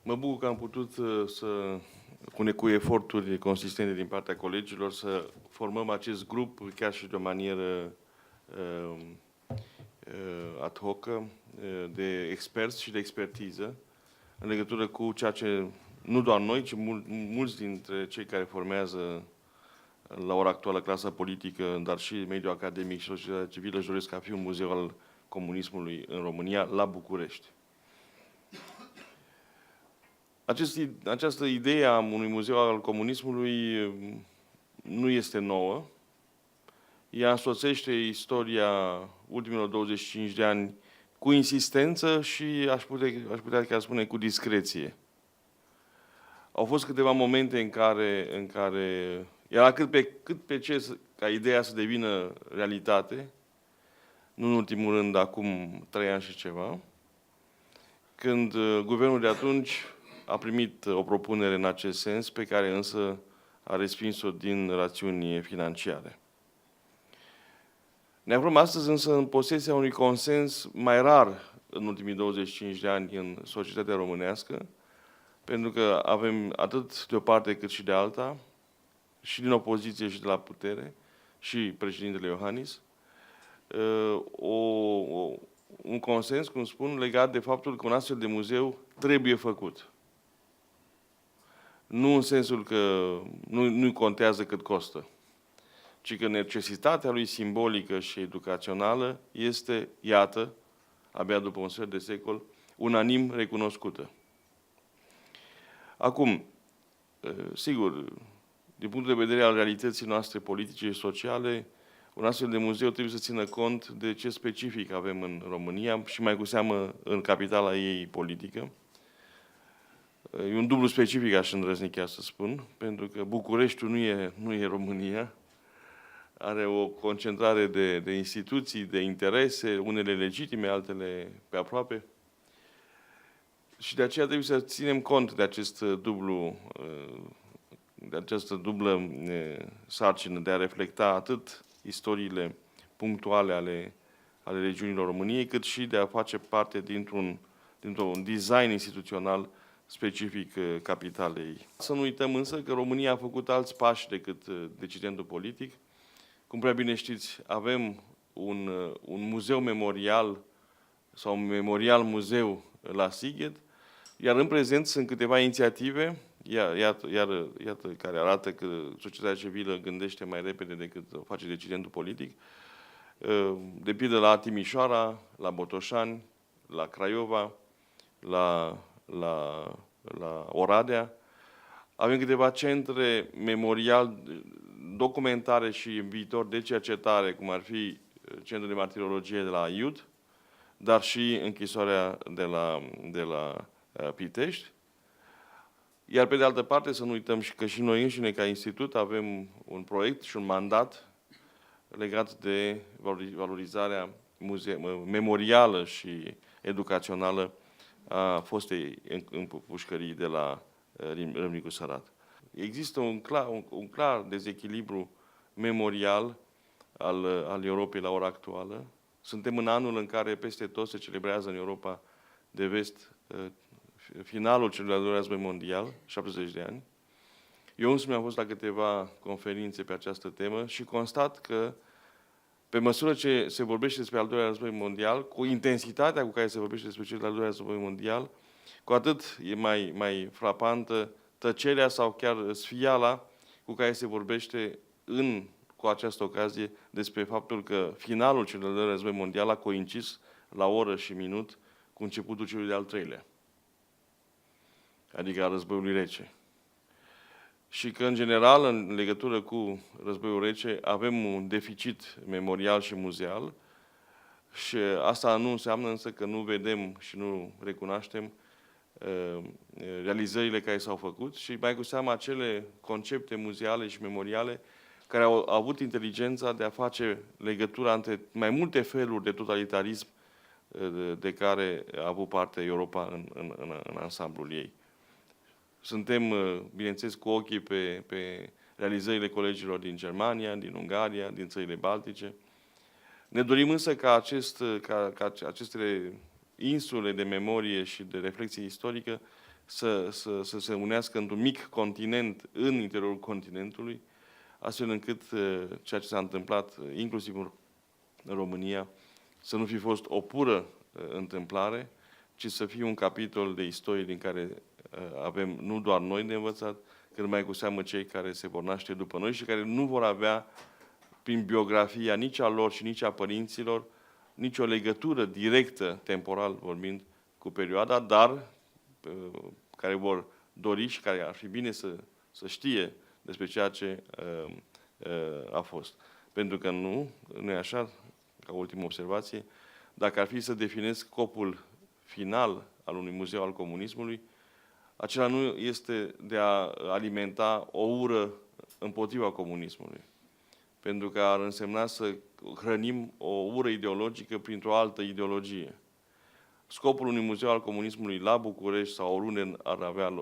Mă bucur că am putut cu eforturi consistente din partea colegilor, să formăm acest grup, chiar și de o manieră ad hoc, de experți și de expertiză, în legătură cu ceea ce, nu doar noi, ci mulți dintre cei care formează la ora actuală clasa politică, dar și mediul academic și societatea civilă, își doresc a fi un muzeu al comunismului în România, la București. Această idee a unui muzeu al comunismului nu este nouă. Ea însoțește istoria ultimilor 25 de ani cu insistență și, aș putea chiar spune, cu discreție. Au fost câteva momente în care era cât pe ce ca ideea să devină realitate, nu în ultimul rând acum 3 ani și ceva, când guvernul de atunci a primit o propunere în acest sens, pe care însă a respins-o din rațiuni financiare. Ne aflăm astăzi însă în posesia unui consens mai rar în ultimii 25 de ani în societatea românească, pentru că avem atât de o parte cât și de alta, și din opoziție și de la putere, și președintele Iohannis, un consens, cum spun, legat de faptul că un astfel de muzeu trebuie făcut. Nu în sensul că nu contează cât costă, ci că necesitatea lui simbolică și educațională este, iată, abia după un sfert de secol, unanim recunoscută. Acum, sigur, din punct de vedere al realității noastre politice și sociale, un astfel de muzeu trebuie să țină cont de ce specific avem în România și mai cu seamă în capitala ei politică. E un dublu specific, aș îndrăzni chiar să spun, pentru că Bucureștiul nu e România. Are o concentrare de instituții, de interese, unele legitime, altele pe aproape. Și de aceea trebuie să ținem cont de această dublă sarcină de a reflecta atât istoriile punctuale ale regiunilor României, cât și de a face parte dintr-un design instituțional specific capitalei. Să nu uităm însă că România a făcut alți pași decât decidentul politic. Cum prea bine știți, avem un muzeu memorial sau un memorial-muzeu la Sighet, iar în prezent sunt câteva inițiative, iată, care arată că societatea civilă gândește mai repede decât face decidentul politic, de pildă la Timișoara, la Botoșani, la Craiova, la Oradea. Avem câteva centre memorial, documentare și în viitor de cercetare, cum ar fi Centrul de Martirologie de la IUD, dar și închisoarea de la Pitești. Iar pe de altă parte, să nu uităm că și noi înșine, ca institut, avem un proiect și un mandat legat de valorizarea memorială și educațională a fostei împușcării de la Râmnicu Sărat. Există un clar dezechilibru memorial al Europei la ora actuală. Suntem în anul în care peste tot se celebrează în Europa de vest finalul celui de-al doilea război mondial, 70 de ani. Eu însumi am fost la câteva conferințe pe această temă și constat că, pe măsură ce se vorbește despre al doilea război mondial, cu intensitatea cu care se vorbește despre cel de-al doilea război mondial, cu atât e mai frapantă tăcerea sau chiar sfiala cu care se vorbește cu această ocazie despre faptul că finalul celui de-al doilea război mondial a coincis la oră și minut cu începutul celui de-al treilea, adică a războiului rece. Și că, în general, în legătură cu războiul rece, avem un deficit memorial și muzeal și asta nu înseamnă însă că nu vedem și nu recunoaștem realizările care s-au făcut și mai cu seamă acele concepte muzeale și memoriale care au avut inteligența de a face legătura între mai multe feluri de totalitarism de care a avut parte Europa în ansamblul ei. Suntem, bineînțeles, cu ochii pe realizările colegilor din Germania, din Ungaria, din țările Baltice. Ne dorim însă ca aceste insule de memorie și de reflexie istorică să se unească într-un mic continent în interiorul continentului, astfel încât ceea ce s-a întâmplat, inclusiv în România, să nu fi fost o pură întâmplare, ci să fie un capitol de istorie din care avem nu doar noi de învățat, cât mai cu seamă cei care se vor naște după noi și care nu vor avea, prin biografia nici a lor și nici a părinților, nicio legătură directă, temporal vorbind, cu perioada, dar care vor dori și care ar fi bine să știe despre ceea ce a fost. Pentru că nu e așa, ca ultimă observație, dacă ar fi să definesc scopul final al unui muzeu al comunismului, acela nu este de a alimenta o ură împotriva comunismului. Pentru că ar însemna să hrănim o ură ideologică printr-o altă ideologie. Scopul unui muzeu al comunismului la București sau oriunde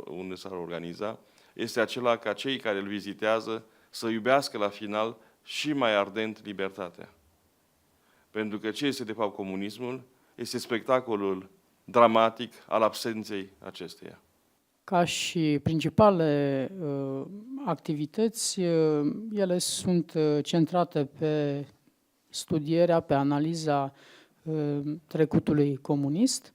unde s-ar organiza, este acela ca cei care îl vizitează să iubească la final și mai ardent libertatea. Pentru că ce este de fapt comunismul? Este spectacolul dramatic al absenței acesteia. Ca și principale activități, ele sunt centrate pe studierea, pe analiza trecutului comunist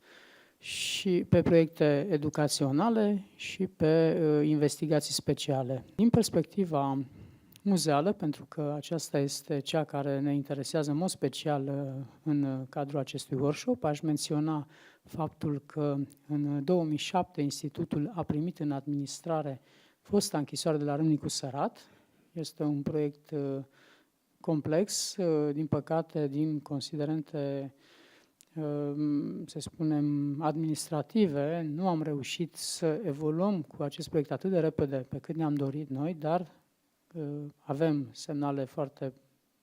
și pe proiecte educaționale și pe investigații speciale. Din perspectiva muzeală, pentru că aceasta este cea care ne interesează în mod special în cadrul acestui workshop, aș menționa faptul că în 2007 Institutul a primit în administrare fosta închisoare de la Râmnicu Sărat. Este un proiect complex, din păcate, din considerente, să spunem, administrative. Nu am reușit să evoluăm cu acest proiect atât de repede pe cât ne-am dorit noi, dar avem semnale foarte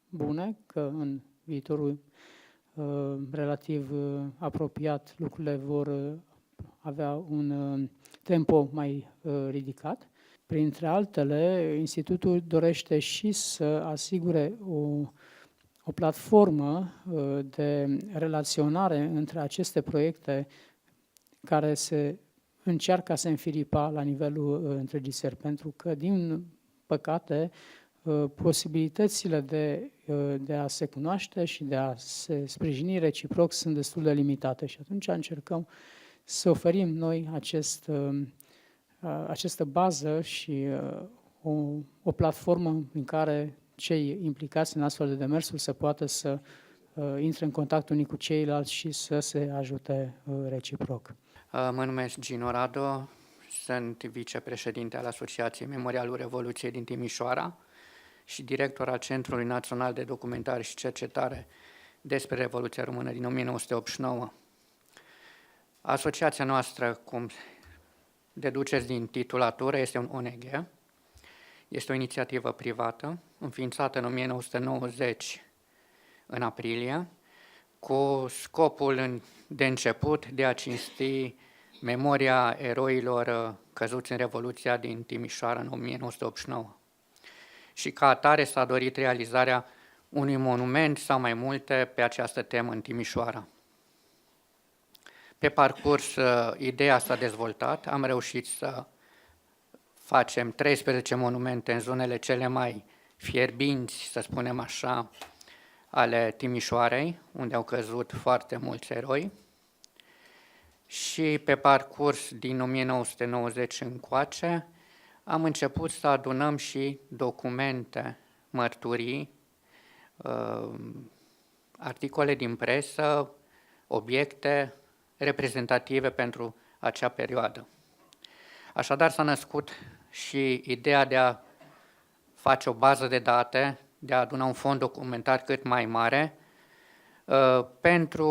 bune că în viitorul relativ apropiat lucrurile vor avea un tempo mai ridicat. Printre altele, Institutul dorește și să asigure o platformă de relaționare între aceste proiecte care se încearcă a se înfiripa la nivelul întregii țări, pentru că, din păcate, posibilitățile de a se cunoaște și de a se sprijini reciproc sunt destul de limitate și atunci încercăm să oferim noi această bază și o platformă în care cei implicați în astfel de demersuri să poată să intre în contact unii cu ceilalți și să se ajute reciproc. Mă numesc Gino Rado, sunt vicepreședinte al Asociației Memorialul Revoluției din Timișoara și director al Centrului Național de Documentare și Cercetare despre Revoluția Română din 1989. Asociația noastră, cum deduceți din titulatură, este un ONG, este o inițiativă privată, înființată în 1990, în aprilie, cu scopul de început de a cinsti memoria eroilor căzuți în Revoluția din Timișoara în 1989. Și ca atare s-a dorit realizarea unui monument sau mai multe pe această temă în Timișoara. Pe parcurs, ideea s-a dezvoltat, am reușit să facem 13 monumente în zonele cele mai fierbinți, să spunem așa, ale Timișoarei, unde au căzut foarte mulți eroi. Și pe parcurs din 1990 încoace am început să adunăm și documente, mărturii, articole din presă, obiecte reprezentative pentru acea perioadă. Așadar s-a născut și ideea de a face o bază de date, de a aduna un fond documentar cât mai mare pentru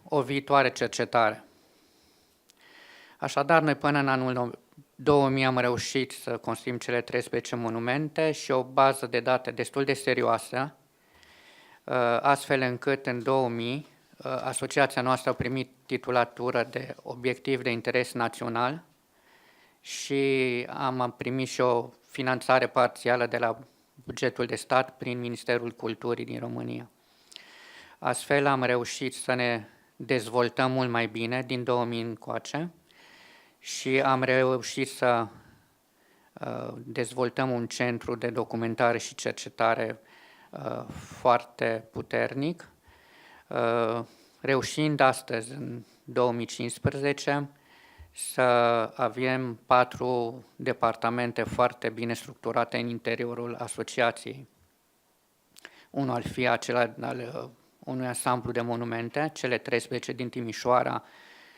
o viitoare cercetare. Așadar, noi până în anul 2000 am reușit să construim cele 13 monumente și o bază de date destul de serioasă, astfel încât în 2000 asociația noastră a primit titulatură de obiectiv de interes național și am primit și o finanțare parțială de la bugetul de stat prin Ministerul Culturii din România. Astfel am reușit să ne dezvoltăm mult mai bine din 2000 încoace și am reușit să dezvoltăm un centru de documentare și cercetare foarte puternic, reușind astăzi, în 2015, să avem 4 departamente foarte bine structurate în interiorul asociației. Unul ar fi acela al unui ansamblu de monumente, cele 13 din Timișoara,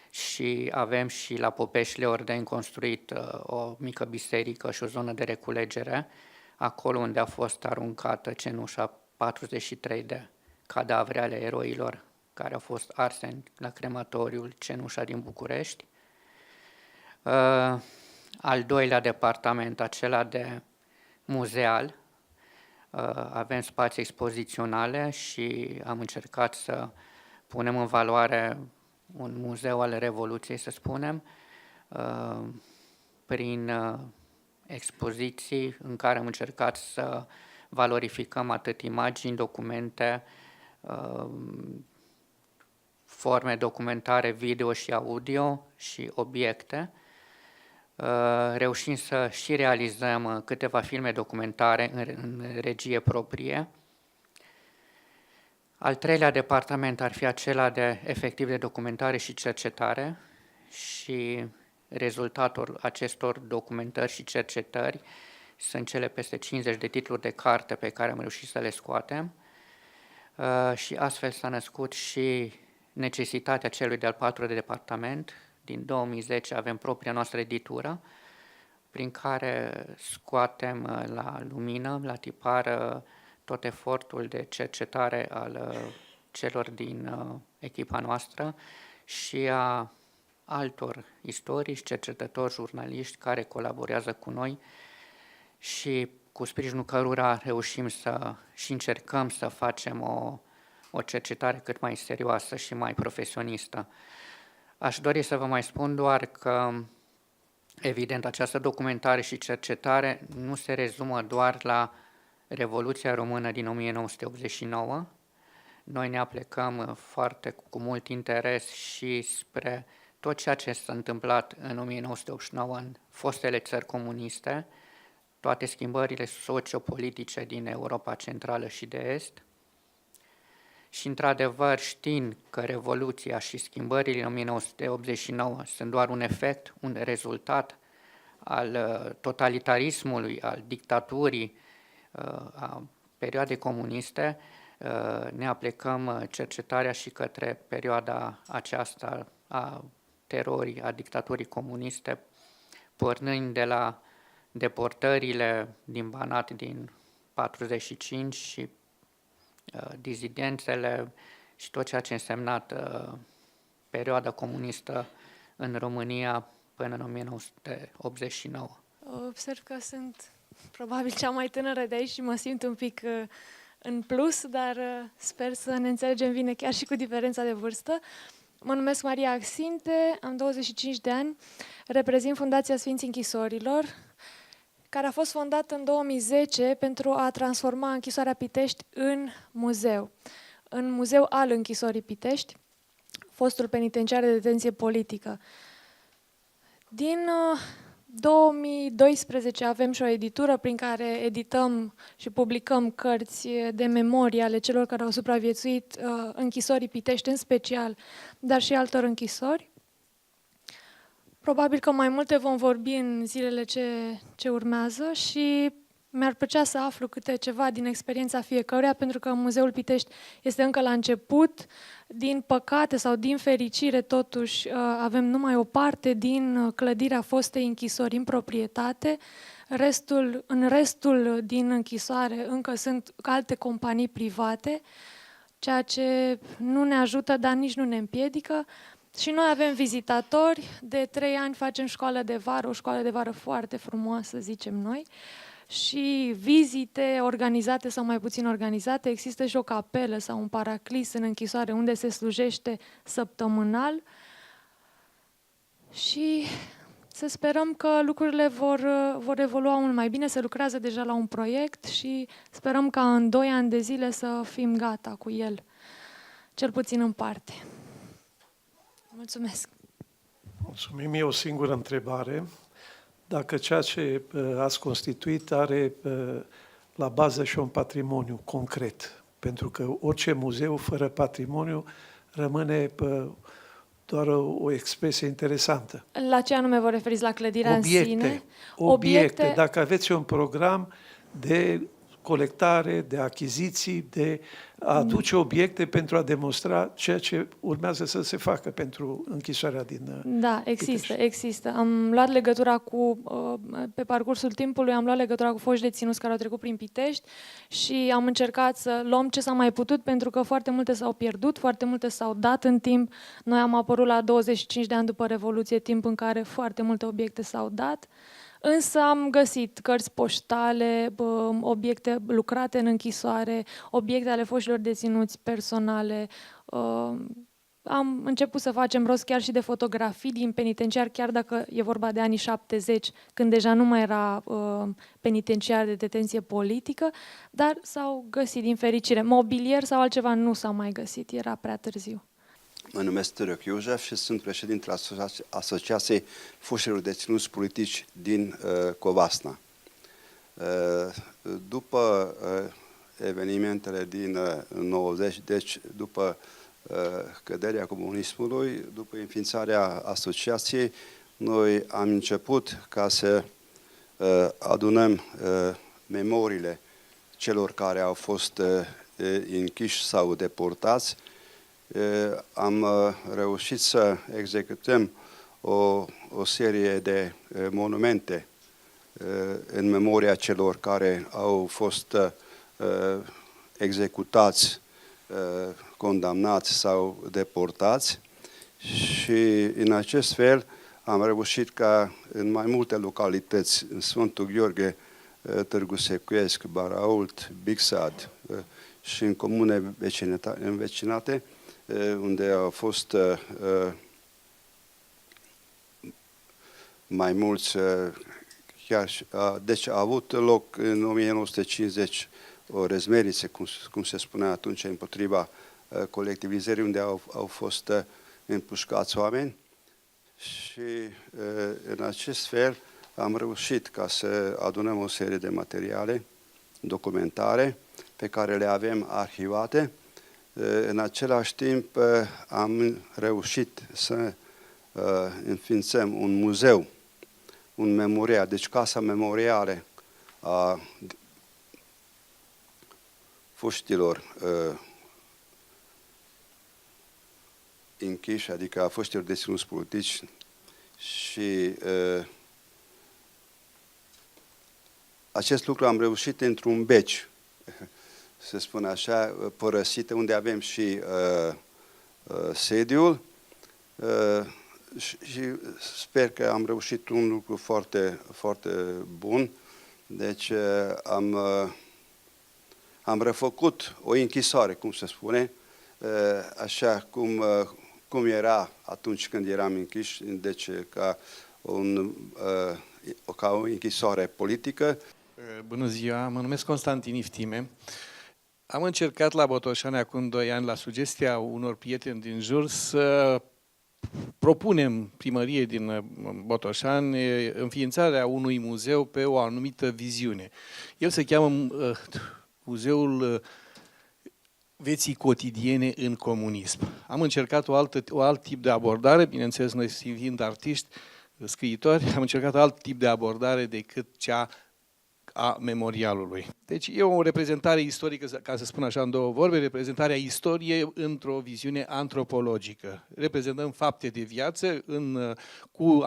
și avem și la Popeșile Ordeni construit o mică biserică și o zonă de reculegere, acolo unde a fost aruncată cenușa 43 de cadavre ale eroilor care au fost arse la crematoriul Cenușa din București. Al doilea departament, acela de muzeal, avem spații expoziționale și am încercat să punem în valoare un muzeu al Revoluției, să spunem, prin expoziții în care am încercat să valorificăm atât imagini, documente, forme documentare, video și audio și obiecte, reușind să și realizăm câteva filme documentare în regie proprie. Al treilea departament ar fi acela de efectiv de documentare și cercetare și rezultatul acestor documentări și cercetări sunt cele peste 50 de titluri de carte pe care am reușit să le scoatem și astfel s-a născut și necesitatea celui de-al 4-lea departament. Din 2010 avem propria noastră editură prin care scoatem la lumină, la tipar, tot efortul de cercetare al celor din echipa noastră și a altor istorici, cercetători, jurnaliști care colaborează cu noi și cu sprijinul cărora reușim și încercăm să facem o cercetare cât mai serioasă și mai profesionistă. Aș dori să vă mai spun doar că, evident, această documentare și cercetare nu se rezumă doar la Revoluția Română din 1989. Noi ne aplecăm cu mult interes și spre tot ceea ce s-a întâmplat în 1989 în fostele țări comuniste, toate schimbările sociopolitice din Europa Centrală și de Est. Și, într-adevăr, știind că Revoluția și schimbările în 1989 sunt doar un efect, un rezultat al totalitarismului, al dictaturii, a perioadei comuniste, ne aplecăm cercetarea și către perioada aceasta a terorii, a dictaturii comuniste, pornind de la deportările din Banat din 45 și dizidențele și tot ceea ce a însemnat perioada comunistă în România până în 1989. Observ că sunt probabil cea mai tânără de aici și mă simt un pic în plus, dar sper să ne înțelegem bine chiar și cu diferența de vârstă. Mă numesc Maria Axinte, am 25 de ani, reprezint Fundația Sfinții Închisorilor, care a fost fondată în 2010 pentru a transforma închisoarea Pitești în muzeu. În Muzeu al Închisorii Pitești, fostul penitenciar de detenție politică. Din 2012 avem și o editură prin care edităm și publicăm cărți de memorie ale celor care au supraviețuit închisorii Pitești în special, dar și altor închisori. Probabil că mai multe vom vorbi în zilele ce urmează și mi-ar plăcea să aflu câte ceva din experiența fiecăruia, pentru că Muzeul Pitești este încă la început. Din păcate sau din fericire, totuși, avem numai o parte din clădirea fostei închisori în proprietate. În restul din închisoare încă sunt alte companii private, ceea ce nu ne ajută, dar nici nu ne împiedică. Și noi avem vizitatori, de 3 ani facem școală de vară, o școală de vară foarte frumoasă, zicem noi, și vizite organizate sau mai puțin organizate. Există și o capelă sau un paraclis în închisoare unde se slujește săptămânal și să sperăm că lucrurile vor evolua mult mai bine. Se lucrează deja la un proiect și sperăm ca în 2 ani de zile să fim gata cu el, cel puțin în parte. Mulțumesc! Mulțumim. E o singură întrebare. Dacă ceea ce ați constituit are la bază și un patrimoniu concret, pentru că orice muzeu fără patrimoniu rămâne doar o expresie interesantă. La ce anume vă referiți? La clădirea în sine? Obiecte. Dacă aveți un program de colectare, de achiziții, de a aduce obiecte pentru a demonstra ceea ce urmează să se facă pentru închisoarea din Da, există. Am luat legătura cu, pe parcursul timpului, am luat legătura cu foști deținuți care au trecut prin Pitești și am încercat să luăm ce s-a mai putut, pentru că foarte multe s-au pierdut, foarte multe s-au dat în timp. Noi am apărut la 25 de ani după Revoluție, timp în care foarte multe obiecte s-au dat. Însă am găsit cărți poștale, obiecte lucrate în închisoare, obiecte ale foștilor deținuți personale. Am început să facem rost chiar și de fotografii din penitenciar, chiar dacă e vorba de anii 70, când deja nu mai era penitenciar de detenție politică, dar s-au găsit din fericire. Mobilier sau altceva nu s-au mai găsit, era prea târziu. Mă numesc Tărăc Iosef și sunt președintele Asociației Foștilor Deținuți Politici din Covasna. După evenimentele din 90, deci după căderea comunismului, după înființarea asociației, noi am început ca să adunăm memoriile celor care au fost închiși sau deportați. Am reușit să executăm o serie de monumente în memoria celor care au fost executați, condamnați sau deportați și în acest fel am reușit ca în mai multe localități, în Sfântul Gheorghe, Târgu Secuiesc, Barault, Bixad și în comune învecinate, unde au fost mai mulți, deci a avut loc în 1950 o rezmeriță, cum se spunea atunci, împotriva colectivizării, unde au fost împușcați oameni și în acest fel am reușit ca să adunăm o serie de materiale, documentare, pe care le avem arhivate. În același timp am reușit să înființăm un muzeu, un Memoria, deci Casa Memoriale a foștilor închiși, adică a foștilor deținuți politici și acest lucru am reușit într-un beci, se spune așa, părăsită, unde avem și sediul și sper că am reușit un lucru foarte, foarte bun. Deci am refăcut o închisoare, cum se spune, așa cum era atunci când eram închiși, deci ca o închisoare politică. Bună ziua, mă numesc Constantin Iftime. Am încercat la Botoșani acum 2 ani, la sugestia unor prieteni din jur, să propunem primăriei din Botoșani înființarea unui muzeu pe o anumită viziune. El se cheamă Muzeul Vieții Cotidiene în Comunism. Am încercat alt tip de abordare, bineînțeles noi fiind artiști, scriitori, am încercat alt tip de abordare decât cea a memorialului. Deci e o reprezentare istorică, ca să spun așa în 2 vorbe, reprezentarea istoriei într-o viziune antropologică. Reprezentăm fapte de viață cu un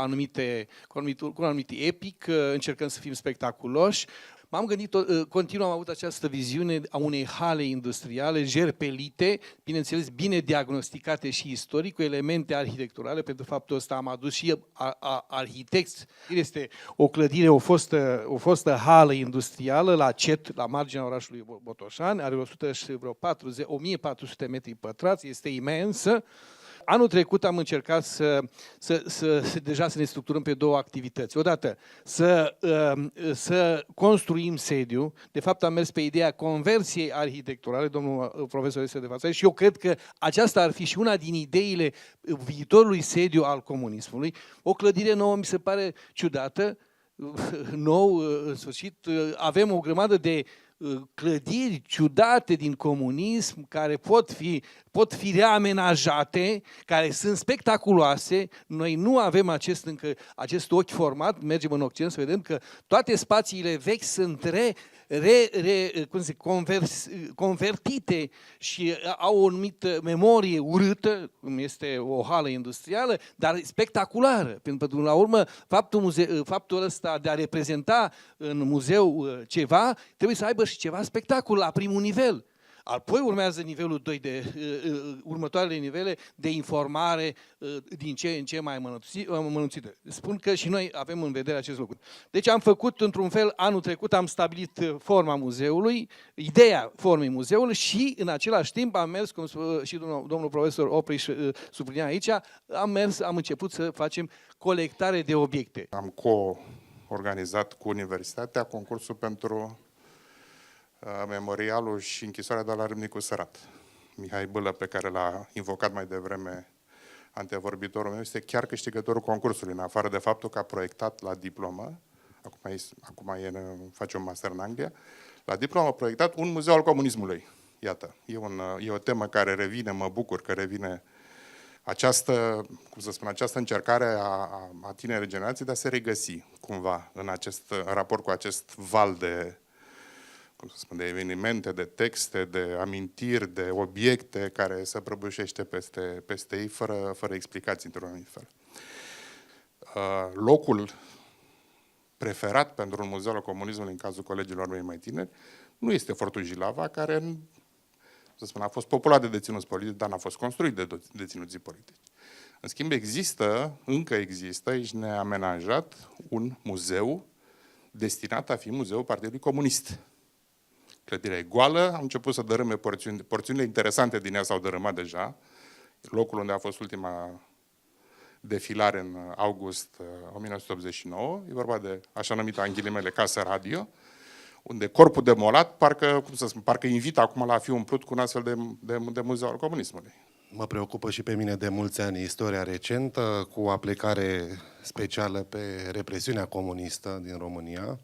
anumit epic, încercăm să fim spectaculoși. M-am gândit, continuu am avut această viziune a unei hale industriale jerpelite, bineînțeles bine diagnosticate și istoric, cu elemente arhitecturale. Pentru faptul ăsta am adus și arhitecți. Este o clădire, o fostă hală industrială la CET, la marginea orașului Botoșani, are 1400 metri pătrați, este imensă. Anul trecut am încercat deja să ne structurăm pe două activități. Odată, să construim sediu. De fapt, am mers pe ideea conversiei arhitecturale, domnul profesor este de față aici, și eu cred că aceasta ar fi și una din ideile viitorului sediu al comunismului. O clădire nouă mi se pare ciudată, nou, în sfârșit, avem o grămadă de clădiri ciudate din comunism care pot fi reamenajate, care sunt spectaculoase. Noi nu avem acest ochi format, mergem în Occident să vedem că toate spațiile vechi sunt convertite și au o anumită memorie urâtă, cum este o hală industrială, dar spectaculară. Pentru că, la urmă, faptul ăsta de a reprezenta în muzeu ceva, trebuie să aibă și ceva spectacol la primul nivel. Apoi urmează nivelul 2 următoarele nivele de informare din ce în ce mai amănunțite. Spun că și noi avem în vedere acest lucru. Deci am făcut, într-un fel, anul trecut am stabilit forma muzeului, ideea formei muzeului și, în același timp, am mers, cum și domnul profesor Opriș sublinia aici, am început să facem colectare de obiecte. Am co-organizat cu Universitatea concursul pentru memorialul și închisoarea de la Râmnicu Sărat. Mihai Bâlă, pe care l-a invocat mai devreme antevorbitorul meu, este chiar câștigătorul concursului, în afară de faptul că a proiectat la diplomă, acum face un master în Anglia, la diplomă a proiectat un muzeu al comunismului. Iată, e o temă care revine, mă bucur că revine această încercare a tinerei generații de a se regăsi cumva în raport cu acest val de evenimente, de texte, de amintiri, de obiecte care se prăbușește peste ei fără explicații într-un anumit fel. Locul preferat pentru un muzeu al comunismului în cazul colegilor mei mai tineri nu este Fortul Jilava, care a fost populat de deținuți politici, dar n-a fost construit de deținuții politici. În schimb, încă există aici neamenajat un muzeu destinat a fi muzeul Partidului Comunist. Clădirea e goală, am început să dărâme porțiunile interesante din ea s-au dărâmat deja. Locul unde a fost ultima defilare în august 1989, e vorba de așa numită, în ghilimele, casă radio, unde corpul demolat parcă invită acum la a fi umplut cu un astfel de muzeu al comunismului. Mă preocupă și pe mine de mulți ani istoria recentă, cu aplicare specială pe represiunea comunistă din România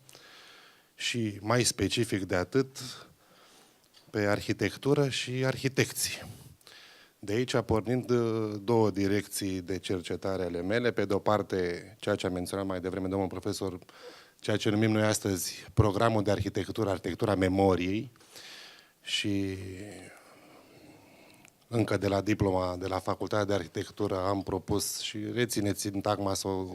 și, mai specific de atât, pe arhitectură și arhitecții. De aici, pornind două direcții de cercetare ale mele, pe de-o parte, ceea ce a menționat mai devreme domnul profesor, ceea ce numim noi astăzi programul de arhitectură, arhitectura memoriei, și încă de la diploma de la Facultatea de Arhitectură am propus, și rețineți sintagma să o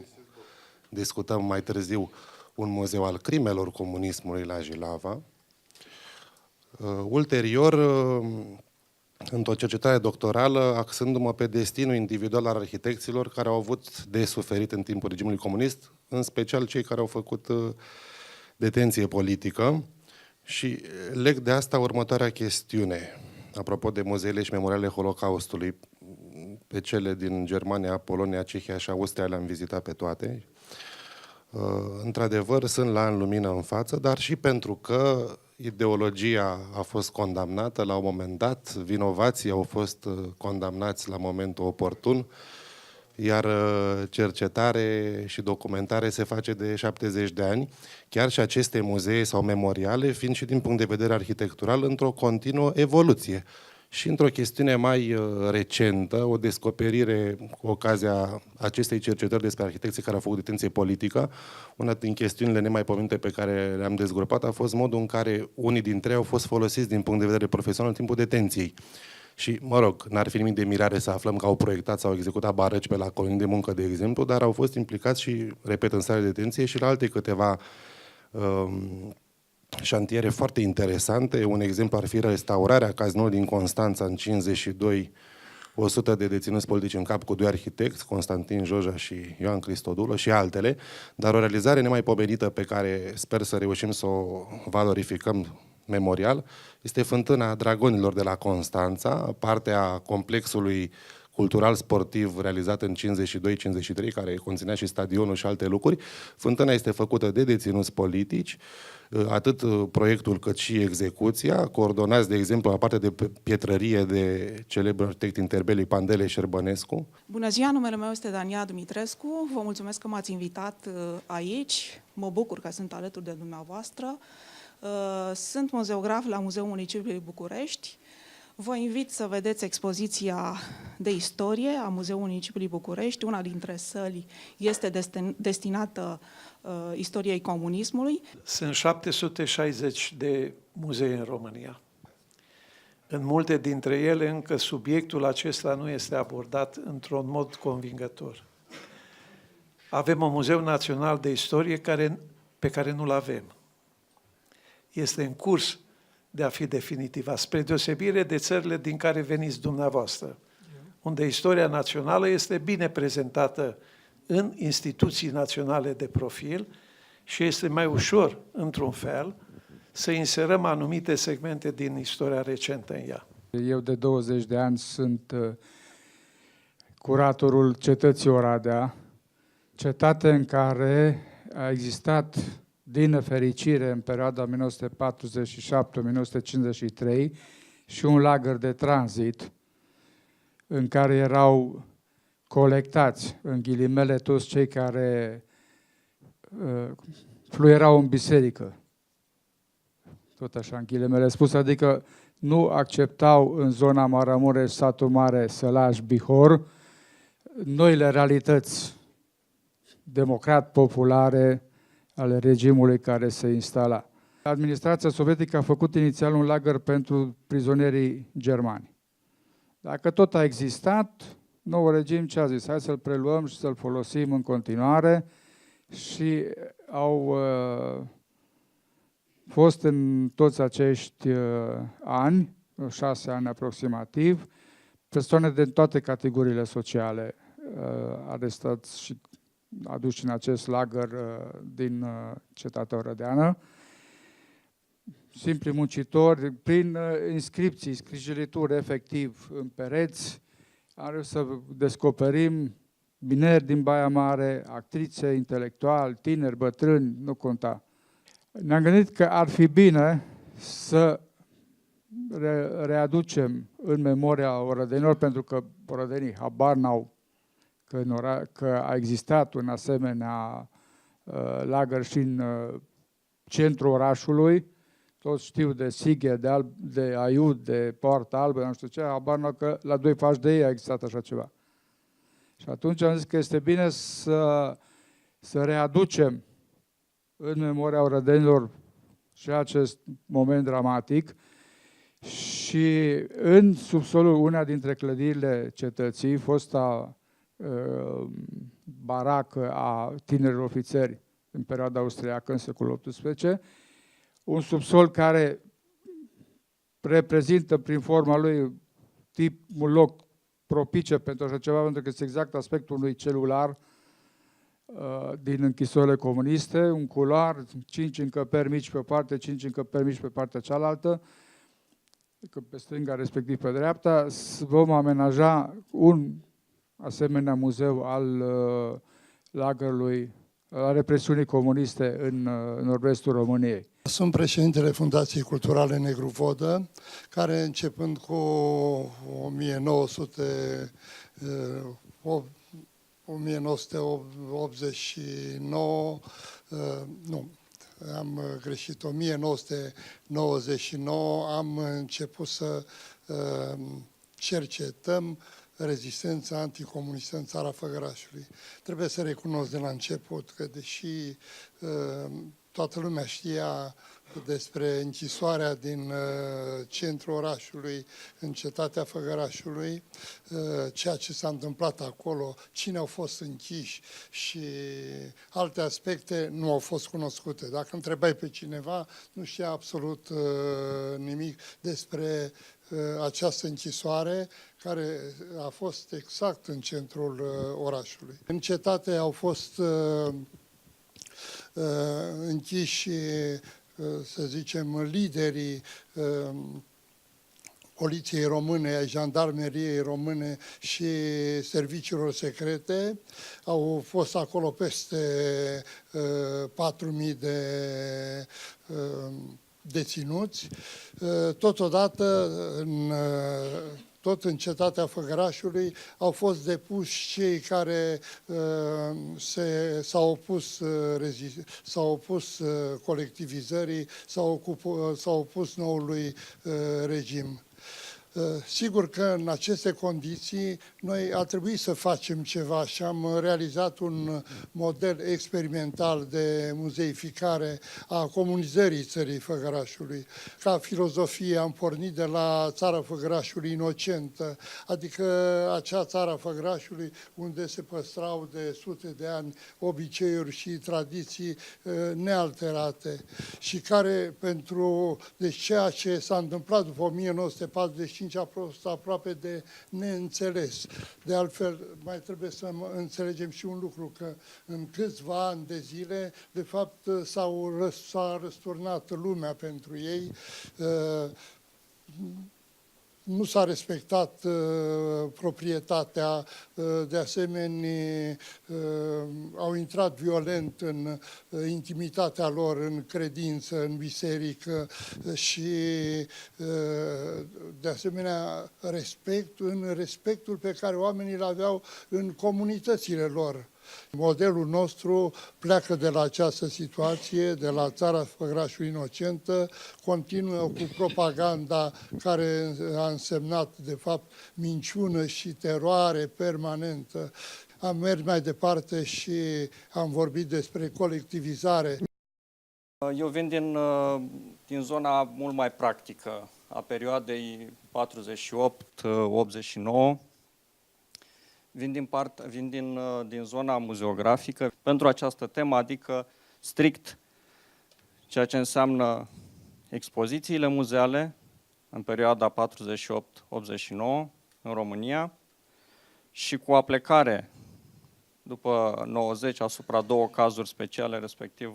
discutăm mai târziu, un muzeu al crimelor comunismului la Jilava. Ulterior, într-o cercetare doctorală, axându-mă pe destinul individual al arhitecților care au avut de suferit în timpul regimului comunist, în special cei care au făcut detenție politică, și leg de asta următoarea chestiune. Apropo de muzeele și memoriale Holocaustului, pe cele din Germania, Polonia, Cehia și Austria le-am vizitat pe toate. Într-adevăr, sunt la în lumină în față, dar și pentru că ideologia a fost condamnată la un moment dat, vinovații au fost condamnați la momentul oportun, iar cercetare și documentare se face de 70 de ani, chiar și aceste muzee sau memoriale, fiind și din punct de vedere arhitectural într-o continuă evoluție. Și într-o chestiune mai recentă, o descoperire cu ocazia acestei cercetări despre arhitecții care au făcut detenție politică, una din chestiunile nemaipomenite pe care le-am dezgropat a fost modul în care unii dintre ei au fost folosiți din punct de vedere profesional în timpul detenției. Și, mă rog, n-ar fi nimic de mirare să aflăm că au proiectat sau executat barăci pe la colonii de muncă, de exemplu, dar au fost implicați și, repet, în stare de detenție și la alte câteva șantiere foarte interesante. Un exemplu ar fi restaurarea cazinoului din Constanța în 52, 100 de deținuți politici în cap cu 2 arhitecți, Constantin Joja și Ioan Cristodulă și altele, dar o realizare nemaipomenită pe care sper să reușim să o valorificăm memorial este fântâna Dragonilor de la Constanța, partea complexului cultural-sportiv realizat în 52-53, care conținea și stadionul și alte lucruri. Fântâna este făcută de deținuți politici, atât proiectul cât și execuția, coordonați, de exemplu, la partea de pietrărie de celebrul arhitect interbelic Pandele Șerbănescu. Bună ziua, numele meu este Dania Dumitrescu. Vă mulțumesc că m-ați invitat aici. Mă bucur că sunt alături de dumneavoastră. Sunt muzeograf la Muzeul Municipiului București. Vă invit să vedeți expoziția de istorie a Muzeului Municipiului București. Una dintre săli este destinată istoriei comunismului. Sunt 760 de muzee în România. În multe dintre ele încă subiectul acesta nu este abordat într-un mod convingător. Avem un Muzeu Național de Istorie pe care nu-l avem. Este în curs de a fi definitivat, spre deosebire de țările din care veniți dumneavoastră, unde istoria națională este bine prezentată în instituții naționale de profil și este mai ușor, într-un fel, să inserăm anumite segmente din istoria recentă în ea. Eu de 20 de ani sunt curatorul cetății Oradea, cetate în care a existat, din nefericire, în perioada 1947-1953, și un lagăr de tranzit în care erau colectați, în ghilimele, toți cei care fluierau în biserică. Tot așa, în ghilimele spus, adică nu acceptau în zona Maramureș, satul mare, Sălaș, Bihor, noile realități democrat-populare ale regimului care se instala. Administrația sovietică a făcut inițial un lagăr pentru prizonierii germani. Dacă tot a existat, noul regim ce a zis? Hai să-l preluăm și să-l folosim în continuare și au fost în toți acești ani, 6 ani aproximativ, persoane de toate categoriile sociale arestați și aduși în acest lagăr din cetatea orădeană, simpli muncitori, prin inscripții, scrijelituri efectiv în pereți, am reușit să descoperim mineri din Baia Mare, actrițe, intelectuali, tineri, bătrâni, nu conta. Ne-am gândit că ar fi bine să readucem în memoria orădenilor, pentru că orădenii habar n-au că a existat un asemenea lagăr și în centrul orașului. Toți știu de Sighe, de Aiud, de Poarta Albă, nu știu ce, habar n-au că la 2 pași de ei a existat așa ceva. Și atunci am zis că este bine să readucem în memoria orădenilor și acest moment dramatic și în subsolul una dintre clădirile cetății, fosta baracă a tinerilor ofițeri în perioada austriacă, în secolul XVIII, un subsol care reprezintă prin forma lui un loc propice pentru așa ceva, pentru că este exact aspectul unui celular din închisorile comuniste, un culoar, 5 încăperi mici pe o parte, 5 încăperi mici pe partea cealaltă, pe stânga, respectiv pe dreapta. Vom amenaja un asemenea muzeu al lagărului, a represiunii comuniste în nord-vestul României. Sunt președintele Fundației Culturale Negru Vodă, care începând cu 1989, am greșit, 1999 am început să cercetăm rezistența anticomunistă în țara Făgărașului. Trebuie să recunosc de la început că, deși toată lumea știa despre închisoarea din centrul orașului, în cetatea Făgărașului, ceea ce s-a întâmplat acolo, cine au fost închiși și alte aspecte nu au fost cunoscute. Dacă întrebai pe cineva, nu știa absolut nimic despre această închisoare, care a fost exact în centrul orașului. În cetate au fost închiși să zicem, liderii Poliției Române, ai Jandarmeriei Române și serviciilor secrete. Au fost acolo peste 4.000 de deținuți. Totodată, tot în cetatea Făgărașului au fost depuși cei care s-au opus colectivizării, s-au opus noului regim. Sigur că în aceste condiții noi a trebuit să facem ceva și am realizat un model experimental de muzeificare a comunizării țării Făgărașului. Ca filozofie am pornit de la țara Făgărașului inocentă, adică acea țara Făgărașului unde se păstrau de sute de ani obiceiuri și tradiții nealterate și care deci ceea ce s-a întâmplat după 1945 a fost aproape de neînțeles. De altfel, mai trebuie să înțelegem și un lucru, că în câțiva ani de zile, de fapt, s-a răsturnat lumea pentru ei. Nu s-a respectat proprietatea, de asemenea au intrat violent în intimitatea lor, în credință, în biserică și de asemenea în respectul pe care oamenii îl aveau în comunitățile lor. Modelul nostru pleacă de la această situație, de la țara Făgărașului inocentă, continuă cu propaganda care a însemnat, de fapt, minciună și teroare permanentă. Am mers mai departe și am vorbit despre colectivizare. Eu vin din zona mult mai practică a perioadei 48-89. Vin din zona muzeografică pentru această temă, adică strict ceea ce înseamnă expozițiile muzeale în perioada 48-89 în România și cu aplecare după 90 asupra două cazuri speciale, respectiv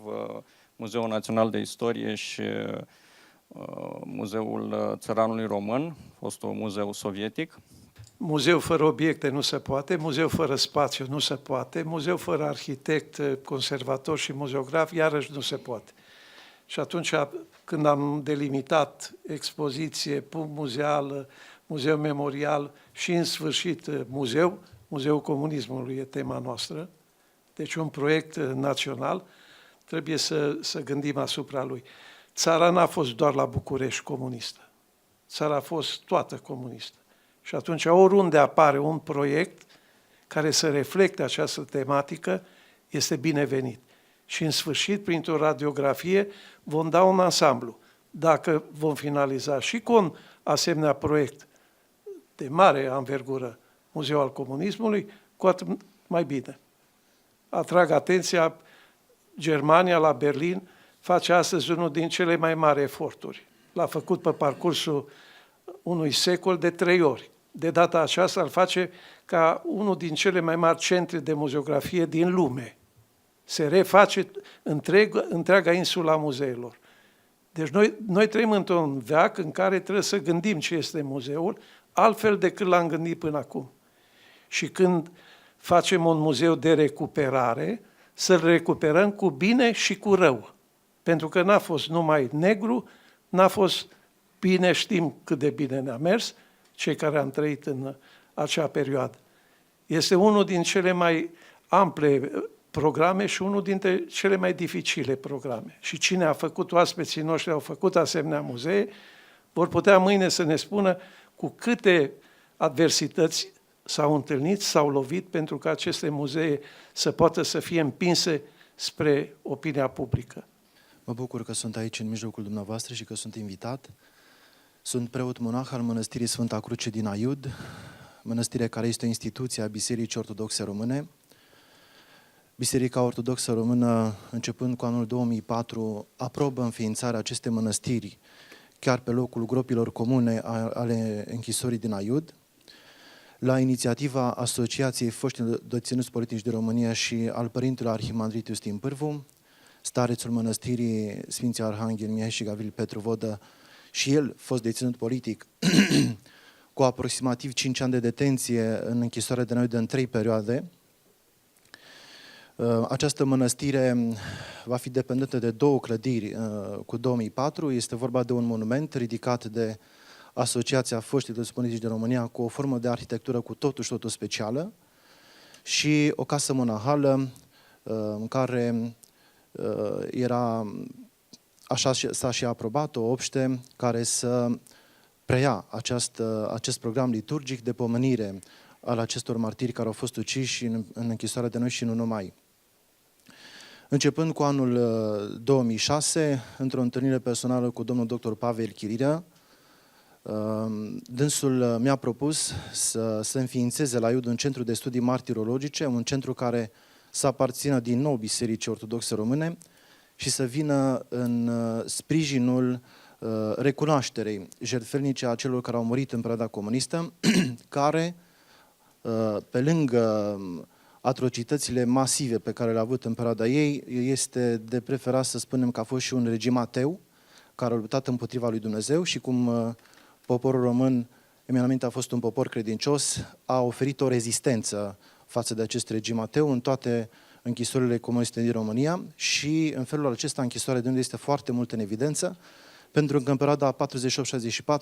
Muzeul Național de Istorie și Muzeul Țăranului Român, fostul muzeu sovietic. Muzeu fără obiecte nu se poate, muzeu fără spațiu nu se poate, muzeu fără arhitect, conservator și muzeograf iarăși nu se poate. Și atunci când am delimitat expoziție, punct muzeal, muzeu memorial și în sfârșit Muzeul Comunismului e tema noastră, deci un proiect național, trebuie să gândim asupra lui. Țara n-a fost doar la București comunistă, țara a fost toată comunistă. Și atunci, oriunde apare un proiect care să reflecte această tematică, este binevenit. Și în sfârșit, printr-o radiografie, vom da un ansamblu. Dacă vom finaliza și cu un asemenea proiect de mare anvergură, Muzeul al Comunismului, cu atât mai bine. Atrag atenția, Germania, la Berlin, face astăzi unul din cele mai mari eforturi. L-a făcut pe parcursul unui secol de 3 ori. De data aceasta îl face ca unul din cele mai mari centre de muzeografie din lume. Se reface întreaga insula muzeelor. Deci noi trăim într-un veac în care trebuie să gândim ce este muzeul, altfel decât l-am gândit până acum. Și când facem un muzeu de recuperare, să-l recuperăm cu bine și cu rău. Pentru că n-a fost numai negru, n-a fost bine, știm cât de bine ne-a mers, cei care am trăit în acea perioadă. Este unul din cele mai ample programe și unul dintre cele mai dificile programe. Și cine a făcut, oaspeții noștri au făcut asemenea muzee, vor putea mâine să ne spună cu câte adversități s-au întâlnit, s-au lovit pentru că aceste muzee să poată să fie împinse spre opinia publică. Mă bucur că sunt aici în mijlocul dumneavoastră și că sunt invitat. Sunt preot monah al Mănăstirii Sfânta Cruce din Aiud, mănăstire care este o instituție a Bisericii Ortodoxe Române. Biserica Ortodoxă Română, începând cu anul 2004, aprobă înființarea acestei mănăstiri chiar pe locul gropilor comune ale închisorii din Aiud, la inițiativa Asociației Foștilor Deținuți Politici de România și al Părintelui Arhimandrit Iustin Pârvu, starețul mănăstirii Sfinții Arhanghel Mihai și Gavril Petru Vodă, și el fost deținut politic cu aproximativ 5 ani de detenție în închisoare de Năiud în 3 perioade. Această mănăstire va fi dependentă de 2 clădiri cu 2004. Este vorba de un monument ridicat de Asociația Foștilor Politici de România cu o formă de arhitectură cu totul și totul specială și o casă monahală în care era, așa s-a și aprobat, o obște care să preia acest program liturgic de pomenire al acestor martiri care au fost uciși în închisoarea de Năiud și nu numai. Începând cu anul 2006, într-o întâlnire personală cu domnul dr. Pavel Chirirea, dânsul mi-a propus să înființeze la IUD un centru de studii martirologice, un centru care să aparțină din nou Bisericii Ortodoxe Române și să vină în sprijinul recunoașterei jertfelnice a celor care au murit în perioada comunistă, care, pe lângă atrocitățile masive pe care le-a avut în perioada ei, este de preferat să spunem că a fost și un regim ateu, care a luptat împotriva lui Dumnezeu și cum poporul român, eminamente a fost un popor credincios, a oferit o rezistență față de acest regim ateu în toate închisorile comuniste din România și în felul acesta închisoarea de unde este foarte mult în evidență, pentru că în perioada 48-64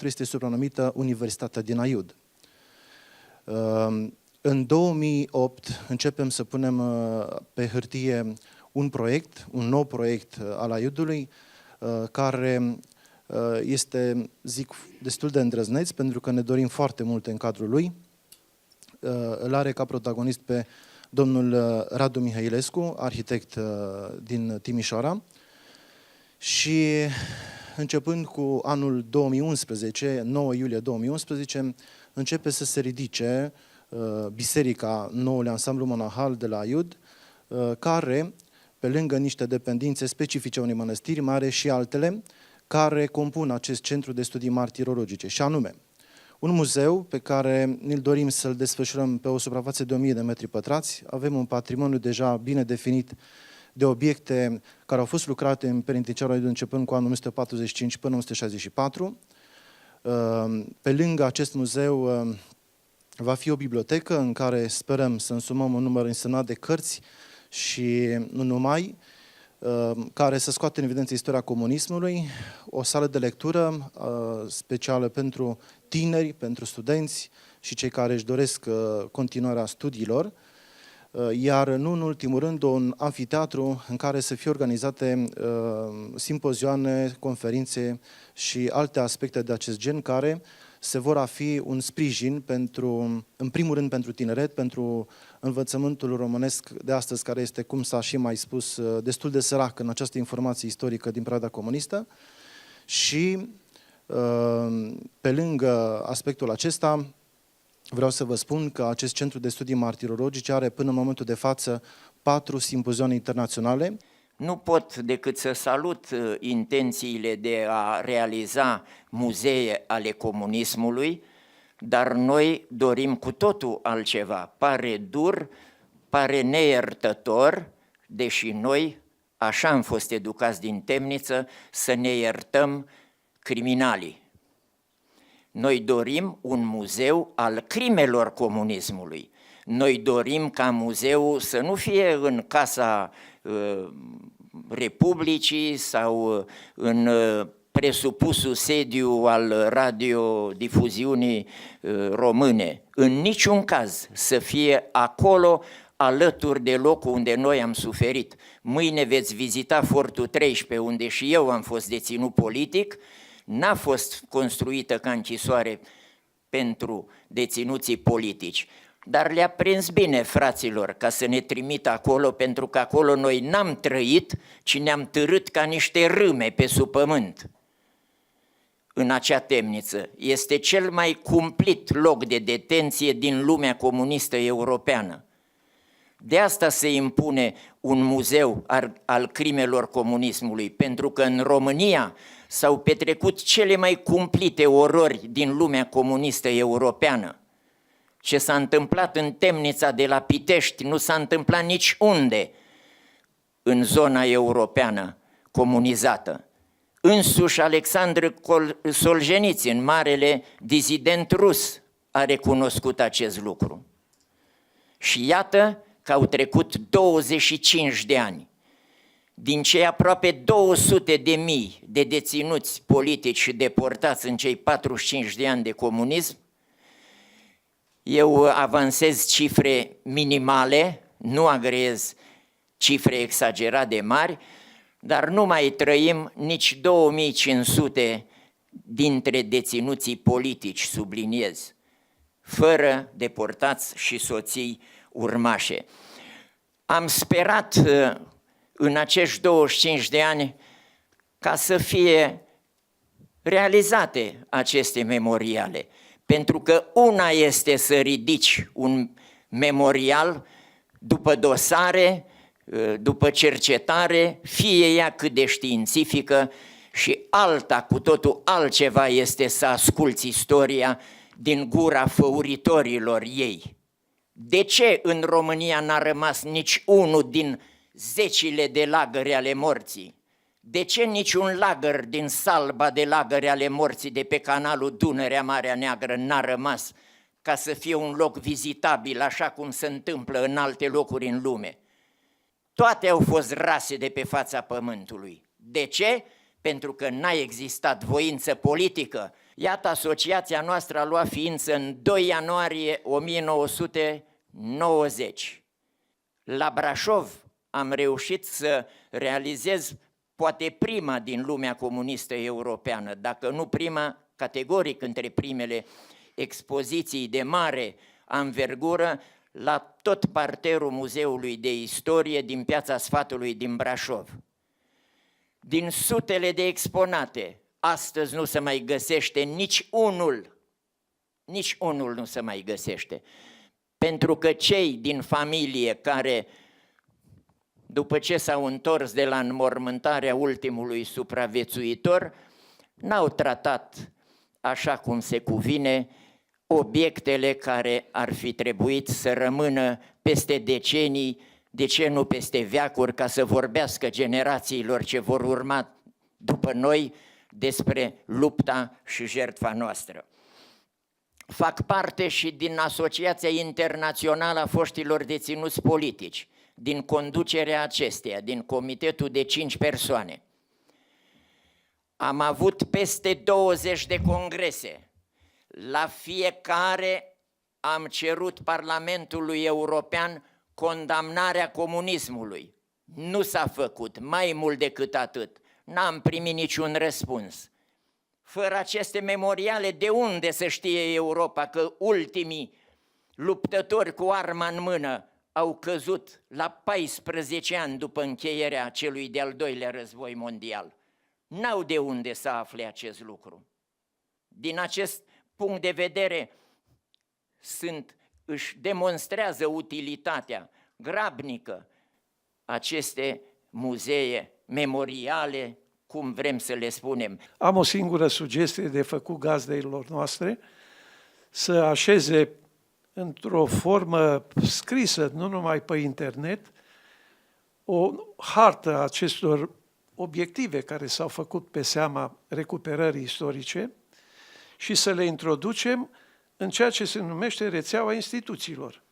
este supranumită Universitatea din Aiud. În 2008 începem să punem pe hârtie un nou proiect al Aiudului, care este, zic, destul de îndrăzneț, pentru că ne dorim foarte multe în cadrul lui. Îl are ca protagonist pe domnul Radu Mihailescu, arhitect din Timișoara, și începând cu anul 2011, 9 iulie 2011, începe să se ridice biserica, noul ansamblu monahal de la Aiud, care, pe lângă niște dependențe specifice unei mănăstiri, mai are și altele care compun acest centru de studii martirologice, și anume un muzeu pe care ne-l dorim să-l desfășurăm pe o suprafață de 1000 de metri pătrați. Avem un patrimoniu deja bine definit de obiecte care au fost lucrate în penitenciarul Aiud începând cu anul 1945 până 1964. Pe lângă acest muzeu va fi o bibliotecă în care sperăm să însumăm un număr însemnat de cărți și nu numai, care să scoată în evidență istoria comunismului, o sală de lectură specială pentru tineri, pentru studenți și cei care își doresc continuarea studiilor, iar nu în ultimul rând un amfiteatru în care să fie organizate simpozioane, conferințe și alte aspecte de acest gen care se vor a fi un sprijin pentru, în primul rând pentru tineret, pentru învățământul românesc de astăzi, care este, cum s-a și mai spus, destul de sărac în această informație istorică din perioada comunistă. Și pe lângă aspectul acesta, vreau să vă spun că acest centru de studii martirologice are până în momentul de față 4 simpozioane internaționale. Nu pot decât să salut intențiile de a realiza muzee ale comunismului, dar noi dorim cu totul altceva. Pare dur, pare neiertător, deși noi așa am fost educați din temniță, să ne iertăm criminalii. Noi dorim un muzeu al crimelor comunismului. Noi dorim ca muzeul să nu fie în casa Republicii sau în presupusul sediu al radiodifuziunii române. În niciun caz să fie acolo alături de locul unde noi am suferit. Mâine veți vizita Fortul 13, unde și eu am fost deținut politic. N-a fost construită ca închisoare pentru deținuții politici, dar le-a prins bine fraților ca să ne trimită acolo, pentru că acolo noi n-am trăit, ci ne-am târât ca niște râme pe sub pământ. În acea temniță este cel mai cumplit loc de detenție din lumea comunistă europeană. De asta se impune un muzeu al crimelor comunismului, pentru că în România s-au petrecut cele mai cumplite orori din lumea comunistă europeană. Ce s-a întâmplat în temnița de la Pitești nu s-a întâmplat niciunde. în zona europeană comunizată. Însuși Alexandru Solzhenitsyn, marele dizident rus, a recunoscut acest lucru. Și iată că au trecut 25 de ani. Din cei aproape 200.000 de deținuți politici și deportați în cei 45 de ani de comunism, eu avansez cifre minimale, nu agreez cifre exagerat de mari, dar nu mai trăim nici 2500 dintre deținuții politici, subliniez, fără deportați și soții urmașe. Am sperat în acești 25 de ani ca să fie realizate aceste memoriale, pentru că una este să ridici un memorial după dosare, după cercetare, fie ea cât de științifică, și alta, cu totul altceva, este să asculți istoria din gura făuritorilor ei. De ce în România n-a rămas nici unul din zecile de lagăre ale morții? De ce niciun lagăr din salba de lagăre ale morții de pe canalul Dunărea-Marea Neagră n-a rămas ca să fie un loc vizitabil, așa cum se întâmplă în alte locuri în lume? Toate au fost rase de pe fața pământului. De ce? Pentru că n-a existat voință politică. Iată, asociația noastră a luat ființă în 2 ianuarie 1990. La Brașov am reușit să realizez poate prima din lumea comunistă europeană, dacă nu prima, categoric între primele expoziții de mare anvergură la tot parterul Muzeului de Istorie din Piața Sfatului din Brașov. Din sutele de exponate, astăzi nu se mai găsește nici unul nu se mai găsește. Pentru că cei din familie care, după ce s-au întors de la înmormântarea ultimului supraviețuitor, n-au tratat așa cum se cuvine obiectele care ar fi trebuit să rămână peste decenii, de ce nu peste veacuri, ca să vorbească generațiilor ce vor urma după noi despre lupta și jertfa noastră. Fac parte și din Asociația Internațională a Foștilor Deținuți Politici, din conducerea acesteia, din comitetul de 5 persoane. Am avut peste 20 de congrese. La fiecare am cerut Parlamentului European condamnarea comunismului. Nu s-a făcut, mai mult decât atât. N-am primit niciun răspuns. Fără aceste memoriale, de unde să știe Europa că ultimii luptători cu arma în mână au căzut la 14 ani după încheierea celui de-al doilea război mondial? N-au de unde să afle acest lucru. Din acest punct de vedere, își demonstrează utilitatea grabnică aceste muzee, memoriale, cum vrem să le spunem. Am o singură sugestie de făcut gazdeilor noastre, să așeze într-o formă scrisă, nu numai pe internet, o hartă a acestor obiective care s-au făcut pe seama recuperării istorice și să le introducem în ceea ce se numește rețeaua instituțiilor,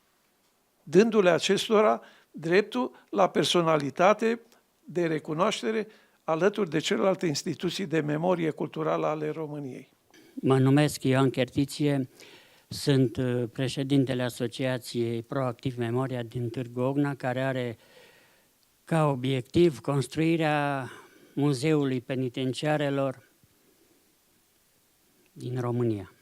dându-le acestora dreptul la personalitate de recunoaștere alături de celelalte instituții de memorie culturală ale României. Mă numesc Ioan Chertiție, sunt președintele Asociației Proactiv Memoria din Târgu Ogna, care are ca obiectiv construirea Muzeului Penitenciarelor din România.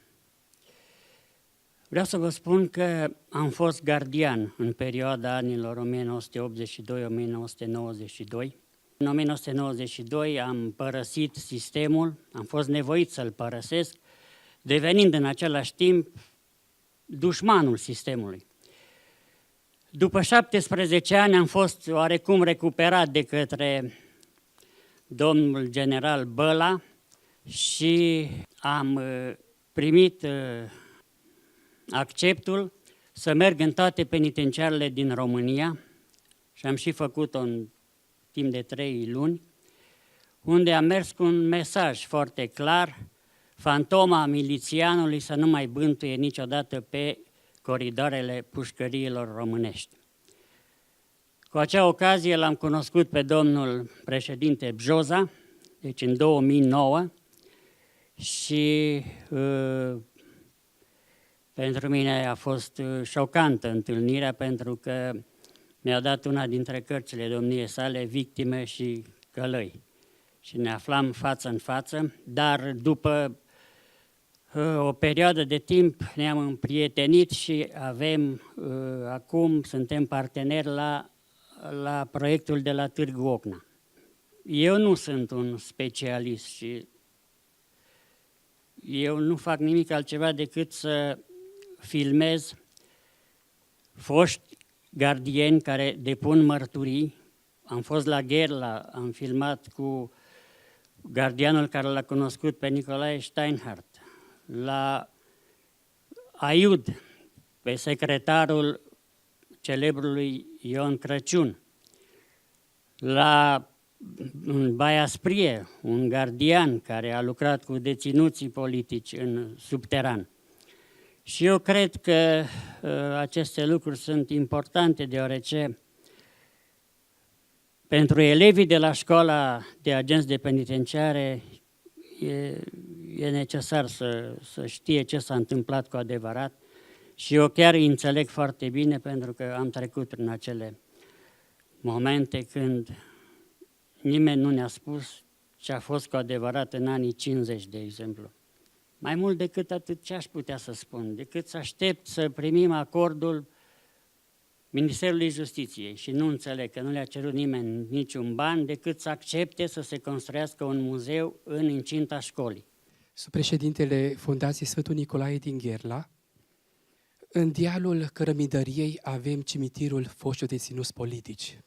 Vreau să vă spun că am fost gardian în perioada anilor 1982-1992. În 1992 am părăsit sistemul, am fost nevoit să-l părăsesc, devenind în același timp dușmanul sistemului. După 17 ani am fost oarecum recuperat de către domnul general Băla și am primit acceptul să merg în toate penitenciarele din România și am și făcut-o în timp de 3 luni, unde am mers cu un mesaj foarte clar: fantoma milițianului să nu mai bântuie niciodată pe coridoarele pușcăriilor românești. Cu acea ocazie l-am cunoscut pe domnul președinte Bjoza, deci în 2009, și pentru mine a fost șocantă întâlnirea, pentru că mi-a dat una dintre cărțile domniei sale, Victime și călăi. Și ne aflam față în față, dar după o perioadă de timp ne-am împrietenit și acum suntem parteneri la proiectul de la Târgu Ocna. Eu nu sunt un specialist și eu nu fac nimic altceva decât să filmez foști gardieni care depun mărturii. Am fost la Gherla, am filmat cu gardianul care l-a cunoscut pe Nicolae Steinhardt, la Aiud, pe secretarul celebrului Ion Crăciun, la Baia Sprie, un gardian care a lucrat cu deținuții politici în subteran. Și eu cred că aceste lucruri sunt importante, deoarece pentru elevii de la școala de agenți de penitenciare e necesar să știe ce s-a întâmplat cu adevărat și eu chiar îi înțeleg foarte bine, pentru că am trecut prin acele momente când nimeni nu ne-a spus ce a fost cu adevărat în anii 50, de exemplu. Mai mult decât atât, ce aș putea să spun? Decât să aștept să primim acordul Ministerului Justiției și nu înțeleg că nu le-a cerut nimeni niciun ban, decât să accepte să se construiască un muzeu în incinta școlii. Sunt președintele Fundației Sfântul Nicolae din Gherla. În dealul Cărămidăriei avem cimitirul foștilor deținuți politici.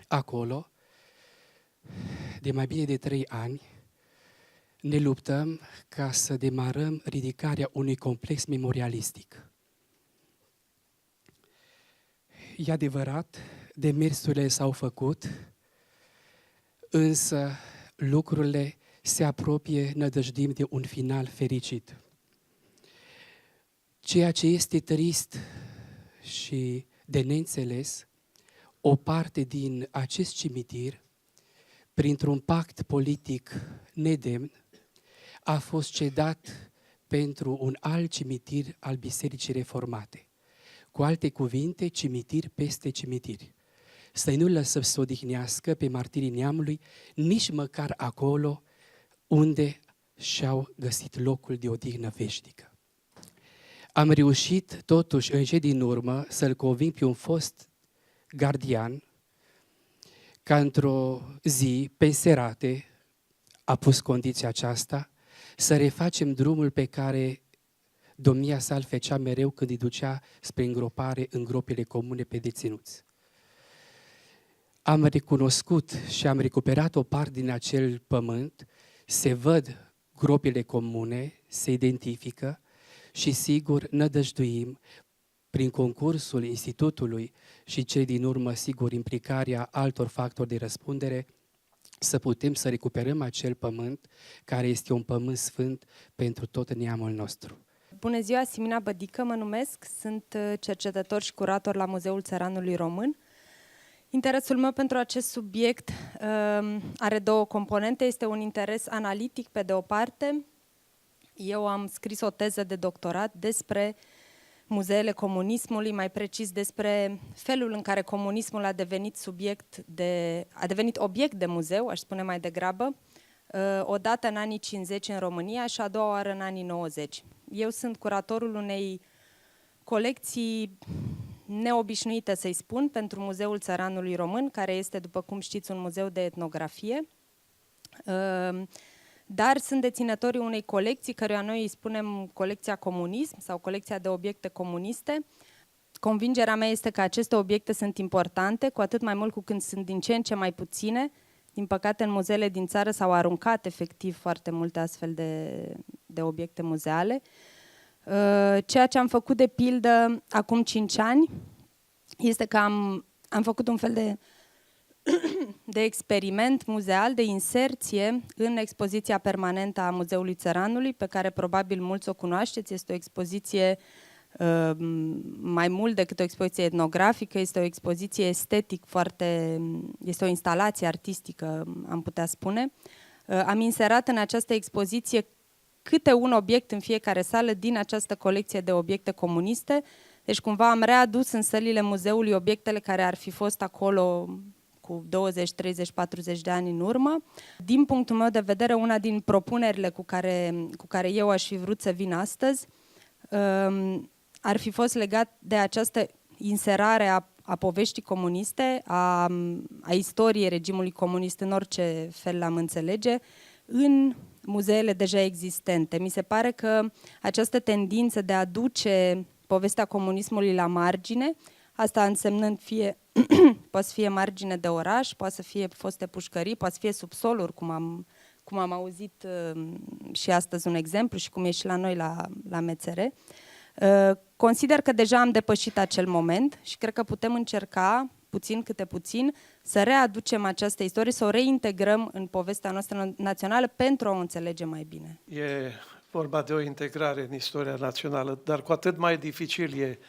Acolo, de mai bine de 3 ani, ne luptăm ca să demarăm ridicarea unui complex memorialistic. E adevărat, demersurile s-au făcut, însă lucrurile se apropie, nădăjdim, de un final fericit. Ceea ce este trist și de neînțeles, o parte din acest cimitir, printr-un pact politic nedemn, a fost cedat pentru un alt cimitir al Bisericii Reformate. Cu alte cuvinte, cimitir peste cimitir. Să nu lăsăm să odihnească pe martirii neamului, nici măcar acolo unde și-au găsit locul de odihnă veșnică. Am reușit totuși în cei din urmă să-l conving pe un fost gardian ca într-o zi, pe serate, a pus condiția aceasta, să refacem drumul pe care domnia sa îl făcea mereu când îi ducea spre îngropare în gropile comune pe deținuți. Am recunoscut și am recuperat o parte din acel pământ, se văd gropile comune, se identifică și sigur nădăjduim prin concursul Institutului și cei din urmă, sigur, implicarea altor factori de răspundere, să putem să recuperăm acel pământ care este un pământ sfânt pentru tot neamul nostru. Bună ziua, Simina Bădică mă numesc, sunt cercetător și curator la Muzeul Țăranului Român. Interesul meu pentru acest subiect are 2 componente. Este un interes analitic pe de o parte. Eu am scris o teză de doctorat despre muzeele comunismului, mai precis despre felul în care comunismul a devenit obiect de muzeu, aș spune mai degrabă, odată în anii 50 în România și a doua oară în anii 90. Eu sunt curatorul unei colecții neobișnuite, să-i spun, pentru Muzeul Țăranului Român, care este, după cum știți, un muzeu de etnografie, dar sunt deținătorii unei colecții, căruia noi îi spunem colecția comunism sau colecția de obiecte comuniste. Convingerea mea este că aceste obiecte sunt importante, cu atât mai mult cu când sunt din ce în ce mai puține. Din păcate, în muzeele din țară s-au aruncat efectiv foarte multe astfel de obiecte muzeale. Ceea ce am făcut de pildă acum 5 ani este că am făcut un fel de de experiment muzeal, de inserție în expoziția permanentă a Muzeului Țăranului, pe care probabil mulți o cunoașteți. Este o expoziție mai mult decât o expoziție etnografică, este o expoziție estetic este o instalație artistică, am putea spune. Am inserat în această expoziție câte un obiect în fiecare sală din această colecție de obiecte comuniste. Deci cumva am readus în sălile muzeului obiectele care ar fi fost acolo cu 20, 30, 40 de ani în urmă. Din punctul meu de vedere, una din propunerile cu care eu aș fi vrut să vin astăzi ar fi fost legat de această inserare a poveștii comuniste, a istoriei regimului comunist în orice fel l-am înțelege, în muzeele deja existente. Mi se pare că această tendință de a duce povestea comunismului la margine, asta însemnând poate să fie margine de oraș, poate să fie foste pușcării, poate să fie subsoluri, cum am auzit și astăzi un exemplu și cum e și la noi la MCR. Consider că deja am depășit acel moment și cred că putem încerca, puțin câte puțin, să readucem această istorie, să o reintegrăm în povestea noastră națională pentru a o înțelege mai bine. E vorba de o integrare în istoria națională, dar cu atât mai dificil e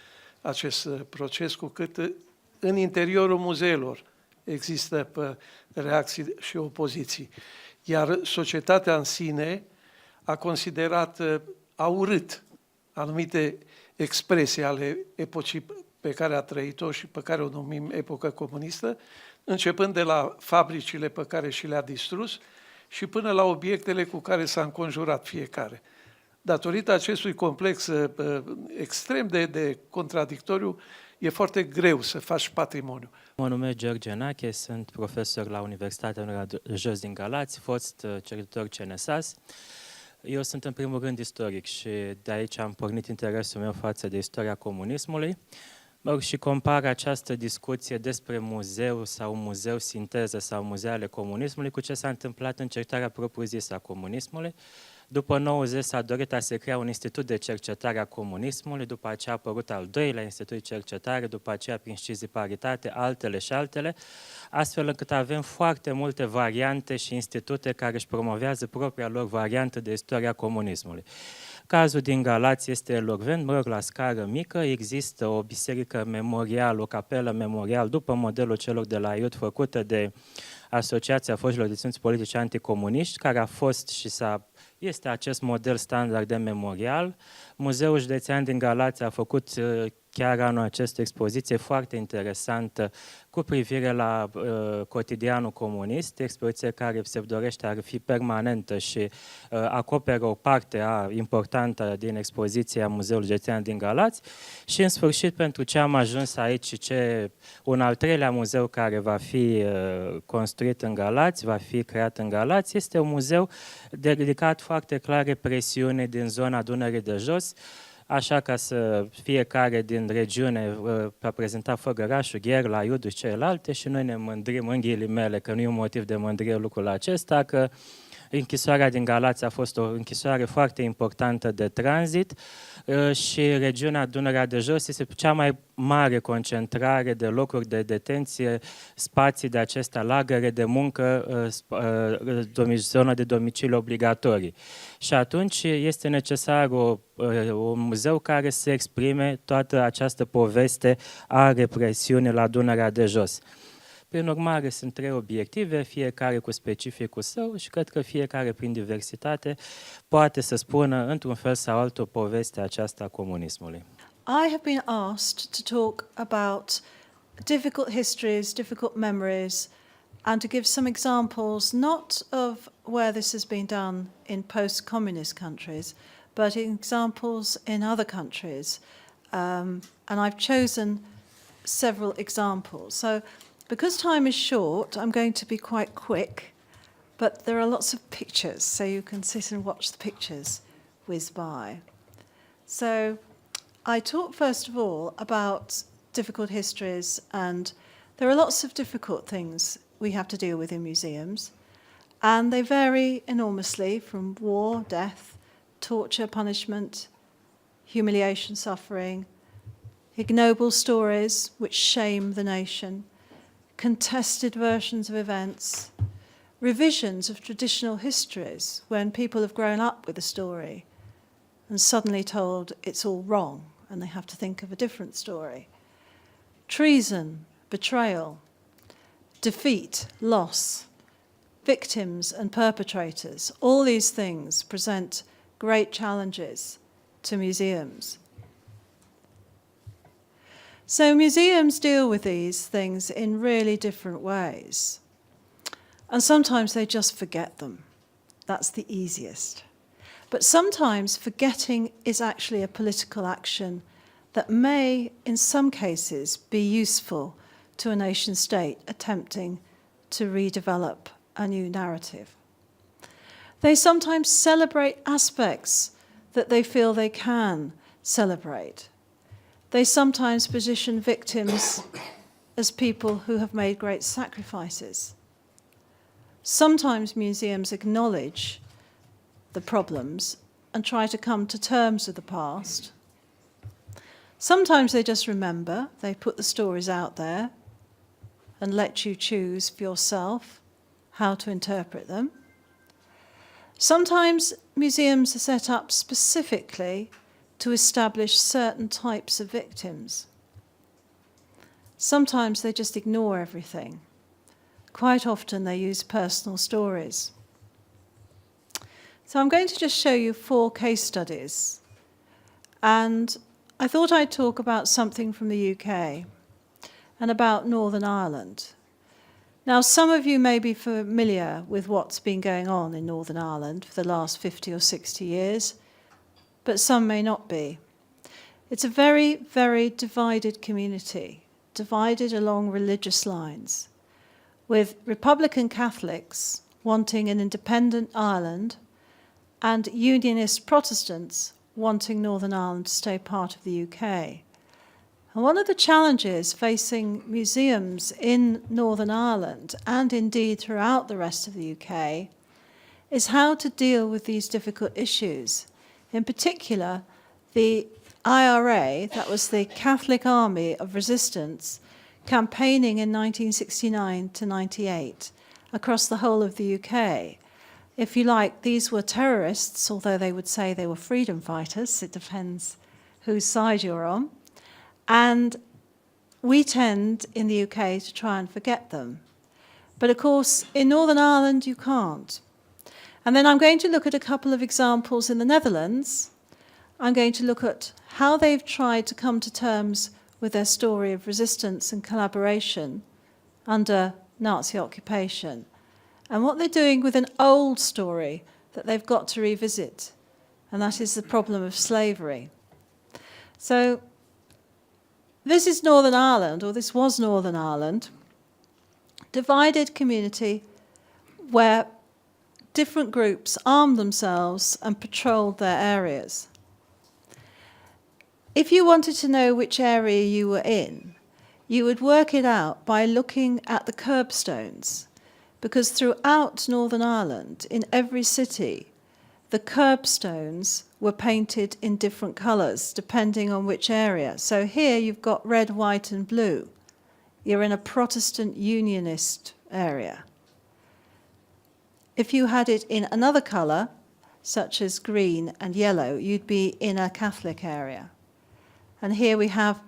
acest proces, cu cât în interiorul muzeelor există reacții și opoziții. Iar societatea în sine a considerat, a urât anumite expresii ale epocii pe care a trăit-o și pe care o numim epocă comunistă, începând de la fabricile pe care și le-a distrus și până la obiectele cu care s-a înconjurat fiecare. Datorită acestui complex extrem de contradictoriu, e foarte greu să faci patrimoniu. Mă numesc George Nache, sunt profesor la Universitatea Unora de Jos din Galați, fost cercetător CNSAS. Eu sunt în primul rând istoric și de aici am pornit interesul meu față de istoria comunismului. Și compar această discuție despre muzeu sau muzeu sinteză sau muzeale comunismului cu ce s-a întâmplat în cercetarea propriu-zisă a comunismului. După 90 s-a dorit a se crea un institut de cercetare a comunismului, după aceea a apărut al doilea institut de cercetare, după aceea prin sciziparitate, altele și altele, astfel încât avem foarte multe variante și institute care își promovează propria lor variantă de istoria comunismului. Cazul din Galați este elocvent, mă rog, la scară mică, există o biserică memorial, o capelă memorial, după modelul celor de la IUT, făcută de Asociația Foștilor Deținuți Politici Anticomuniști, care a fost și este acest model standard de memorial. Muzeul Județean din Galați a făcut chiar anul acesta o expoziție foarte interesantă cu privire la cotidianul comunist, expoziție care se dorește a fi permanentă și acoperă o parte importantă din expoziția Muzeului Județean din Galați. Și în sfârșit, pentru ce am ajuns aici, un al treilea muzeu care va fi construit în Galați, va fi creat în Galați, este un muzeu dedicat foarte clar represiunii din zona Dunării de Jos, așa ca să fiecare din regiune a prezentat făgărașul, Gherla, Iudu și celelalte și noi ne mândrim în ghilimele, că nu e un motiv de mândrie lucrul acesta, că închisoarea din Galați a fost o închisoare foarte importantă de tranzit și regiunea Dunărea de Jos este cea mai mare concentrare de locuri de detenție, spații de acestea, lagăre de muncă, zonă de domiciliu obligatorii. Și atunci este necesar un muzeu care să exprime toată această poveste a represiunii la Dunărea de Jos. Prin urmare, sunt 3 obiective, fiecare cu specificul său și cred că fiecare, prin diversitate, poate să spună, într-un fel sau altul, povestea aceasta a comunismului. I have been asked to talk about difficult histories, difficult memories, and to give some examples, not of where this has been done in post-communist countries, but examples in other countries. And I've chosen several examples. So, because time is short, I'm going to be quite quick, but there are lots of pictures, so you can sit and watch the pictures whiz by. So I talk first of all about difficult histories, and there are lots of difficult things we have to deal with in museums, and they vary enormously from war, death, torture, punishment, humiliation, suffering, ignoble stories which shame the nation, contested versions of events, revisions of traditional histories when people have grown up with a story and suddenly told it's all wrong and they have to think of a different story. Treason, betrayal, defeat, loss, victims and perpetrators, all these things present great challenges to museums. So museums deal with these things in really different ways. And sometimes they just forget them. That's the easiest. But sometimes forgetting is actually a political action that may, in some cases, be useful to a nation state attempting to redevelop a new narrative. They sometimes celebrate aspects that they feel they can celebrate. They sometimes position victims as people who have made great sacrifices. Sometimes museums acknowledge the problems and try to come to terms with the past. Sometimes they just remember, they put the stories out there and let you choose for yourself how to interpret them. Sometimes museums are set up specifically to establish certain types of victims. Sometimes they just ignore everything. Quite often they use personal stories. So I'm going to just show you 4 case studies. And I thought I'd talk about something from the UK and about Northern Ireland. Now, some of you may be familiar with what's been going on in Northern Ireland for the last 50 or 60 years, but some may not be. It's a very, very divided community, divided along religious lines, with Republican Catholics wanting an independent Ireland and Unionist Protestants wanting Northern Ireland to stay part of the UK. And one of the challenges facing museums in Northern Ireland, and indeed throughout the rest of the UK, is how to deal with these difficult issues. In particular, the IRA, that was the Catholic Army of Resistance, campaigning in 1969 to 98 across the whole of the UK. If you like, these were terrorists, although they would say they were freedom fighters. It depends whose side you're on. And we tend, in the UK, to try and forget them. But of course, in Northern Ireland, you can't. And then I'm going to look at a couple of examples in the Netherlands. I'm going to look at how they've tried to come to terms with their story of resistance and collaboration under Nazi occupation, and what they're doing with an old story that they've got to revisit, and that is the problem of slavery. So this is Northern Ireland, or this was Northern Ireland, divided community where different groups armed themselves and patrolled their areas. If you wanted to know which area you were in, you would work it out by looking at the curbstones, because throughout Northern Ireland, in every city, the curbstones were painted in different colours, depending on which area. So here you've got red, white and blue. You're in a Protestant Unionist area. If you had it in another colour, such as green and yellow, you'd be in a Catholic area. And here we have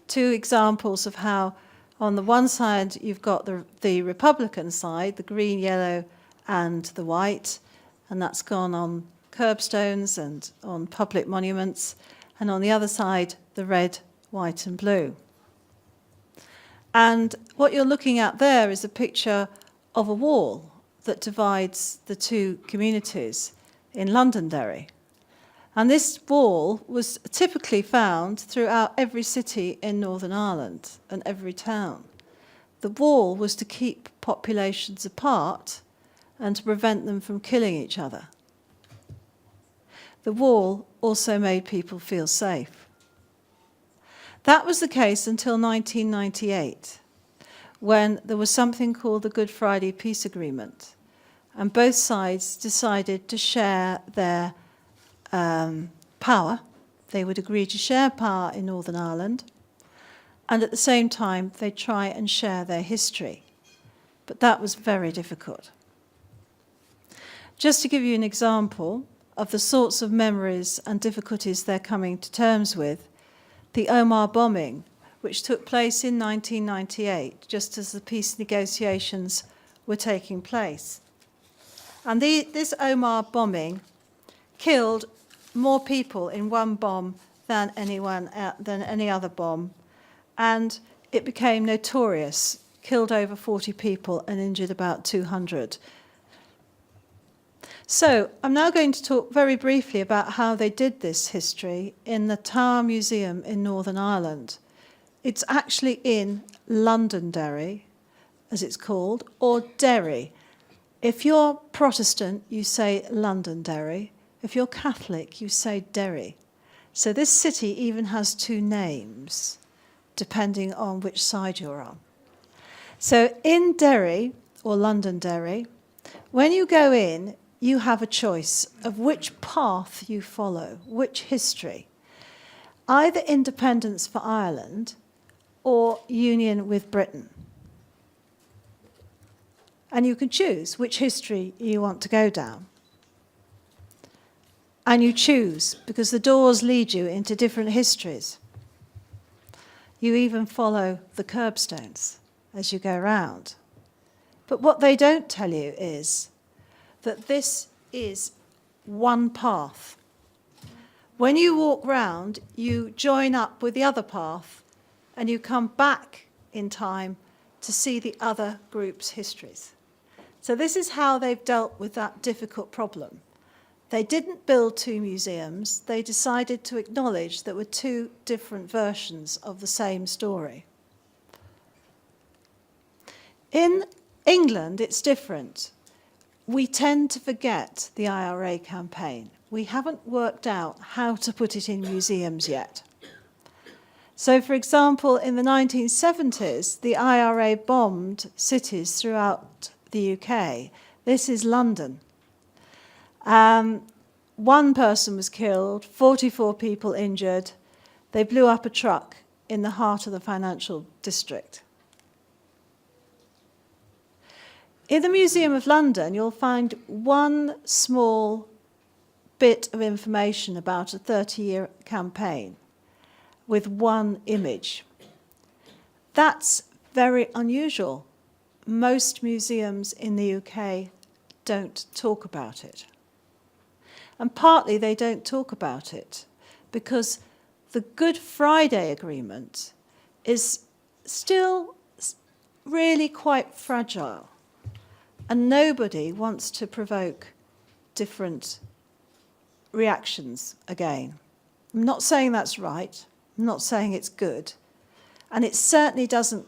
2 examples of how, on the one side, you've got the Republican side, the green, yellow, and the white, and that's gone on curbstones and on public monuments, and on the other side, the red, white, and blue. And what you're looking at there is a picture of a wall that divides the 2 communities in Londonderry. And this wall was typically found throughout every city in Northern Ireland and every town. The wall was to keep populations apart and to prevent them from killing each other. The wall also made people feel safe. That was the case until 1998, when there was something called the Good Friday Peace Agreement, and both sides decided to share their power. They would agree to share power in Northern Ireland, and at the same time, they'd try and share their history. but that was very difficult. Just to give you an example of the sorts of memories and difficulties they're coming to terms with, the Omar bombing, which took place in 1998, just as the peace negotiations were taking place. And this Omar bombing killed more people in one bomb than any other bomb, and it became notorious, killed over 40 people and injured about 200. So I'm now going to talk very briefly about how they did this history in the Tower Museum in Northern Ireland. It's actually in Londonderry, as it's called, or Derry. If you're Protestant, you say Londonderry. If you're Catholic, you say Derry. So this city even has two names, depending on which side you're on. So in Derry, or Londonderry, when you go in, you have a choice of which path you follow, which history. Either independence for Ireland or union with Britain. And you can choose which history you want to go down. And you choose, because the doors lead you into different histories. You even follow the curbstones as you go round. But what they don't tell you is that this is one path. When you walk round, you join up with the other path, and you come back in time to see the other group's histories. So this is how they've dealt with that difficult problem. They didn't build two museums. They decided to acknowledge there were two different versions of the same story. In England, it's different. We tend to forget the IRA campaign. We haven't worked out how to put it in museums yet. So, for example, in the 1970s, the IRA bombed cities throughout the UK. This is London. One person was killed, 44 people injured. They blew up a truck in the heart of the financial district. In the Museum of London, you'll find one small bit of information about a 30-year campaign with one image. That's very unusual. Most museums in the UK don't talk about it. And partly they don't talk about it because the Good Friday Agreement is still really quite fragile. And nobody wants to provoke different reactions again. I'm not saying that's right. I'm not saying it's good. And it certainly doesn't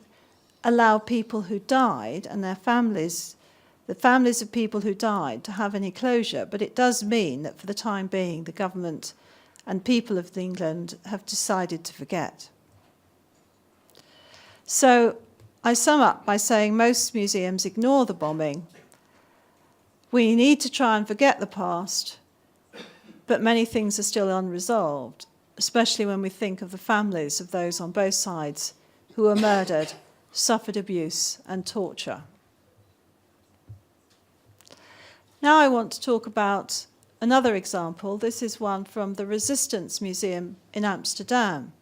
allow people who died and their families, the families of people who died, to have any closure. But it does mean that for the time being, the government and people of England have decided to forget. So I sum up by saying most museums ignore the bombing. We need to try and forget the past, but many things are still unresolved, especially when we think of the families of those on both sides who were murdered, suffered abuse and torture. Now I want to talk about another example. This is one from the Resistance Museum in Amsterdam.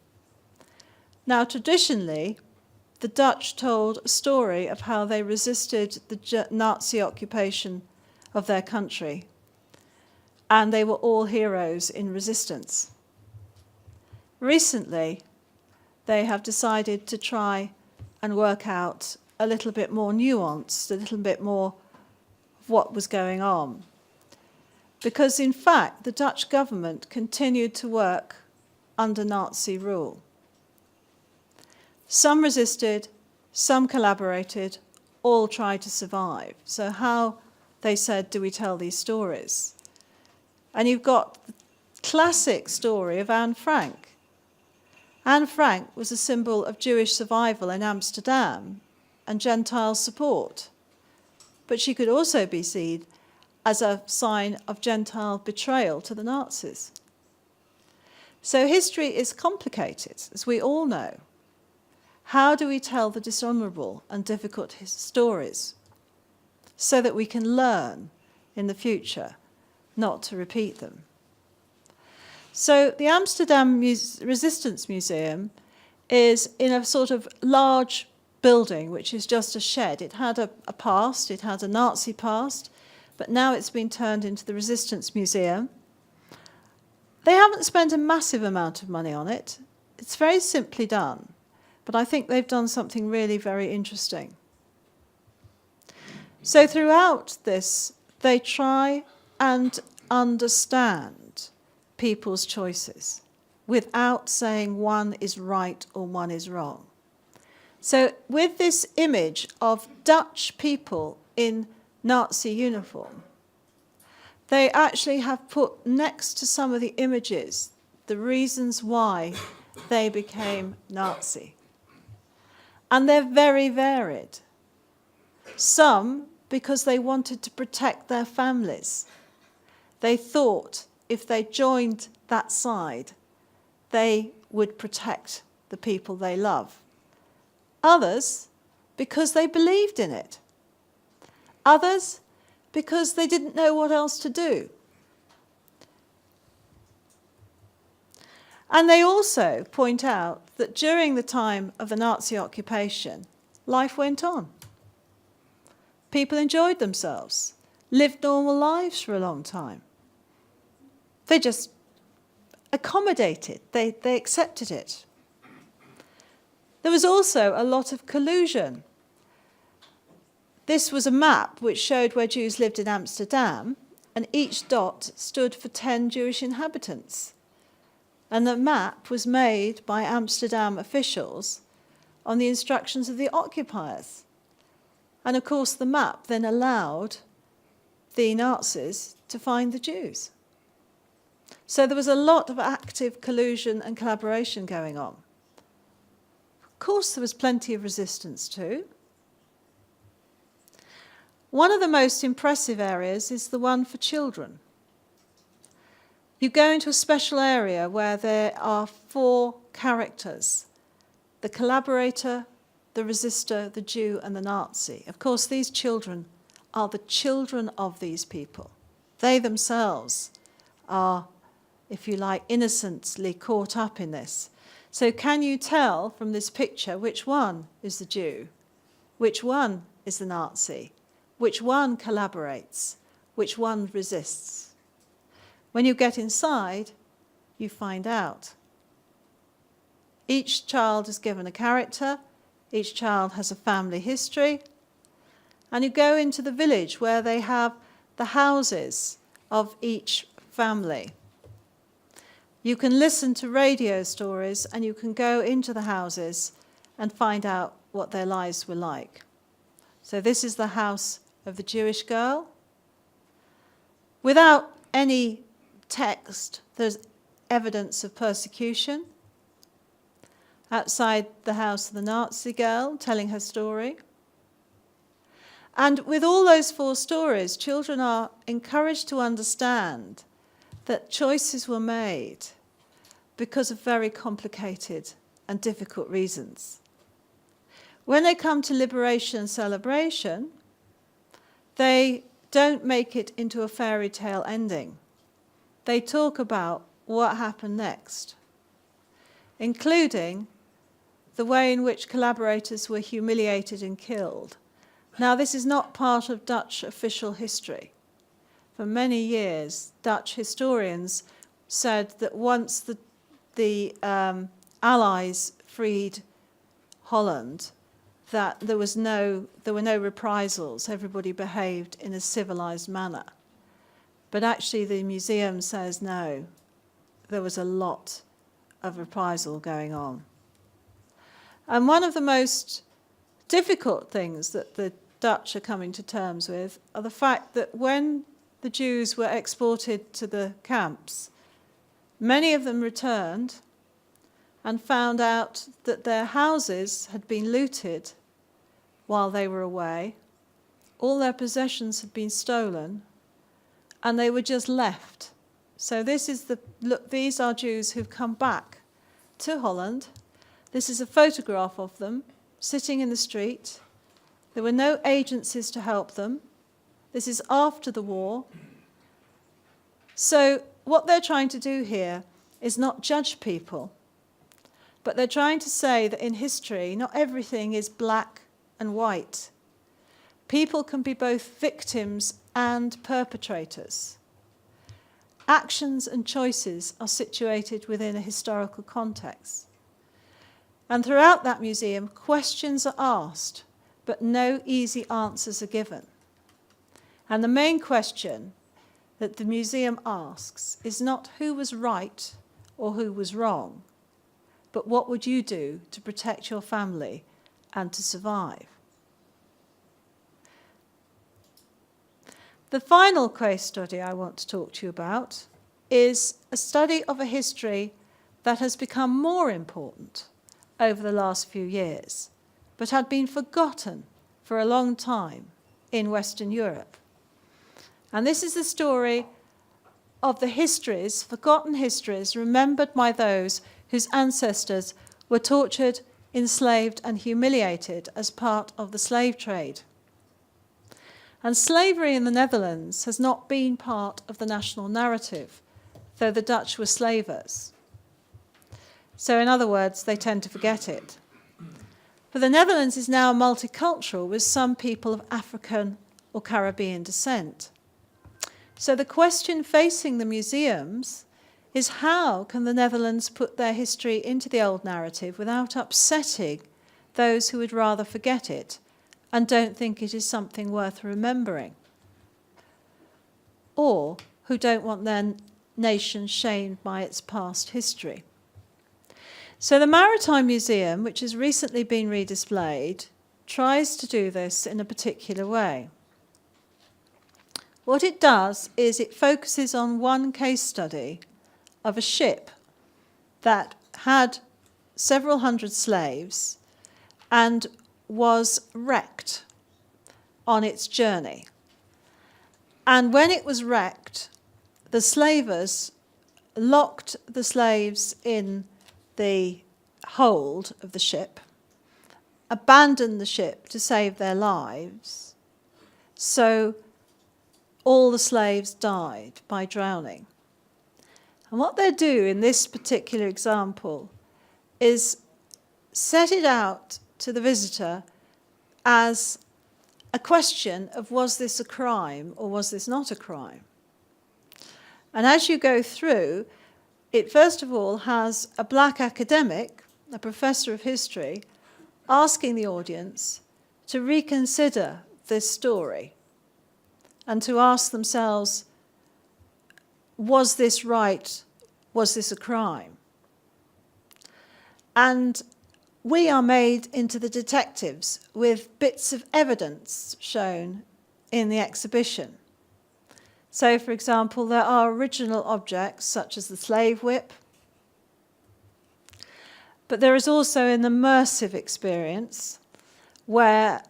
Now, traditionally, the Dutch told a story of how they resisted the Nazi occupation of their country, and they were all heroes in resistance. Recently, they have decided to try and work out a little bit more nuanced, a little bit more of what was going on. Because in fact, the Dutch government continued to work under Nazi rule. Some resisted, some collaborated, all tried to survive. So how, they said, do we tell these stories? And you've got the classic story of Anne Frank. Anne Frank was a symbol of Jewish survival in Amsterdam and Gentile support. But she could also be seen as a sign of Gentile betrayal to the Nazis. So history is complicated, as we all know. How do we tell the dishonourable and difficult stories? so that we can learn in the future not to repeat them. So the Amsterdam Resistance Museum is in a sort of large building, which is just a shed. It had a past, it had a Nazi past, but now it's been turned into the Resistance Museum. They haven't spent a massive amount of money on it. It's very simply done, but I think they've done something really very interesting. So throughout this, they try and understand people's choices without saying one is right or one is wrong. So with this image of Dutch people in Nazi uniform, they actually have put next to some of the images the reasons why they became Nazi. And they're very varied. Some because they wanted to protect their families. They thought if they joined that side, they would protect the people they love. Others because they believed in it. Others because they didn't know what else to do. And they also point out that during the time of the Nazi occupation, life went on. People enjoyed themselves, lived normal lives for a long time. They just accommodated, they accepted it. There was also a lot of collusion. This was a map which showed where Jews lived in Amsterdam, and each dot stood for 10 Jewish inhabitants. And the map was made by Amsterdam officials on the instructions of the occupiers. And of course, the map then allowed the Nazis to find the Jews. So there was a lot of active collusion and collaboration going on. Of course, there was plenty of resistance too. One of the most impressive areas is the one for children. You go into a special area where there are 4 characters: the collaborator, the resistor, the Jew, and the Nazi. Of course, these children are the children of these people. They themselves are, if you like, innocently caught up in this. So can you tell from this picture which one is the Jew, which one is the Nazi, which one collaborates, which one resists? When you get inside, you find out. Each child is given a character. Each child has a family history. And you go into the village where they have the houses of each family. You can listen to radio stories and you can go into the houses and find out what their lives were like. So this is the house of the Jewish girl. Without any text, there's evidence of persecution. Outside the house of the Nazi girl, telling her story. And with all those 4 stories, children are encouraged to understand that choices were made because of very complicated and difficult reasons. When they come to liberation and celebration, they don't make it into a fairy tale ending. They talk about what happened next, including the way in which collaborators were humiliated and killed. Now, this is not part of Dutch official history. For many years, Dutch historians said that once the Allies freed Holland, that there were no reprisals. Everybody behaved in a civilized manner. But actually, the museum says no, there was a lot of reprisal going on. And one of the most difficult things that the Dutch are coming to terms with are the fact that when the Jews were exported to the camps, many of them returned and found out that their houses had been looted while they were away, all their possessions had been stolen, and they were just left. So these are Jews who've come back to Holland. This is a photograph of them sitting in the street. There were no agencies to help them. This is after the war. So what they're trying to do here is not judge people, but they're trying to say that in history, not everything is black and white. People can be both victims and perpetrators. Actions and choices are situated within a historical context. And throughout that museum, questions are asked, but no easy answers are given. And the main question that the museum asks is not who was right or who was wrong, but what would you do to protect your family and to survive? The final case study I want to talk to you about is a study of a history that has become more important over the last few years, but had been forgotten for a long time in Western Europe. And this is the story of the histories, forgotten histories, remembered by those whose ancestors were tortured, enslaved, and humiliated as part of the slave trade. And slavery in the Netherlands has not been part of the national narrative, though the Dutch were slavers. So in other words, they tend to forget it. But the Netherlands is now multicultural with some people of African or Caribbean descent. So the question facing the museums is how can the Netherlands put their history into the old narrative without upsetting those who would rather forget it and don't think it is something worth remembering, or who don't want their nation shamed by its past history. So the Maritime Museum, which has recently been redisplayed, tries to do this in a particular way. What it does is it focuses on one case study of a ship that had several hundred slaves and was wrecked on its journey. And when it was wrecked, the slavers locked the slaves in the hold of the ship, abandoned the ship to save their lives, so all the slaves died by drowning. And what they do in this particular example is set it out to the visitor as a question of was this a crime or was this not a crime? And as you go through, it first of all has a black academic, a professor of history, asking the audience to reconsider this story and to ask themselves, was this right? Was this a crime? And we are made into the detectives with bits of evidence shown in the exhibition. So, for example, there are original objects such as the slave whip, but there is also an immersive experience where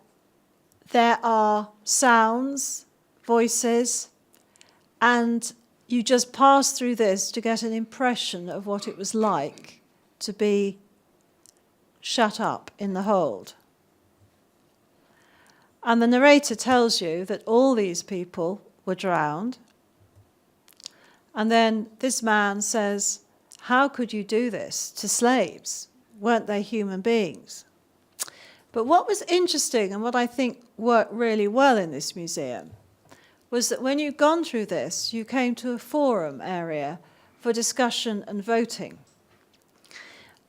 there are sounds, voices, and you just pass through this to get an impression of what it was like to be shut up in the hold. And the narrator tells you that all these people were drowned. And then this man says, how could you do this to slaves? Weren't they human beings? But what was interesting and what I think worked really well in this museum was that when you'd gone through this, you came to a forum area for discussion and voting.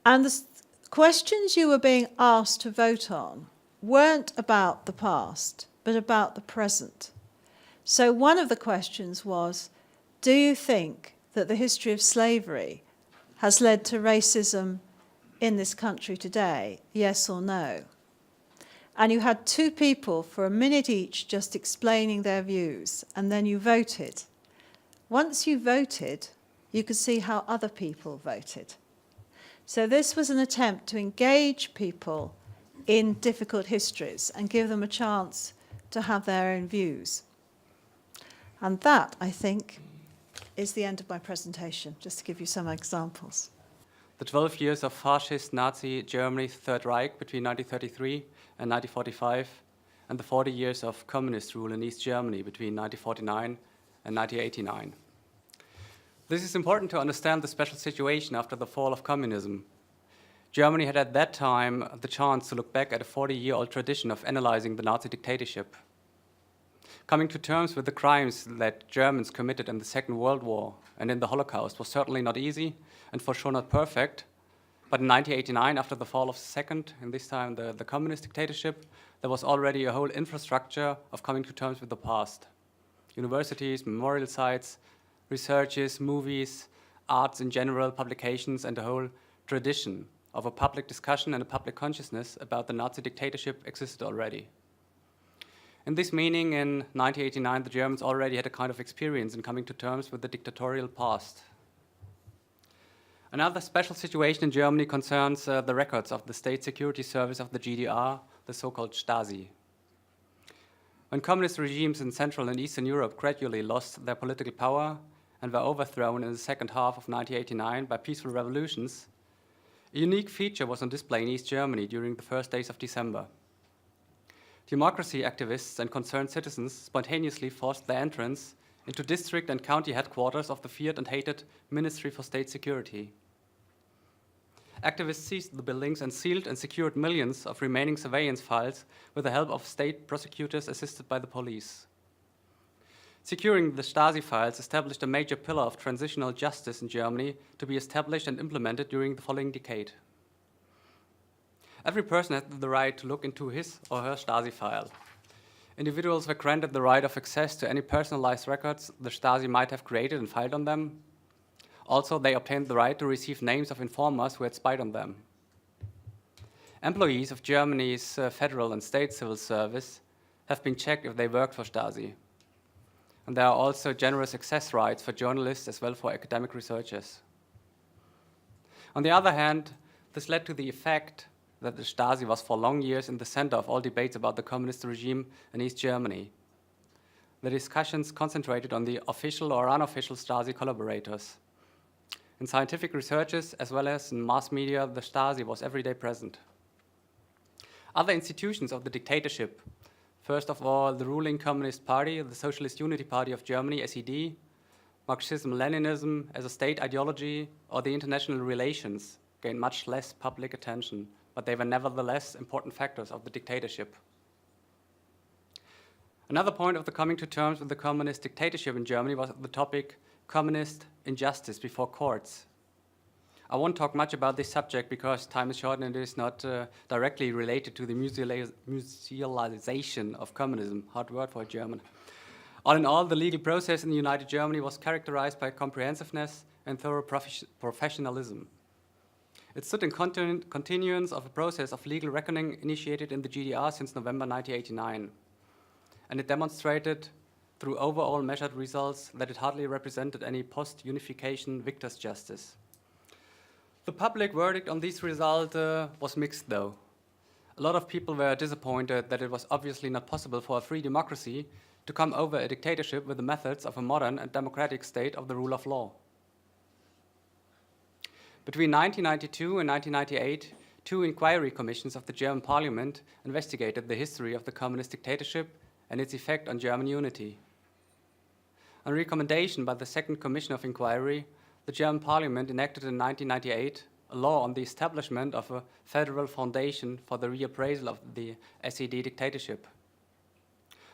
And the questions you were being asked to vote on weren't about the past, but about the present. So one of the questions was, do you think that the history of slavery has led to racism in this country today? Yes or no? And you had two people for a minute each just explaining their views, and then you voted. Once you voted, you could see how other people voted. So this was an attempt to engage people in difficult histories and give them a chance to have their own views. And that, I think, is the end of my presentation, just to give you some examples. The 12 years of fascist Nazi Germany's Third Reich between 1933 and 1945 and the 40 years of communist rule in East Germany between 1949 and 1989. This is important to understand the special situation after the fall of communism. Germany had at that time the chance to look back at a 40-year-old tradition of analyzing the Nazi dictatorship. Coming to terms with the crimes that Germans committed in the Second World War and in the Holocaust was certainly not easy and for sure not perfect. But in 1989, after the fall of the second, and this time the communist dictatorship, there was already a whole infrastructure of coming to terms with the past. Universities, memorial sites, researches, movies, arts in general, publications, and a whole tradition of a public discussion and a public consciousness about the Nazi dictatorship existed already. In this meaning, in 1989, the Germans already had a kind of experience in coming to terms with the dictatorial past. Another special situation in Germany concerns the records of the State Security Service of the GDR, the so-called Stasi. When communist regimes in Central and Eastern Europe gradually lost their political power and were overthrown in the second half of 1989 by peaceful revolutions, a unique feature was on display in East Germany during the first days of December. Democracy activists and concerned citizens spontaneously forced their entrance into district and county headquarters of the feared and hated Ministry for State Security. Activists seized the buildings and sealed and secured millions of remaining surveillance files with the help of state prosecutors assisted by the police. Securing the Stasi files established a major pillar of transitional justice in Germany to be established and implemented during the following decade. Every person had the right to look into his or her Stasi file. Individuals were granted the right of access to any personalized records the Stasi might have created and filed on them. Also, they obtained the right to receive names of informers who had spied on them. Employees of Germany's federal and state civil service have been checked if they worked for Stasi. And there are also generous access rights for journalists as well for academic researchers. On the other hand, this led to the effect that the Stasi was for long years in the center of all debates about the communist regime in East Germany. The discussions concentrated on the official or unofficial Stasi collaborators. In scientific researches as well as in mass media, the Stasi was every day present. Other institutions of the dictatorship, first of all, the ruling Communist Party, the Socialist Unity Party of Germany, SED, Marxism-Leninism as a state ideology, or the international relations gained much less public attention, but they were nevertheless important factors of the dictatorship. Another point of the coming to terms with the communist dictatorship in Germany was the topic communist injustice before courts. I won't talk much about this subject because time is short and it is not directly related to the musealization of communism, hard word for a German. All in all, the legal process in the United Germany was characterized by comprehensiveness and thorough professionalism. It stood in continuance of a process of legal reckoning initiated in the GDR since November 1989. And it demonstrated through overall measured results that it hardly represented any post-unification victor's justice. The public verdict on this result was mixed, though. A lot of people were disappointed that it was obviously not possible for a free democracy to come over a dictatorship with the methods of a modern and democratic state of the rule of law. Between 1992 and 1998, 2 inquiry commissions of the German parliament investigated the history of the communist dictatorship and its effect on German unity. On recommendation by the Second Commission of Inquiry, the German parliament enacted in 1998 a law on the establishment of a federal foundation for the reappraisal of the SED dictatorship.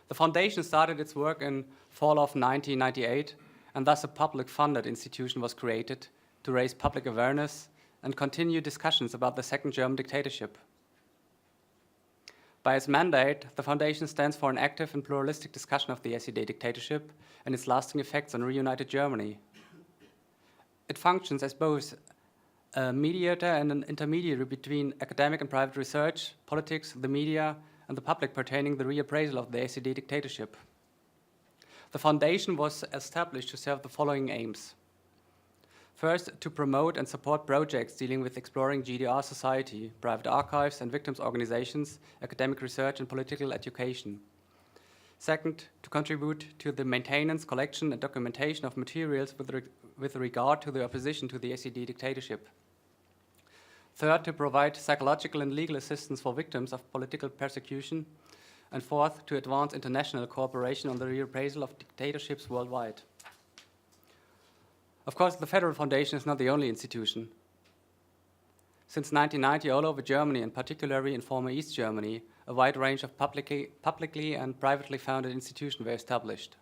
The foundation started its work in fall of 1998, and thus a public-funded institution was created to raise public awareness and continue discussions about the second German dictatorship. By its mandate, the foundation stands for an active and pluralistic discussion of the SED dictatorship and its lasting effects on reunited Germany. It functions as both a mediator and an intermediary between academic and private research, politics, the media, and the public pertaining the reappraisal of the SED dictatorship. The foundation was established to serve the following aims. First, to promote and support projects dealing with exploring GDR society, private archives and victims' organizations, academic research and political education. Second, to contribute to the maintenance, collection and documentation of materials with regard to the opposition to the SED dictatorship. Third, to provide psychological and legal assistance for victims of political persecution. and fourth, to advance international cooperation on the reappraisal of dictatorships worldwide. Of course, the Federal Foundation is not the only institution. Since 1990, all over Germany, and particularly in former East Germany, a wide range of publicly and privately founded institutions were established.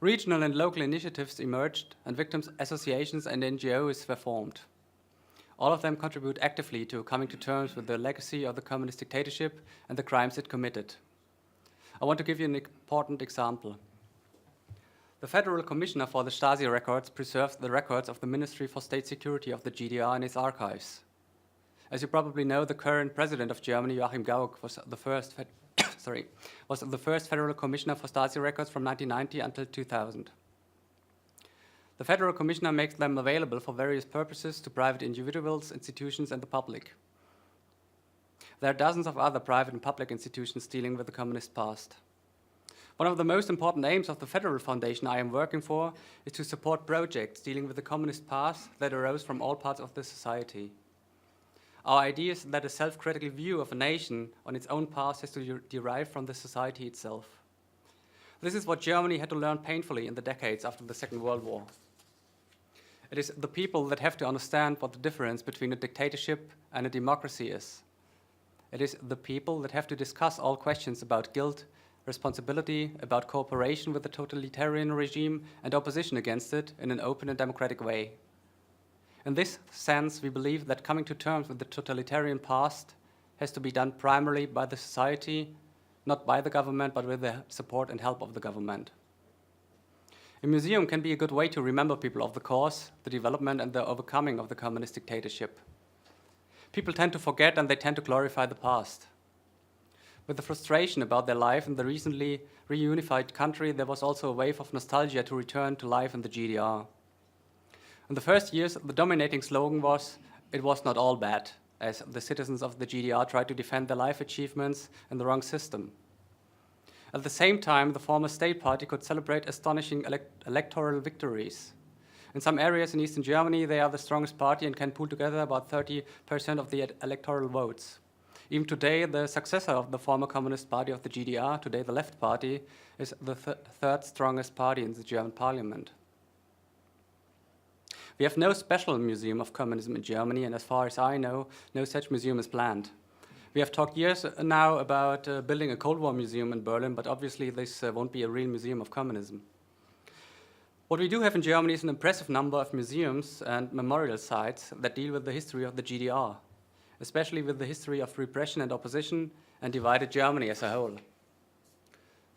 Regional and local initiatives emerged, and victims' associations and NGOs were formed. All of them contribute actively to coming to terms with the legacy of the communist dictatorship and the crimes it committed. I want to give you an important example. The Federal Commissioner for the Stasi Records preserves the records of the Ministry for State Security of the GDR in its archives. As you probably know, the current president of Germany, Joachim Gauck, was the first Federal Commissioner for Stasi Records from 1990 until 2000. The Federal Commissioner makes them available for various purposes to private individuals, institutions, and the public. There are dozens of other private and public institutions dealing with the communist past. One of the most important aims of the Federal Foundation I am working for is to support projects dealing with the communist past that arose from all parts of the society. Our idea is that a self-critical view of a nation on its own past has to derive from the society itself. This is what Germany had to learn painfully in the decades after the Second World War. It is the people that have to understand what the difference between a dictatorship and a democracy is. It is the people that have to discuss all questions about guilt, responsibility, about cooperation with the totalitarian regime and opposition against it in an open and democratic way. In this sense, we believe that coming to terms with the totalitarian past has to be done primarily by the society, not by the government, but with the support and help of the government. A museum can be a good way to remember people of the cause, the development, and the overcoming of the communist dictatorship. People tend to forget and they tend to glorify the past. With the frustration about their life in the recently reunified country, there was also a wave of nostalgia to return to life in the GDR. In the first years, the dominating slogan was, "It was not all bad," as the citizens of the GDR tried to defend their life achievements in the wrong system. At the same time, the former state party could celebrate astonishing electoral victories. In some areas in Eastern Germany, they are the strongest party and can pull together about 30% of the electoral votes. Even today, the successor of the former Communist Party of the GDR, today the Left Party, is the third strongest party in the German parliament. We have no special museum of communism in Germany, and as far as I know, no such museum is planned. We have talked years now about building a Cold War museum in Berlin, but obviously this won't be a real museum of communism. What we do have in Germany is an impressive number of museums and memorial sites that deal with the history of the GDR, especially with the history of repression and opposition and divided Germany as a whole.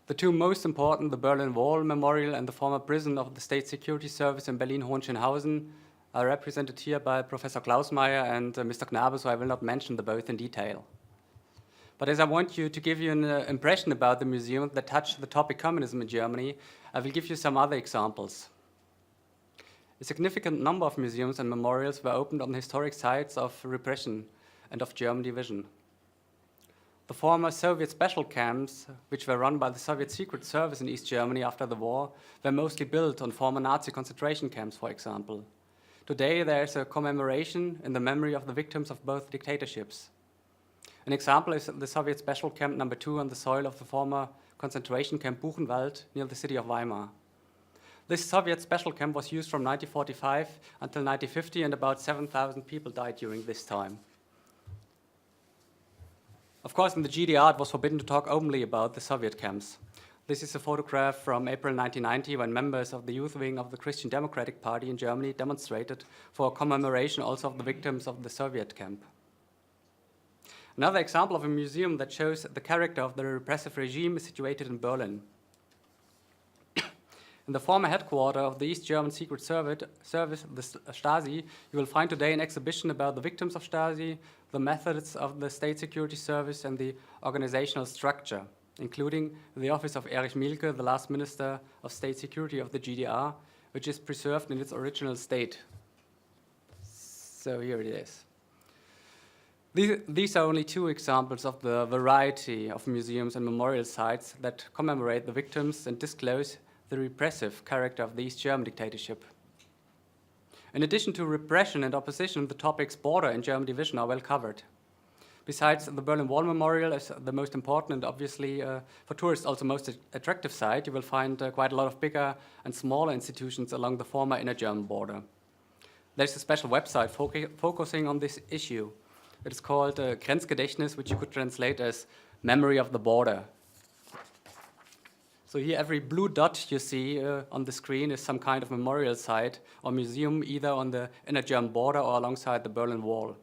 The two most important, the Berlin Wall Memorial and the former prison of the State Security Service in Berlin-Hohenschönhausen, are represented here by Professor Klausmeier and Mr. Knabe, so I will not mention the both in detail. But as I want you to give you an impression about the museum that touch the topic communism in Germany, I will give you some other examples. A significant number of museums and memorials were opened on historic sites of repression and of German division. The former Soviet special camps, which were run by the Soviet Secret Service in East Germany after the war, were mostly built on former Nazi concentration camps, for example. Today, there is a commemoration in the memory of the victims of both dictatorships. An example is the Soviet Special Camp No. 2 on the soil of the former concentration camp Buchenwald near the city of Weimar. This Soviet special camp was used from 1945 until 1950, and about 7,000 people died during this time. Of course, in the GDR, it was forbidden to talk openly about the Soviet camps. This is a photograph from April 1990 when members of the youth wing of the Christian Democratic Party in Germany demonstrated for a commemoration also of the victims of the Soviet camp. Another example of a museum that shows the character of the repressive regime is situated in Berlin. In the former headquarters of the East German Secret Service, the Stasi, you will find today an exhibition about the victims of Stasi, the methods of the State Security Service, and the organizational structure, including the office of Erich Mielke, the last Minister of State Security of the GDR, which is preserved in its original state. So here it is. These are only two examples of the variety of museums and memorial sites that commemorate the victims and disclose the repressive character of the East German dictatorship. In addition to repression and opposition, the topics border and German division are well covered. Besides, the Berlin Wall Memorial is the most important and obviously for tourists also most attractive site. You will find quite a lot of bigger and smaller institutions along the former inner German border. There's a special website focusing on this issue. It is called Grenzgedächtnis, which you could translate as Memory of the Border. So here every blue dot you see on the screen is some kind of memorial site or museum either on the inner German border or alongside the Berlin Wall.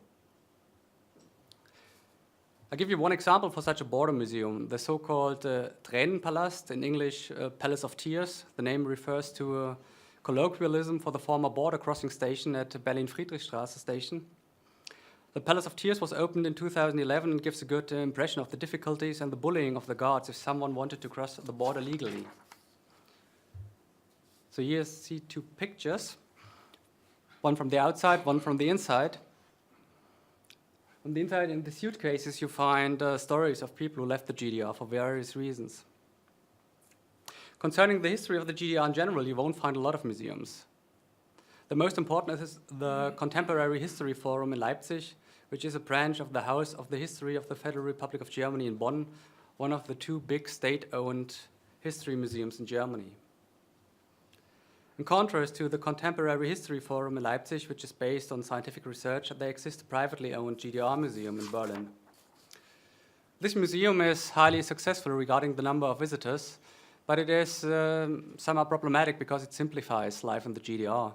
I'll give you one example for such a border museum, the so-called Tränenpalast, in English Palace of Tears. The name refers to a colloquialism for the former border crossing station at Berlin-Friedrichstraße station. The Palace of Tears was opened in 2011 and gives a good impression of the difficulties and the bullying of the guards if someone wanted to cross the border legally. So here you see two pictures, one from the outside, one from the inside. On the inside, in the suitcases, you find stories of people who left the GDR for various reasons. Concerning the history of the GDR in general, you won't find a lot of museums. The most important is the Contemporary History Forum in Leipzig, which is a branch of the House of the History of the Federal Republic of Germany in Bonn, one of the two big state-owned history museums in Germany. In contrast to the Contemporary History Forum in Leipzig, which is based on scientific research, there exists a privately owned GDR museum in Berlin. This museum is highly successful regarding the number of visitors, but it is somehow problematic because it simplifies life in the GDR.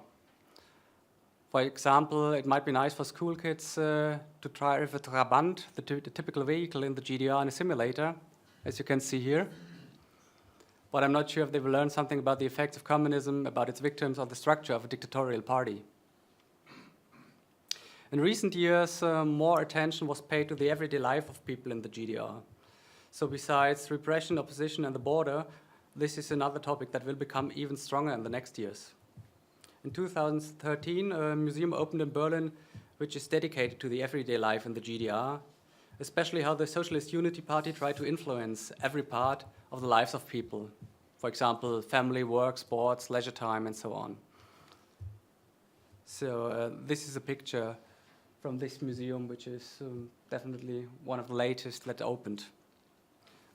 For example, it might be nice for school kids to drive a Trabant, the typical vehicle in the GDR, in a simulator, as you can see here. But I'm not sure if they will learn something about the effects of communism, about its victims, or the structure of a dictatorial party. In recent years, more attention was paid to the everyday life of people in the GDR. So besides repression, opposition, and the border, this is another topic that will become even stronger in the next years. In 2013, a museum opened in Berlin which is dedicated to the everyday life in the GDR, especially how the Socialist Unity Party tried to influence every part of the lives of people. For example, family, work, sports, leisure time, and so on. So this is a picture from this museum, which is definitely one of the latest that opened.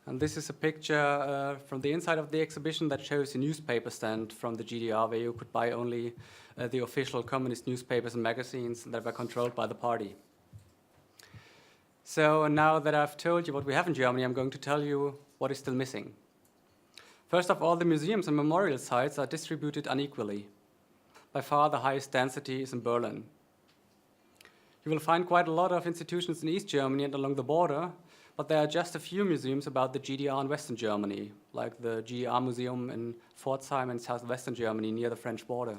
And this is a picture from the inside of the exhibition that shows a newspaper stand from the GDR where you could buy only the official communist newspapers and magazines that were controlled by the party. So now that I've told you what we have in Germany, I'm going to tell you what is still missing. First of all, the museums and memorial sites are distributed unequally. By far, the highest density is in Berlin. You will find quite a lot of institutions in East Germany and along the border, but there are just a few museums about the GDR in Western Germany, like the GDR Museum in Pforzheim in southwestern Germany near the French border.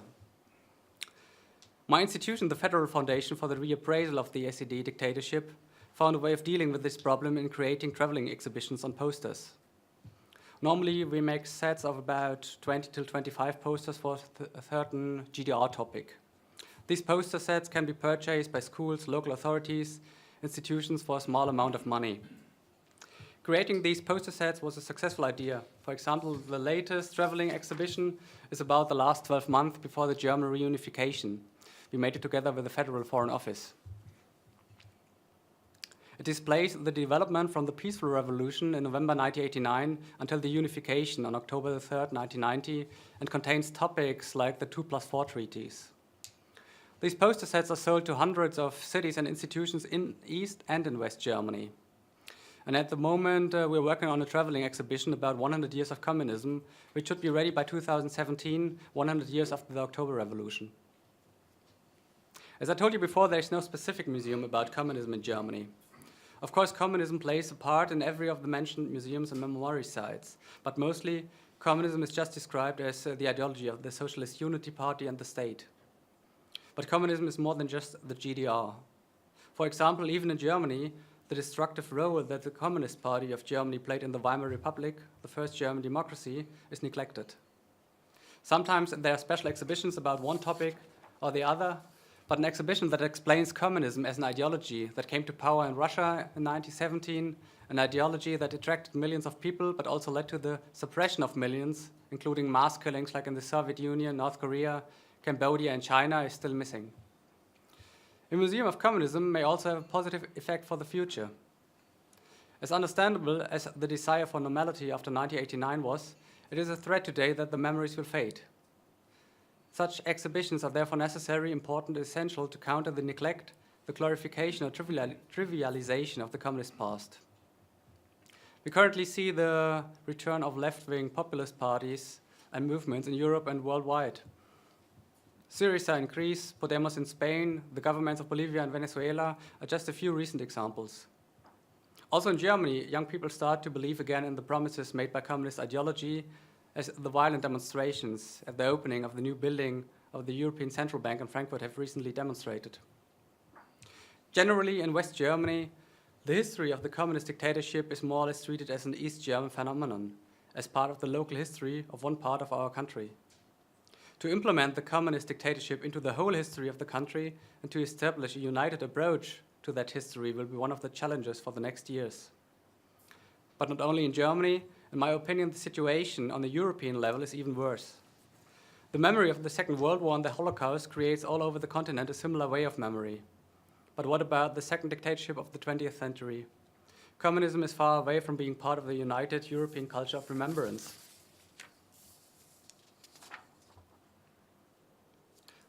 My institution, the Federal Foundation for the Reappraisal of the SED Dictatorship, found a way of dealing with this problem in creating traveling exhibitions on posters. Normally, we make sets of about 20 to 25 posters for a certain GDR topic. These poster sets can be purchased by schools, local authorities, institutions for a small amount of money. Creating these poster sets was a successful idea. For example, the latest traveling exhibition is about the last 12 months before the German reunification. We made it together with the Federal Foreign Office. It displays the development from the peaceful revolution in November 1989 until the unification on October 3rd, 1990, and contains topics like the 2+4 treaties. These poster sets are sold to hundreds of cities and institutions in East and in West Germany. And at the moment, we're working on a traveling exhibition about 100 years of communism, which should be ready by 2017, 100 years after the October Revolution. As I told you before, there is no specific museum about communism in Germany. Of course, communism plays a part in every of the mentioned museums and memory sites, but mostly communism is just described as the ideology of the Socialist Unity Party and the state. But communism is more than just the GDR. For example, even in Germany, the destructive role that the Communist Party of Germany played in the Weimar Republic, the first German democracy, is neglected. Sometimes there are special exhibitions about one topic or the other, but an exhibition that explains communism as an ideology that came to power in Russia in 1917, an ideology that attracted millions of people but also led to the suppression of millions, including mass killings like in the Soviet Union, North Korea, Cambodia, and China, is still missing. A museum of communism may also have a positive effect for the future. As understandable as the desire for normality after 1989 was, it is a threat today that the memories will fade. Such exhibitions are therefore necessary, important, and essential to counter the neglect, the glorification or trivialization of the communist past. We currently see the return of left-wing populist parties and movements in Europe and worldwide. Syriza in Greece, Podemos in Spain, the governments of Bolivia and Venezuela are just a few recent examples. Also in Germany, young people start to believe again in the promises made by communist ideology, as the violent demonstrations at the opening of the new building of the European Central Bank in Frankfurt have recently demonstrated. Generally, in West Germany, the history of the communist dictatorship is more or less treated as an East German phenomenon, as part of the local history of one part of our country. To implement the communist dictatorship into the whole history of the country and to establish a united approach to that history will be one of the challenges for the next years. But not only in Germany, in my opinion, the situation on the European level is even worse. The memory of the Second World War and the Holocaust creates all over the continent a similar way of memory. But what about the second dictatorship of the 20th century? Communism is far away from being part of the united European culture of remembrance.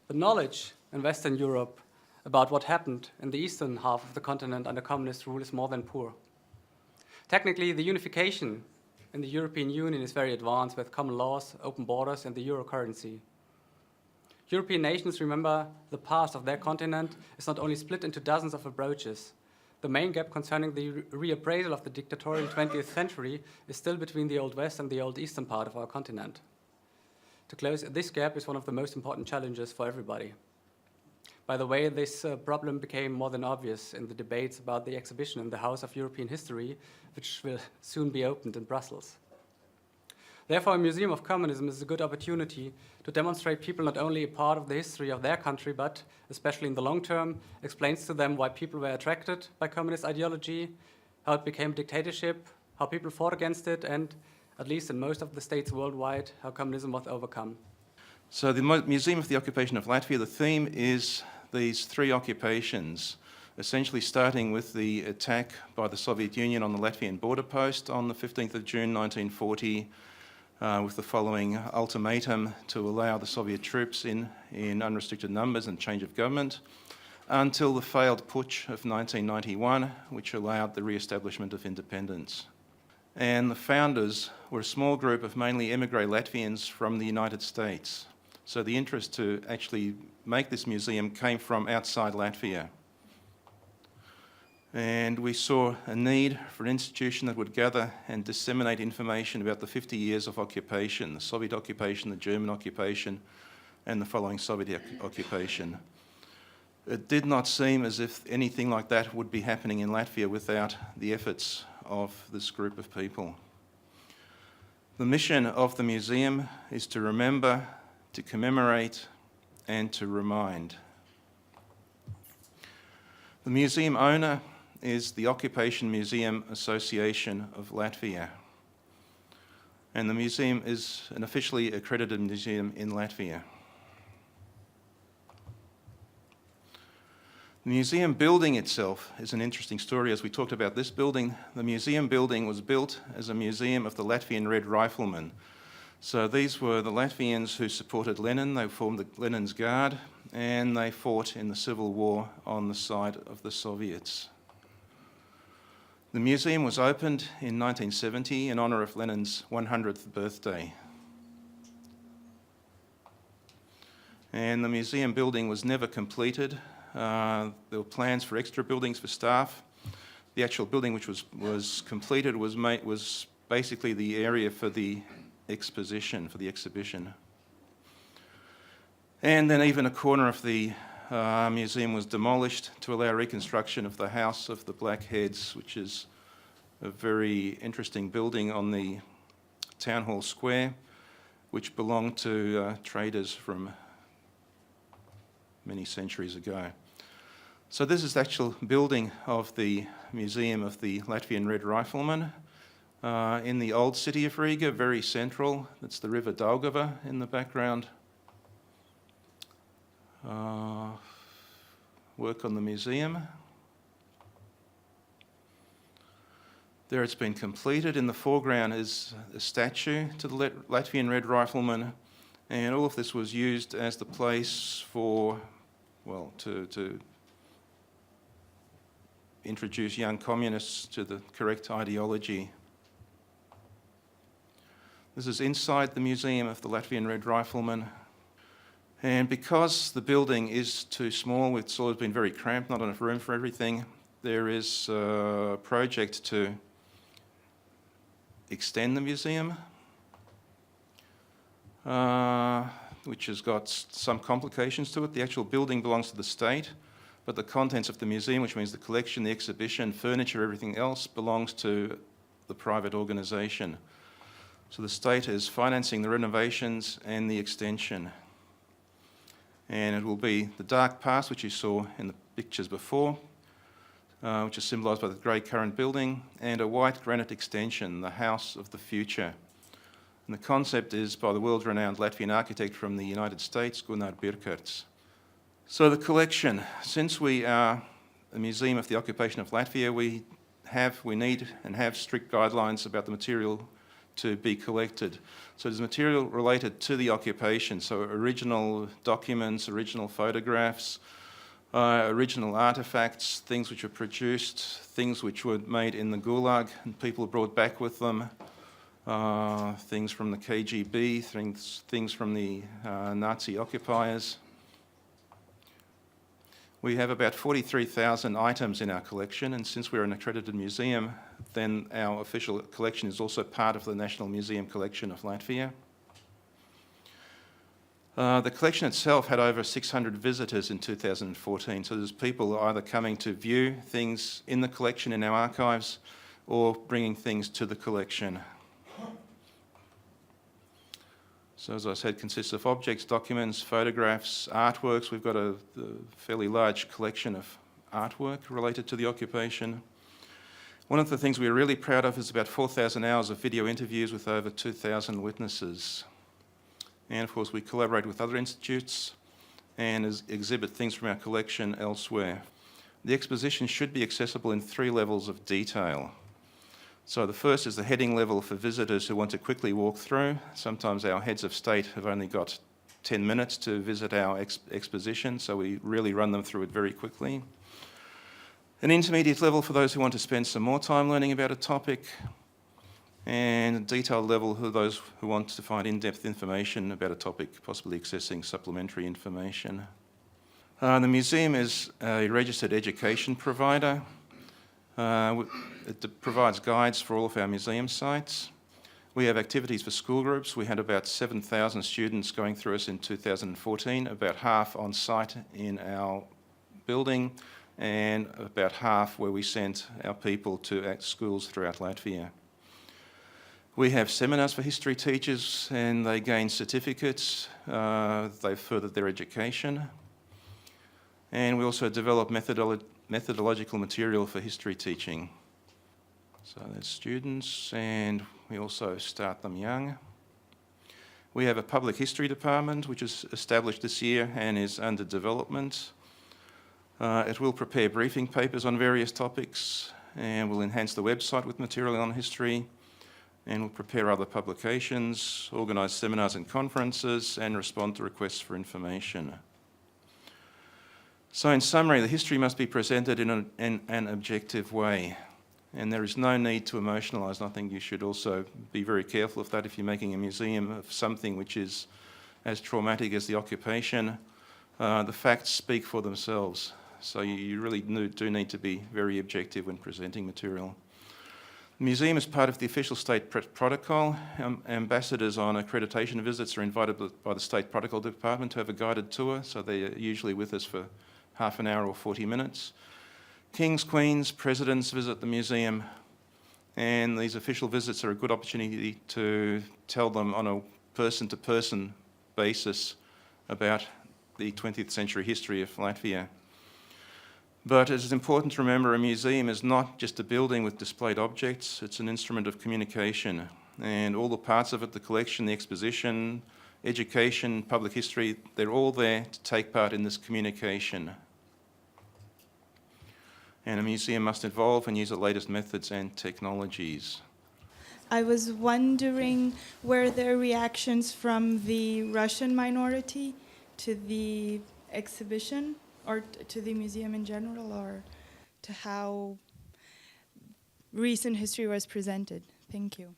The knowledge in Western Europe about what happened in the eastern half of the continent under communist rule is more than poor. Technically, the unification in the European Union is very advanced with common laws, open borders, and the euro currency. European nations remember the past of their continent is not only split into dozens of approaches. The main gap concerning the reappraisal of the dictatorial 20th century is still between the Old West and the Old Eastern part of our continent. To close this gap is one of the most important challenges for everybody. By the way, this problem became more than obvious in the debates about the exhibition in the House of European History, which will soon be opened in Brussels. Therefore, a Museum of Communism is a good opportunity to demonstrate people not only a part of the history of their country, but, especially in the long term, explains to them why people were attracted by communist ideology, how it became a dictatorship, how people fought against it, and, at least in most of the states worldwide, how communism was overcome. So the Museum of the Occupation of Latvia, the theme is these three occupations, essentially starting with the attack by the Soviet Union on the Latvian border post on the 15th of June 1940, with the following ultimatum to allow the Soviet troops in unrestricted numbers and change of government, until the failed putsch of 1991, which allowed the re-establishment of independence. And the founders were a small group of mainly emigre Latvians from the United States. So the interest to actually make this museum came from outside Latvia. And we saw a need for an institution that would gather and disseminate information about the 50 years of occupation, the Soviet occupation, the German occupation, and the following Soviet occupation. It did not seem as if anything like that would be happening in Latvia without the efforts of this group of people. The mission of the museum is to remember, to commemorate, and to remind. The museum owner is the Occupation Museum Association of Latvia, and the museum is an officially accredited museum in Latvia. The museum building itself is an interesting story. As we talked about this building, the museum building was built as a museum of the Latvian Red Riflemen. So these were the Latvians who supported Lenin. They formed Lenin's Guard, and they fought in the Civil War on the side of the Soviets. The museum was opened in 1970 in honour of Lenin's 100th birthday. And the museum building was never completed. There were plans for extra buildings for staff. The actual building which was completed was basically the area for the exhibition. And then even a corner of the museum was demolished to allow reconstruction of the House of the Blackheads, which is a very interesting building on the Town Hall Square, which belonged to traders from many centuries ago. So this is the actual building of the Museum of the Latvian Red Riflemen. In the old city of Riga, very central. That's the River Daugava in the background. work on the museum. There it's been completed. In the foreground is a statue to the Latvian Red Rifleman, and all of this was used as the place for, well, to introduce young communists to the correct ideology. This is inside the Museum of the Latvian Red Rifleman. And because the building is too small, it's always been very cramped, not enough room for everything, there is a project to extend the museum, which has got some complications to it. The actual building belongs to the state, but the contents of the museum, which means the collection, the exhibition, furniture, everything else, belongs to the private organisation. So the state is financing the renovations and the extension. And it will be the dark past, which you saw in the pictures before, which is symbolised by the grey current building, and a white granite extension, the house of the future. And the concept is by the world-renowned Latvian architect from the United States, Gunnar Birkerts. So the collection, since we are a museum of the occupation of Latvia, we need and have strict guidelines about the material to be collected. So there's material related to the occupation, so original documents, original photographs, original artefacts, things which were produced, things which were made in the Gulag and people brought back with them, things from the KGB, things from the Nazi occupiers. We have about 43,000 items in our collection, and since we're an accredited museum, then our official collection is also part of the National Museum Collection of Latvia. The collection itself had over 600 visitors in 2014, so there's people either coming to view things in the collection in our archives or bringing things to the collection. So as I said, consists of objects, documents, photographs, artworks. We've got a fairly large collection of artwork related to the occupation. One of the things we're really proud of is about 4,000 hours of video interviews with over 2,000 witnesses. And of course we collaborate with other institutes and exhibit things from our collection elsewhere. The exposition should be accessible in 3 levels of detail. So the first is the heading level for visitors who want to quickly walk through. Sometimes our heads of state have only got 10 minutes to visit our exposition, so we really run them through it very quickly. An intermediate level for those who want to spend some more time learning about a topic, and a detailed level for those who want to find in-depth information about a topic, possibly accessing supplementary information. The museum is a registered education provider. It provides guides for all of our museum sites. We have activities for school groups. We had about 7,000 students going through us in 2014, about half on site in our building and about half where we sent our people to schools throughout Latvia. We have seminars for history teachers and they gain certificates. They've furthered their education. And we also develop methodological material for history teaching. So there's students, and we also start them young. We have a public history department which is established this year and is under development. It will prepare briefing papers on various topics and will enhance the website with material on history, and will prepare other publications, organise seminars and conferences, and respond to requests for information. So in summary, the history must be presented in an objective way, and there is no need to emotionalise. I think you should also be very careful of that if you're making a museum of something which is as traumatic as the occupation. The facts speak for themselves, so you really do need to be very objective when presenting material. The museum is part of the official state protocol. Ambassadors on accreditation visits are invited by the state protocol department to have a guided tour, so they're usually with us for half an hour or 40 minutes. Kings, queens, presidents visit the museum, and these official visits are a good opportunity to tell them on a person-to-person basis about the 20th century history of Latvia. But it is important to remember a museum is not just a building with displayed objects, it's an instrument of communication, and all the parts of it, the collection, the exposition, education, public history, they're all there to take part in this communication. And a museum must evolve and use the latest methods and technologies. I was wondering, were there reactions from the Russian minority to the exhibition, or to the museum in general, or to how recent history was presented? Thank you.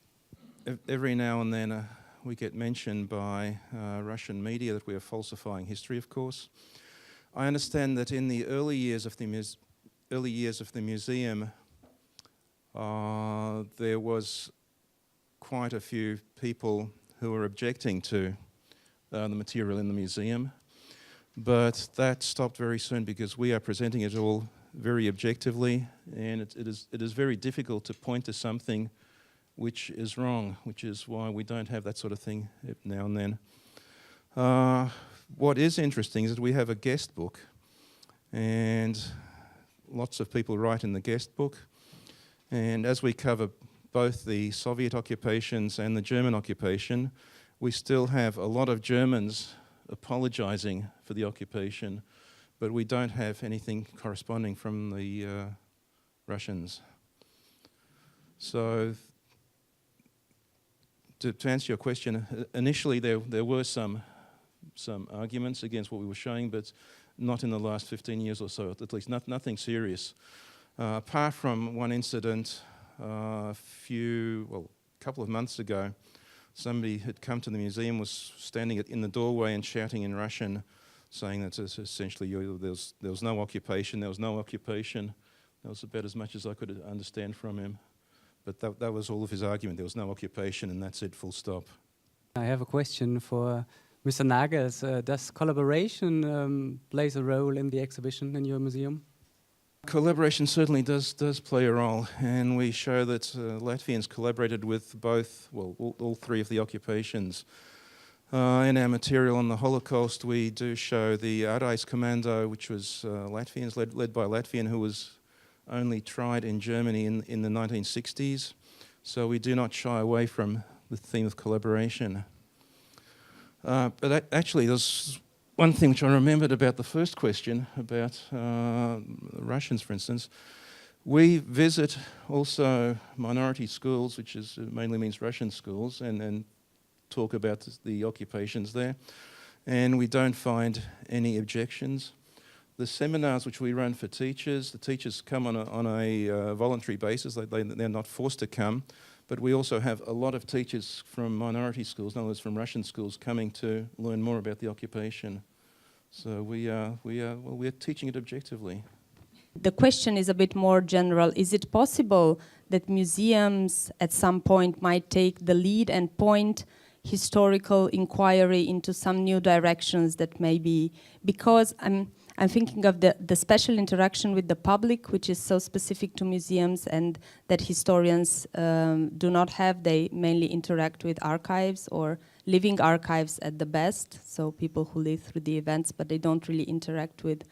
Every now and then we get mentioned by Russian media that we are falsifying history, of course. I understand that in the early years of the museum, there was quite a few people who were objecting to the material in the museum, but that stopped very soon because we are presenting it all very objectively, and it is very difficult to point to something which is wrong, which is why we don't have that sort of thing now and then. What is interesting is that we have a guest book, and lots of people write in the guest book, and as we cover both the Soviet occupations and the German occupation, we still have a lot of Germans apologizing for the occupation, but we don't have anything corresponding from the Russians. So, to answer your question, initially there were some arguments against what we were showing, but not in the last 15 years or so, at least nothing serious. Apart from one incident a couple of months ago, somebody had come to the museum, was standing in the doorway and shouting in Russian, saying that essentially there was no occupation, there was no occupation. That was about as much as I could understand from him. But that was all of his argument. There was no occupation, and that's it, full stop. I have a question for Mr. Nagas. Does collaboration plays a role in the exhibition in your museum? Collaboration certainly does play a role, and we show that Latvians collaborated with all three of the occupations. In our material on the Holocaust, we do show the Arais Commando, which was Latvians, led by a Latvian who was only tried in Germany in the 1960s. So we do not shy away from the theme of collaboration. But actually, there's one thing which I remembered about the first question, about Russians, for instance. We visit also minority schools, which mainly means Russian schools, and talk about the occupations there. And we don't find any objections. The seminars which we run for teachers, the teachers come on a voluntary basis. They're not forced to come. But we also have a lot of teachers from minority schools, in other words, from Russian schools, coming to learn more about the occupation. So we are teaching it objectively. The question is a bit more general. Is it possible that museums at some point might take the lead and point historical inquiry into some new directions that maybe, because I'm thinking of the special interaction with the public, which is so specific to museums and that historians do not have. They mainly interact with archives or living archives at the best, so people who live through the events, but they don't really interact with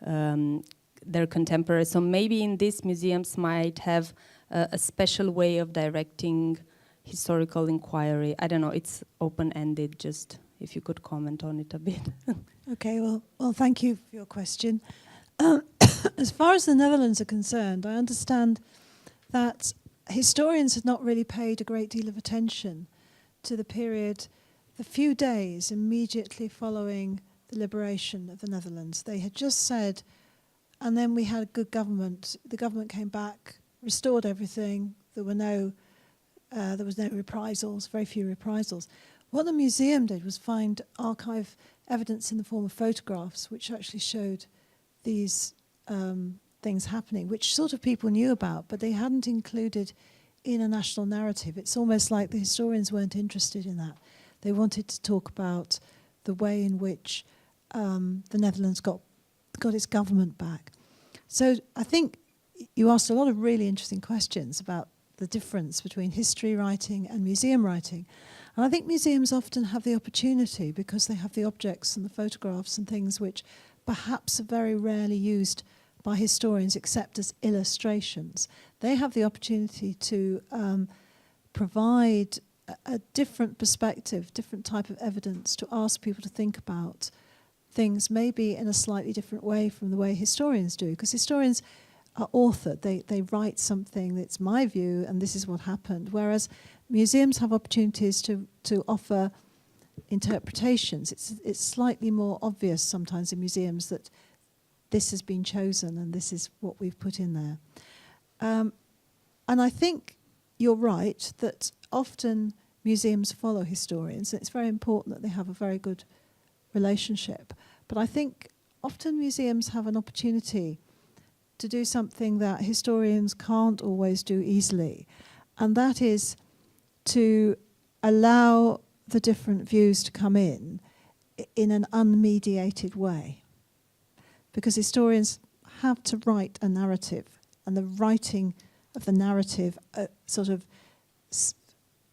their contemporaries. So maybe in these museums might have a special way of directing historical inquiry. I don't know, it's open-ended, just if you could comment on it a bit. Okay, well, thank you for your question. As far as the Netherlands are concerned, I understand that historians have not really paid a great deal of attention to the period, the few days immediately following the liberation of the Netherlands. They had just said, and then we had a good government. The government came back, restored everything. There was no reprisals, very few reprisals. What the museum did was find archive evidence in the form of photographs which actually showed these things happening, which sort of people knew about, but they hadn't included in a national narrative. It's almost like the historians weren't interested in that. They wanted to talk about the way in which the Netherlands got its government back. So I think you asked a lot of really interesting questions about the difference between history writing and museum writing. And I think museums often have the opportunity, because they have the objects and the photographs and things which perhaps are very rarely used by historians except as illustrations. They have the opportunity to provide a different perspective, different type of evidence, to ask people to think about things maybe in a slightly different way from the way historians do. Because historians are authored. They write something that's my view, and this is what happened. Whereas museums have opportunities to offer interpretations. It's slightly more obvious sometimes in museums that this has been chosen and this is what we've put in there. And I think you're right that often museums follow historians, and it's very important that they have a very good relationship. But I think often museums have an opportunity to do something that historians can't always do easily, and that is to allow the different views to come in an unmediated way. Because historians have to write a narrative, and the writing of the narrative sort of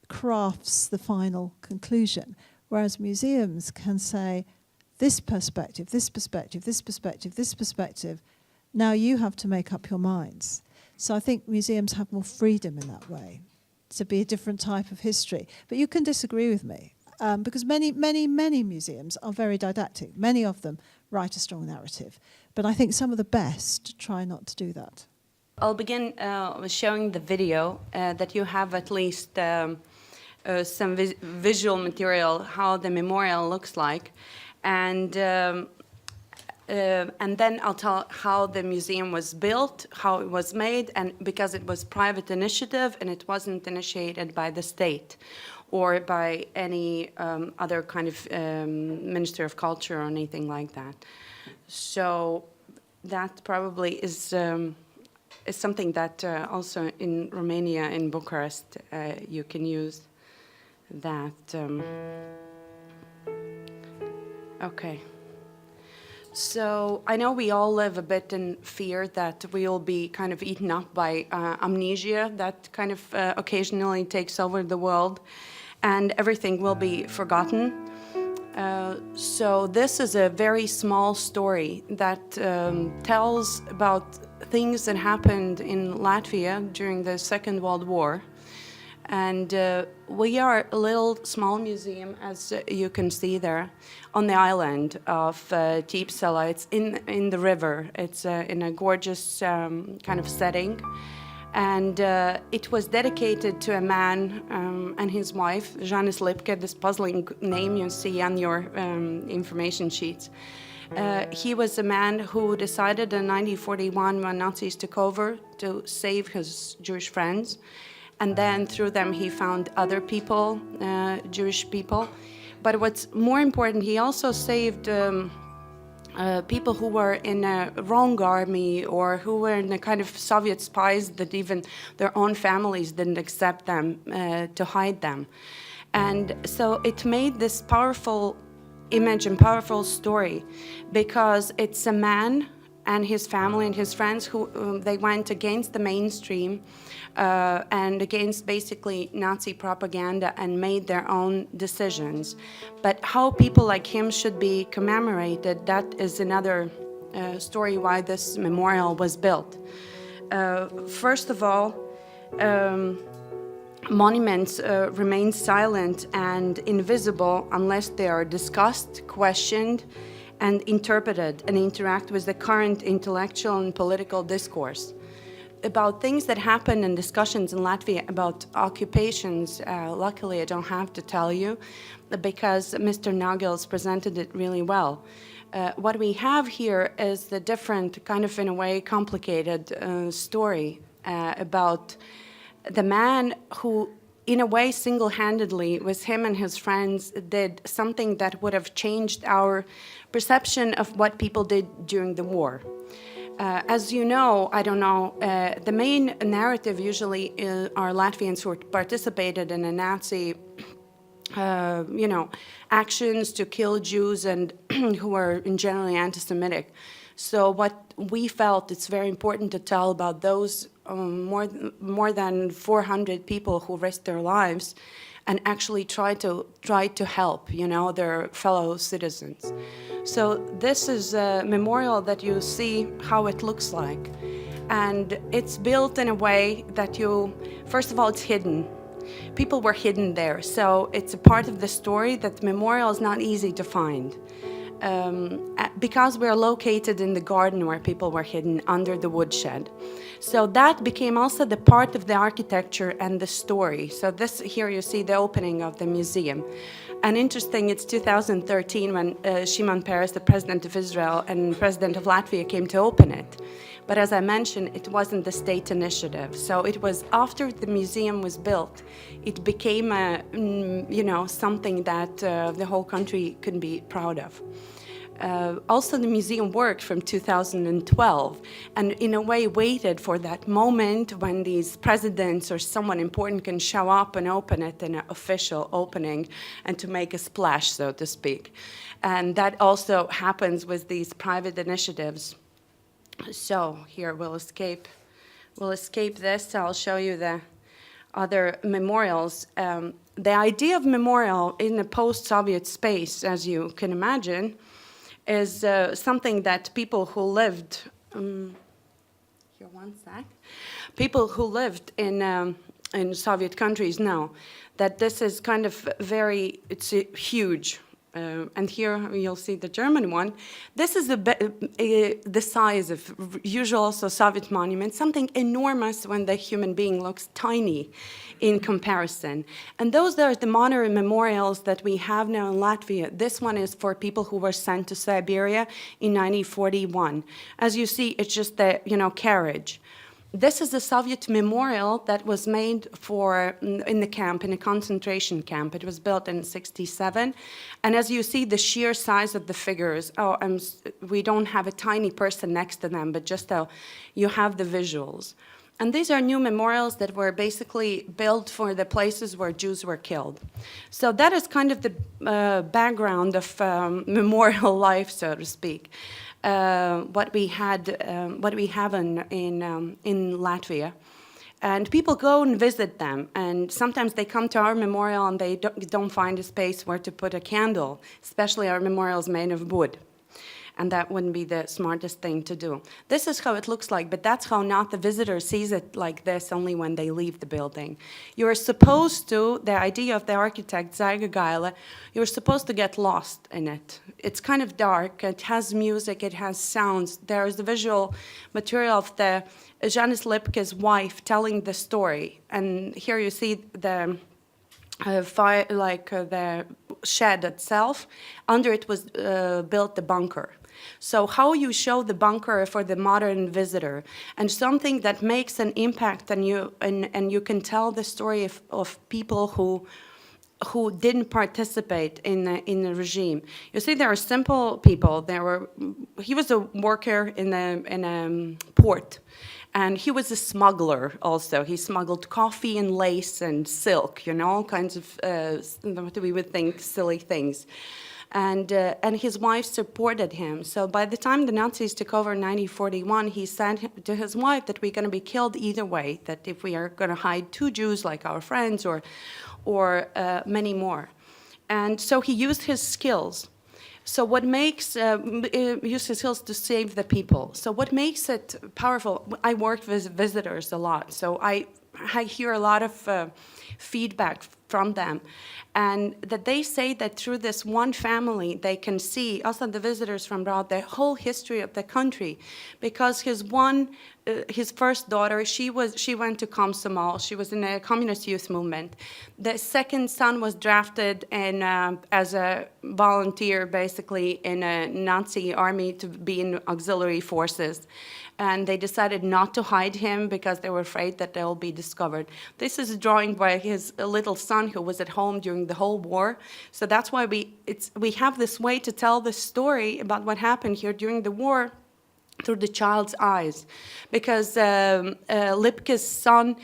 crafts the final conclusion, whereas museums can say, this perspective, this perspective, this perspective, this perspective, now you have to make up your minds. So I think museums have more freedom in that way to be a different type of history. But you can disagree with me, because many museums are very didactic. Many of them write a strong narrative. But I think some of the best try not to do that. I'll begin with showing the video that you have at least some visual material, how the memorial looks like. And then I'll tell how the museum was built, how it was made, and because it was private initiative and it wasn't initiated by the state or by any other kind of Minister of Culture or anything like that. So that probably is something that also in Romania, in Bucharest, you can use that. Okay. So I know we all live a bit in fear that we will be kind of eaten up by amnesia that kind of occasionally takes over the world, and everything will be forgotten. So this is a very small story that tells about things that happened in Latvia during the Second World War. And we are a little small museum, as you can see there, on the island of Tiepsala. It's in the river. It's in a gorgeous kind of setting. And it was dedicated to a man and his wife, Janis Lipke, this puzzling name you see on your information sheets. He was a man who decided in 1941, when Nazis took over, to save his Jewish friends. And then through them he found other people, Jewish people. But what's more important, he also saved people who were in a wrong army or who were in a kind of Soviet spies that even their own families didn't accept them to hide them. And so it made this powerful image and powerful story because it's a man and his family and his friends who they went against the mainstream and against basically Nazi propaganda and made their own decisions. But how people like him should be commemorated, that is another story why this memorial was built. First of all, monuments remain silent and invisible unless they are discussed, questioned, and interpreted and interact with the current intellectual and political discourse. About things that happen in discussions in Latvia about occupations, luckily I don't have to tell you because Mr. Nagels presented it really well. What we have here is the different, kind of in a way complicated story about the man who, in a way single-handedly, with him and his friends, did something that would have changed our perception of what people did during the war. As you know, I don't know, the main narrative usually are Latvians who participated in a Nazi, actions to kill Jews and who were in generally anti-Semitic. So what we felt it's very important to tell about those more than 400 people who risked their lives and actually try to help, their fellow citizens. So this is a memorial that you see how it looks like. And it's built in a way that first of all, it's hidden. People were hidden there. So it's a part of the story that the memorial is not easy to find. because we're located in the garden where people were hidden under the woodshed. So that became also the part of the architecture and the story. So this here you see the opening of the museum. And interesting, it's 2013 when Shimon Peres, the president of Israel and president of Latvia, came to open it. But as I mentioned, it wasn't the state initiative. So it was after the museum was built, it became something that the whole country could be proud of. Also, the museum worked from 2012 and in a way waited for that moment when these presidents or someone important can show up and open it in an official opening and to make a splash, so to speak. And that also happens with these private initiatives. So here we'll escape this. I'll show you the other memorials. The idea of memorial in the post-Soviet space, as you can imagine, is something that people who lived, people who lived in Soviet countries know that this is kind of it's huge. And here you'll see the German one. This is the size of usual also Soviet monuments, something enormous when the human being looks tiny in comparison. And those are the modern memorials that we have now in Latvia. This one is for people who were sent to Siberia in 1941. As you see, it's just the carriage. This is a Soviet memorial that was made in the camp, in a concentration camp. It was built in 1967. And as you see, the sheer size of the figures, we don't have a tiny person next to them, but just you have the visuals. And these are new memorials that were basically built for the places where Jews were killed. So that is kind of the background of memorial life, so to speak. What we have in Latvia, and people go and visit them. And sometimes they come to our memorial and they don't find a space where to put a candle, especially our memorials made of wood. And that wouldn't be the smartest thing to do. This is how it looks like, but that's how not the visitor sees it like this only when they leave the building. You're supposed to, the idea of the architect, Zaiga, you're supposed to get lost in it. It's kind of dark, it has music, it has sounds. There is the visual material of the Janis Lipke's wife telling the story. And here you see the fire, the shed itself. Under it was built the bunker. So how you show the bunker for the modern visitor, and something that makes an impact, and you can tell the story of people who didn't participate in the regime. You see, there are simple people. He was a worker in a port, and he was a smuggler also. He smuggled coffee and lace and silk, all kinds of what we would think silly things. And his wife supported him. So by the time the Nazis took over in 1941, he said to his wife that we're going to be killed either way, that if we are going to hide 2 Jews like our friends or many more. And so he used his skills. So what makes, use his skills to save the people. So what makes it powerful, I worked with visitors a lot, so I hear a lot of feedback from them, and that they say that through this one family they can see, also the visitors from abroad, the whole history of the country, because his first daughter, she went to Komsomol, she was in a communist youth movement. The second son was drafted as a volunteer, basically, in a Nazi army to be in auxiliary forces. And they decided not to hide him because they were afraid that they'll be discovered. This is a drawing by his little son who was at home during the whole war. So that's why we have this way to tell the story about what happened here during the war through the child's eyes. Because Lipke's son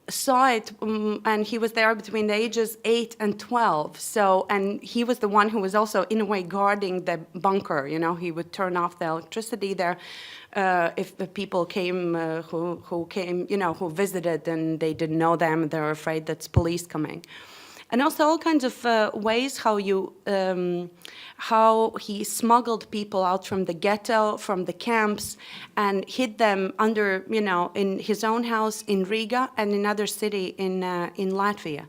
saw it, and he was there between the ages 8 and 12. So, and he was the one who was also, in a way, guarding the bunker. He would turn off the electricity there if the people came who came, who visited, and they didn't know them. They were afraid that's police coming. And also all kinds of ways how he smuggled people out from the ghetto, from the camps, and hid them under, in his own house in Riga and in another city in Latvia.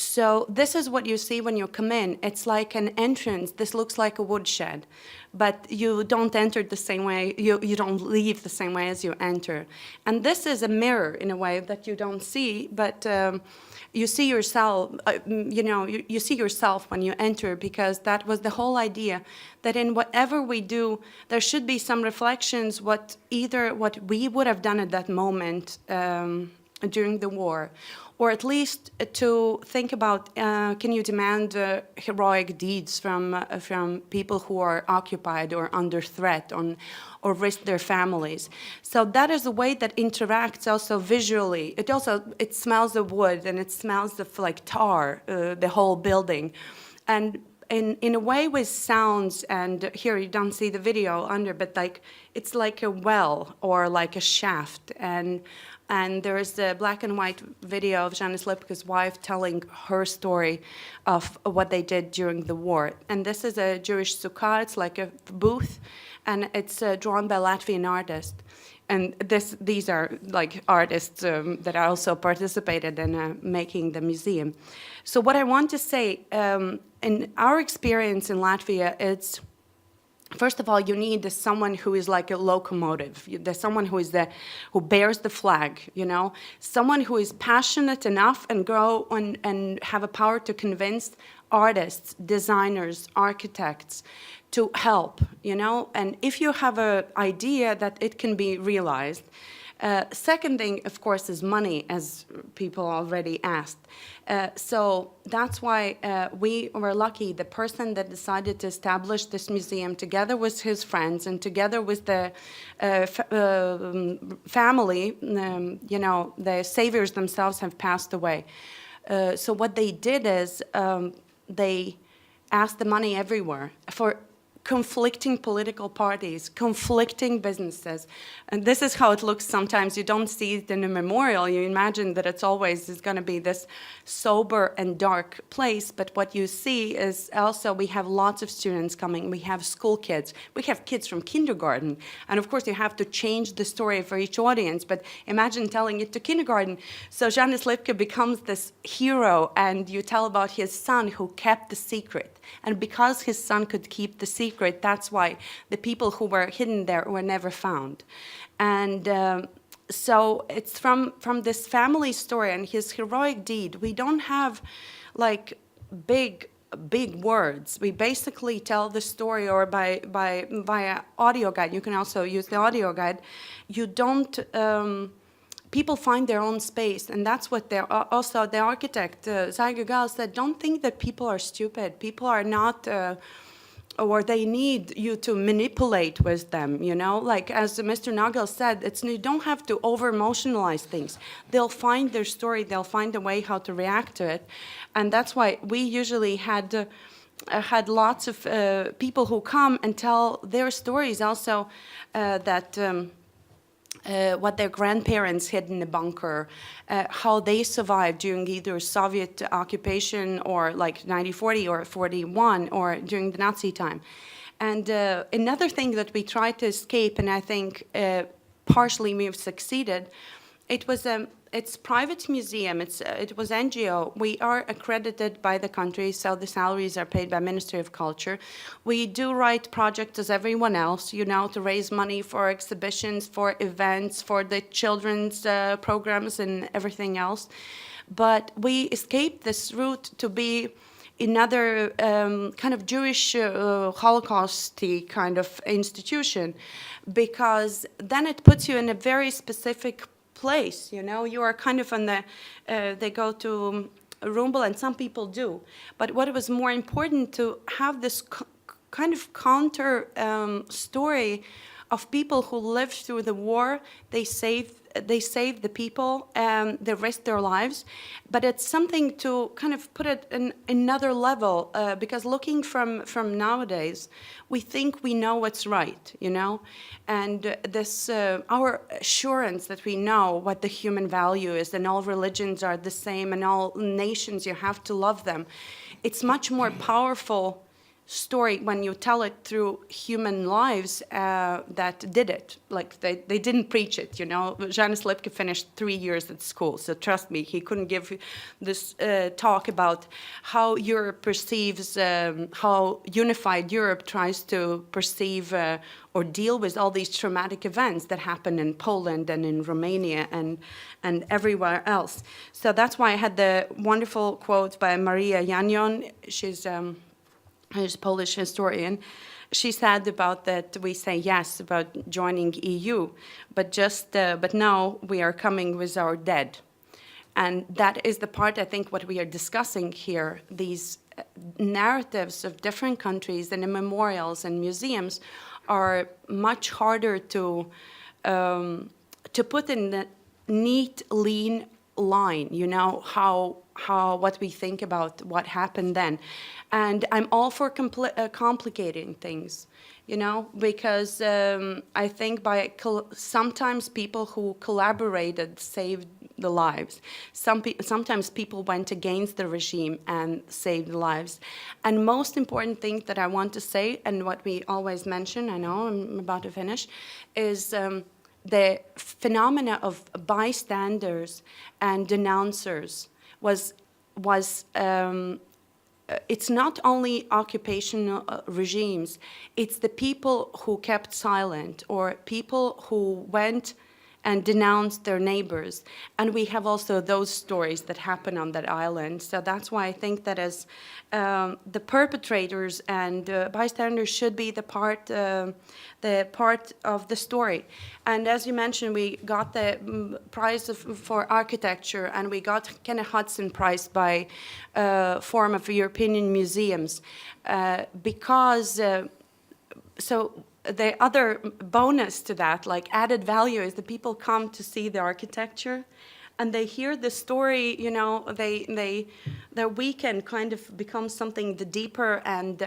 So this is what you see when you come in. It's like an entrance. This looks like a woodshed, but you don't enter the same way, you don't leave the same way as you enter. And this is a mirror in a way that you don't see, but you see yourself, you see yourself when you enter, because that was the whole idea, that in whatever we do, there should be some reflections, what we would have done at that moment during the war, or at least to think about, can you demand heroic deeds from people who are occupied or under threat or risk their families. So that is a way that interacts also visually. It smells of wood and it smells of like tar, the whole building. And in a way with sounds, and here you don't see the video under, but like it's like a well or like a shaft. And there is a black and white video of Janis Lipka's wife telling her story of what they did during the war. And this is a Jewish sukkah, it's like a booth, and it's drawn by Latvian artists. And these are like artists that also participated in making the museum. So what I want to say, in our experience in Latvia, it's, first of all, you need someone who is like a locomotive. There's someone who bears the flag, someone who is passionate enough and grow and have a power to convince artists, designers, architects to help, and if you have an idea that it can be realized. Second thing, of course, is money, as people already asked. So that's why we were lucky. The person that decided to establish this museum, together with his friends and together with the family, the saviors themselves have passed away. So what they did is they asked the money everywhere for conflicting political parties, conflicting businesses. And this is how it looks sometimes. You don't see it in a memorial. You imagine that it's going to be this sober and dark place. But what you see is also we have lots of students coming. We have school kids. We have kids from kindergarten. And of course, you have to change the story for each audience. But imagine telling it to kindergarten. So Janis Lipka becomes this hero, and you tell about his son who kept the secret. And because his son could keep the secret, that's why the people who were hidden there were never found. And so it's from this family story and his heroic deed. We don't have like big words. We basically tell the story, or via audio guide. You can also use the audio guide. You don't. People find their own space, and that's what they're also the architect, Zaiga Gal, said, don't think that people are stupid. People are not, or they need you to manipulate with them, Like as Mr. Nagel said, you don't have to over-emotionalize things. They'll find their story, they'll find a way how to react to it. And that's why we usually had lots of people who come and tell their stories also that what their grandparents hid in the bunker, how they survived during either Soviet occupation or like 1940 or 41 or during the Nazi time. And another thing that we tried to escape, and I think partially we have succeeded, it's private museum, it was NGO. We are accredited by the country, so the salaries are paid by Ministry of Culture. We do write projects as everyone else, to raise money for exhibitions, for events, for the children's programs and everything else. But we escaped this route to be another kind of Jewish Holocaust-y kind of institution, because then it puts you in a very specific place, you are kind of on they go to Rumbel, and some people do. But what was more important to have this kind of counter story of people who lived through the war. They saved the people, they risked their lives, but it's something to kind of put it in another level, because looking from nowadays, we think we know what's right, and this our assurance that we know what the human value is, and all religions are the same, and all nations, you have to love them. It's much more powerful story when you tell it through human lives that did it. Like they didn't preach it, you know. Janis Lipke finished 3 years at school, so trust me, he couldn't give this talk about how Europe perceives, how unified Europe tries to perceive or deal with all these traumatic events that happen in Poland and in Romania and everywhere else. So that's why I had the wonderful quote by Maria Janion. She's a Polish historian. She said about that we say yes about joining EU, but now we are coming with our dead. And that is the part, I think, what we are discussing here, these narratives of different countries and the memorials and museums are much harder to put in the neat, lean line, you know, what we think about what happened then. And I'm all for complicating things, you know, because I think sometimes people who collaborated saved the lives. Sometimes people went against the regime and saved lives. And most important thing that I want to say, and what we always mention, I know I'm about to finish, is the phenomena of bystanders and denouncers was it's not only occupational regimes, it's the people who kept silent or people who went and denounced their neighbors. And we have also those stories that happen on that island. So that's why I think that as the perpetrators and bystanders should be the part of the story. And as you mentioned, we got the prize for architecture, and we got Kenneth Hudson Prize by Forum of European Museums because so the other bonus to that, like added value, is that people come to see the architecture and they hear the story, you know, their weekend kind of becomes something deeper and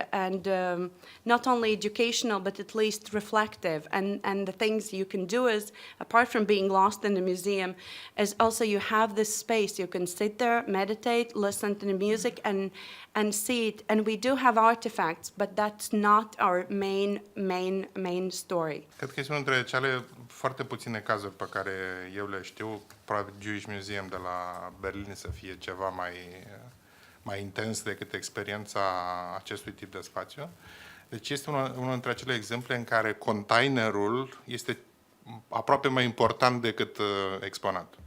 not only educational, but at least reflective. And the things you can do is, apart from being lost in the museum, is also you have this space. You can sit there, meditate, listen to the music, and see it. And we do have artifacts, but that's not our main story. Cred că este unul dintre cele foarte puține cazuri pe care eu le știu. Probabil Jewish Museum de la Berlin să fie ceva mai intens decât experiența acestui tip de spațiu. Deci este unul dintre acele exemple în care containerul este aproape mai important decât exponatul.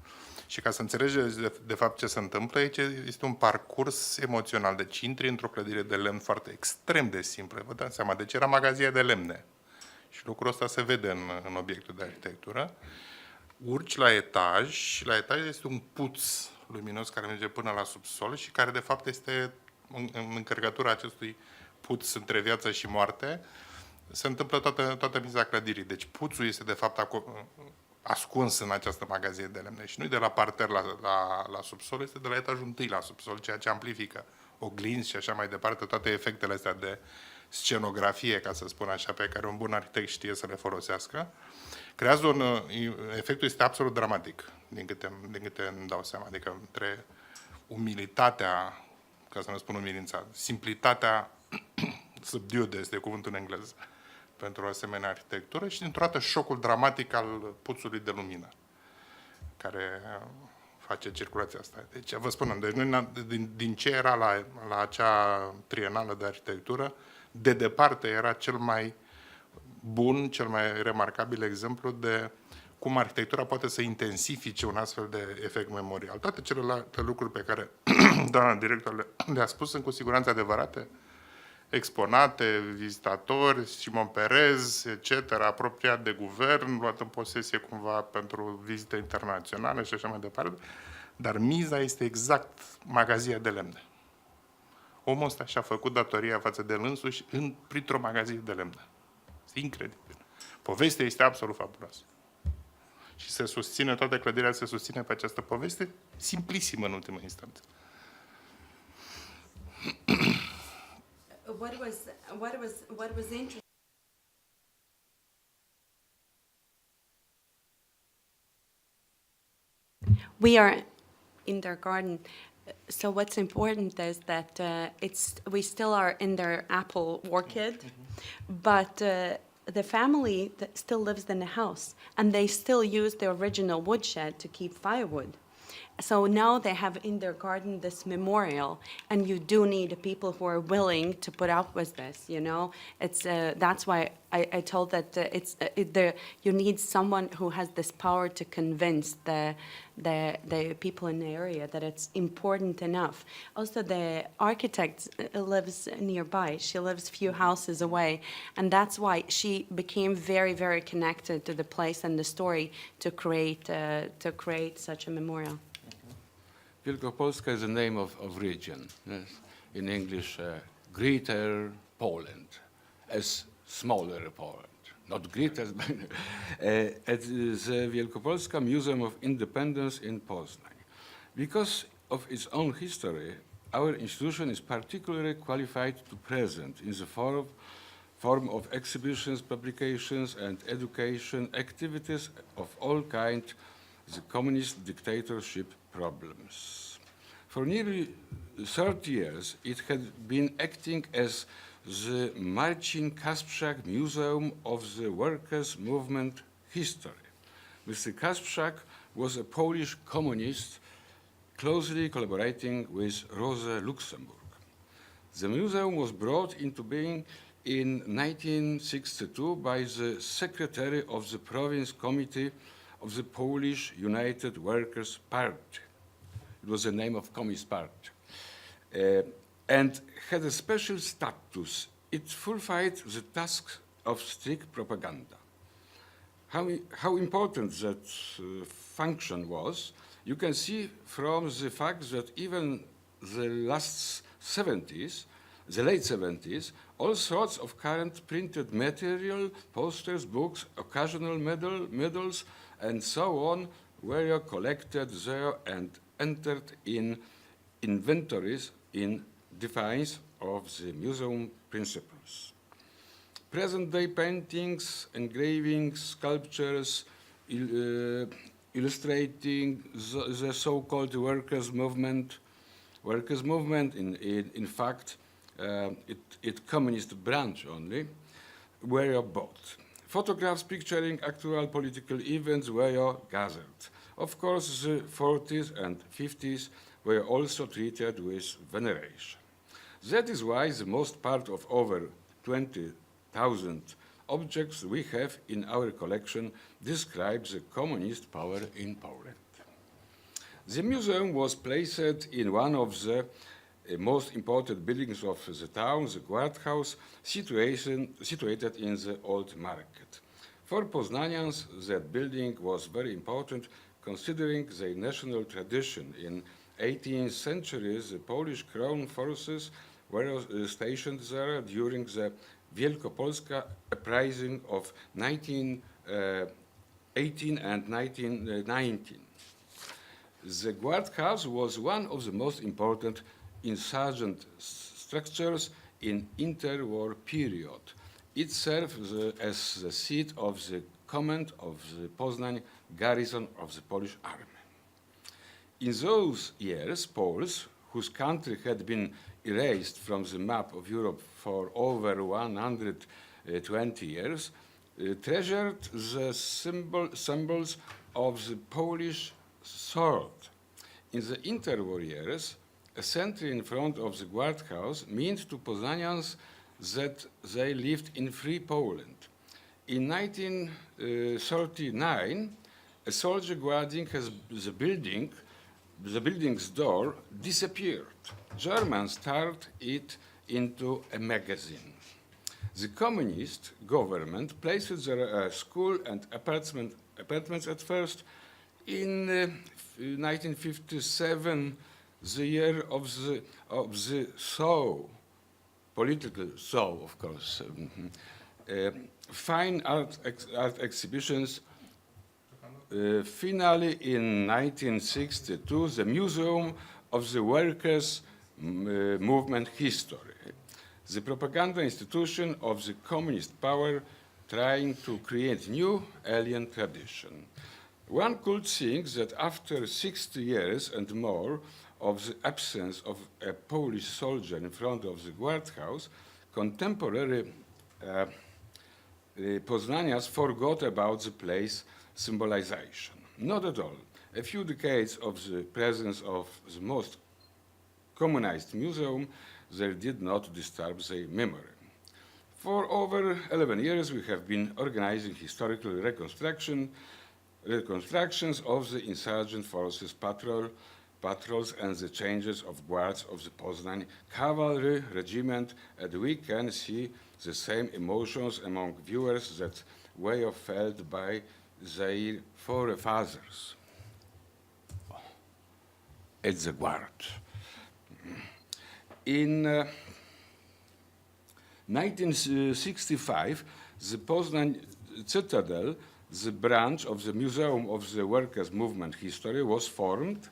Și ca să înțelegeți de fapt ce se întâmplă aici, este un parcurs emoțional. Deci intri într-o clădire de lemn foarte extrem de simplă. Vă dați seama, deci era magazia de lemne. Și lucrul ăsta se vede în obiectul de arhitectură. Urci la etaj și la etaj este un puț luminos care merge până la subsol și care de fapt este în încărcătura acestui puț între viață și moarte. Se întâmplă toată miza clădirii. Deci puțul este de fapt ascuns în această magazie de lemne și nu de la parter la subsol, este de la etajul întâi la subsol, ceea ce amplifică oglinzi și așa mai departe, toate efectele astea de scenografie, ca să spun așa, pe care un bun arhitect știe să le folosească. Creează efectul este absolut dramatic, din câte îmi dau seama, adică între umilitatea, ca să nu spun umilința, simplitatea subdued este cuvântul în engleză, pentru o asemenea arhitectură și dintr-o dată șocul dramatic al puțului de lumină care face circulația asta. Deci vă spunem, deci noi din ce era la acea trienală de arhitectură, de departe era cel mai bun, cel mai remarcabil exemplu de cum arhitectura poate să intensifice un astfel de efect memorial. Toate celelalte lucruri pe care doamna director le-a spus sunt cu siguranță adevărate, exponate, vizitatori, Simon Perez, etc., apropiat de guvern, luat în posesie cumva pentru vizite internaționale și așa mai departe, dar miza este exact magazia de lemne. Omul ăsta și-a făcut datoria față de el însuși printr-o magazie de lemne. Este incredibil. Povestea este absolut fabuloasă. Și se susține, toată clădirea se susține pe această poveste simplisimă în ultimă instanță. What was interesting. We are in their garden. So what's important is that we still are in their apple orchard, but the family that still lives in the house, and they still use the original woodshed to keep firewood. So now they have in their garden this memorial, and you do need people who are willing to put up with this. You know, it's that's why I told that you need someone who has this power to convince the people in the area that it's important enough. Also, the architect lives nearby. She lives few houses away, and that's why she became very, very connected to the place and the story to create such a memorial. Wielkopolska is the name of region. Yes? In English, Greater Poland, as smaller Poland. Not greater, but at the Wielkopolska Museum of Independence in Poznań. Because of its own history, our institution is particularly qualified to present in the form of exhibitions, publications, and education activities of all kinds the communist dictatorship problems. For nearly 30 years, it had been acting as the Marcin Kasprzak Museum of the Workers' Movement History. Mr. Kasprzak was a Polish communist closely collaborating with Rosa Luxemburg. The museum was brought into being in 1962 by the secretary of the Province Committee of the Polish United Workers' Party. It was the name of Communist Party. And had a special status. It fulfilled the task of strict propaganda. How important that function was, you can see from the fact that even the late 70s, all sorts of current printed material, posters, books, occasional medals, and so on were collected there and entered in inventories in defiance of the museum principles. Present-day paintings, engravings, sculptures, illustrating the so-called workers' movement. Workers' movement, in fact, its communist branch only, were bought. Photographs picturing actual political events were gathered. Of course, the 40s and 50s were also treated with veneration. That is why the most part of over 20,000 objects we have in our collection describes the communist power in Poland. The museum was placed in one of the most important buildings of the town, the guardhouse, situated in the Old Market. For Poznanians, that building was very important, considering their national tradition. In 18th century, the Polish Crown forces were stationed there during the Wielkopolska uprising of 1918 and 1919. The guardhouse was one of the most important insurgent structures in interwar period. It served as the seat of the command of the Poznań garrison of the Polish army. In those years, Poles, whose country had been erased from the map of Europe for over 120 years, treasured the symbols of the Polish sword. In the interwar years, a sentry in front of the guardhouse meant to Poznanians that they lived in free Poland. In 1939, a soldier guarding the building's door disappeared. Germans turned it into a magazine. The communist government placed there a school and apartments at first. In 1957, the year of the thaw, political thaw, of course, fine art exhibitions. Finally, in 1962, the Museum of the Workers' Movement History, the propaganda institution of the communist power trying to create new alien tradition. One could think that after 60 years and more of the absence of a Polish soldier in front of the guardhouse, contemporary Poznanians forgot about the place symbolization. Not at all. A few decades of the presence of the most communized museum, they did not disturb their memory. For over 11 years, we have been organizing historical reconstructions of the insurgent forces patrols and the changes of guards of the Poznan cavalry regiment, and we can see the same emotions among viewers that were felt by their forefathers. It's the guard. In 1965, the Poznan Citadel, the branch of the Museum of the Workers' Movement History, was formed.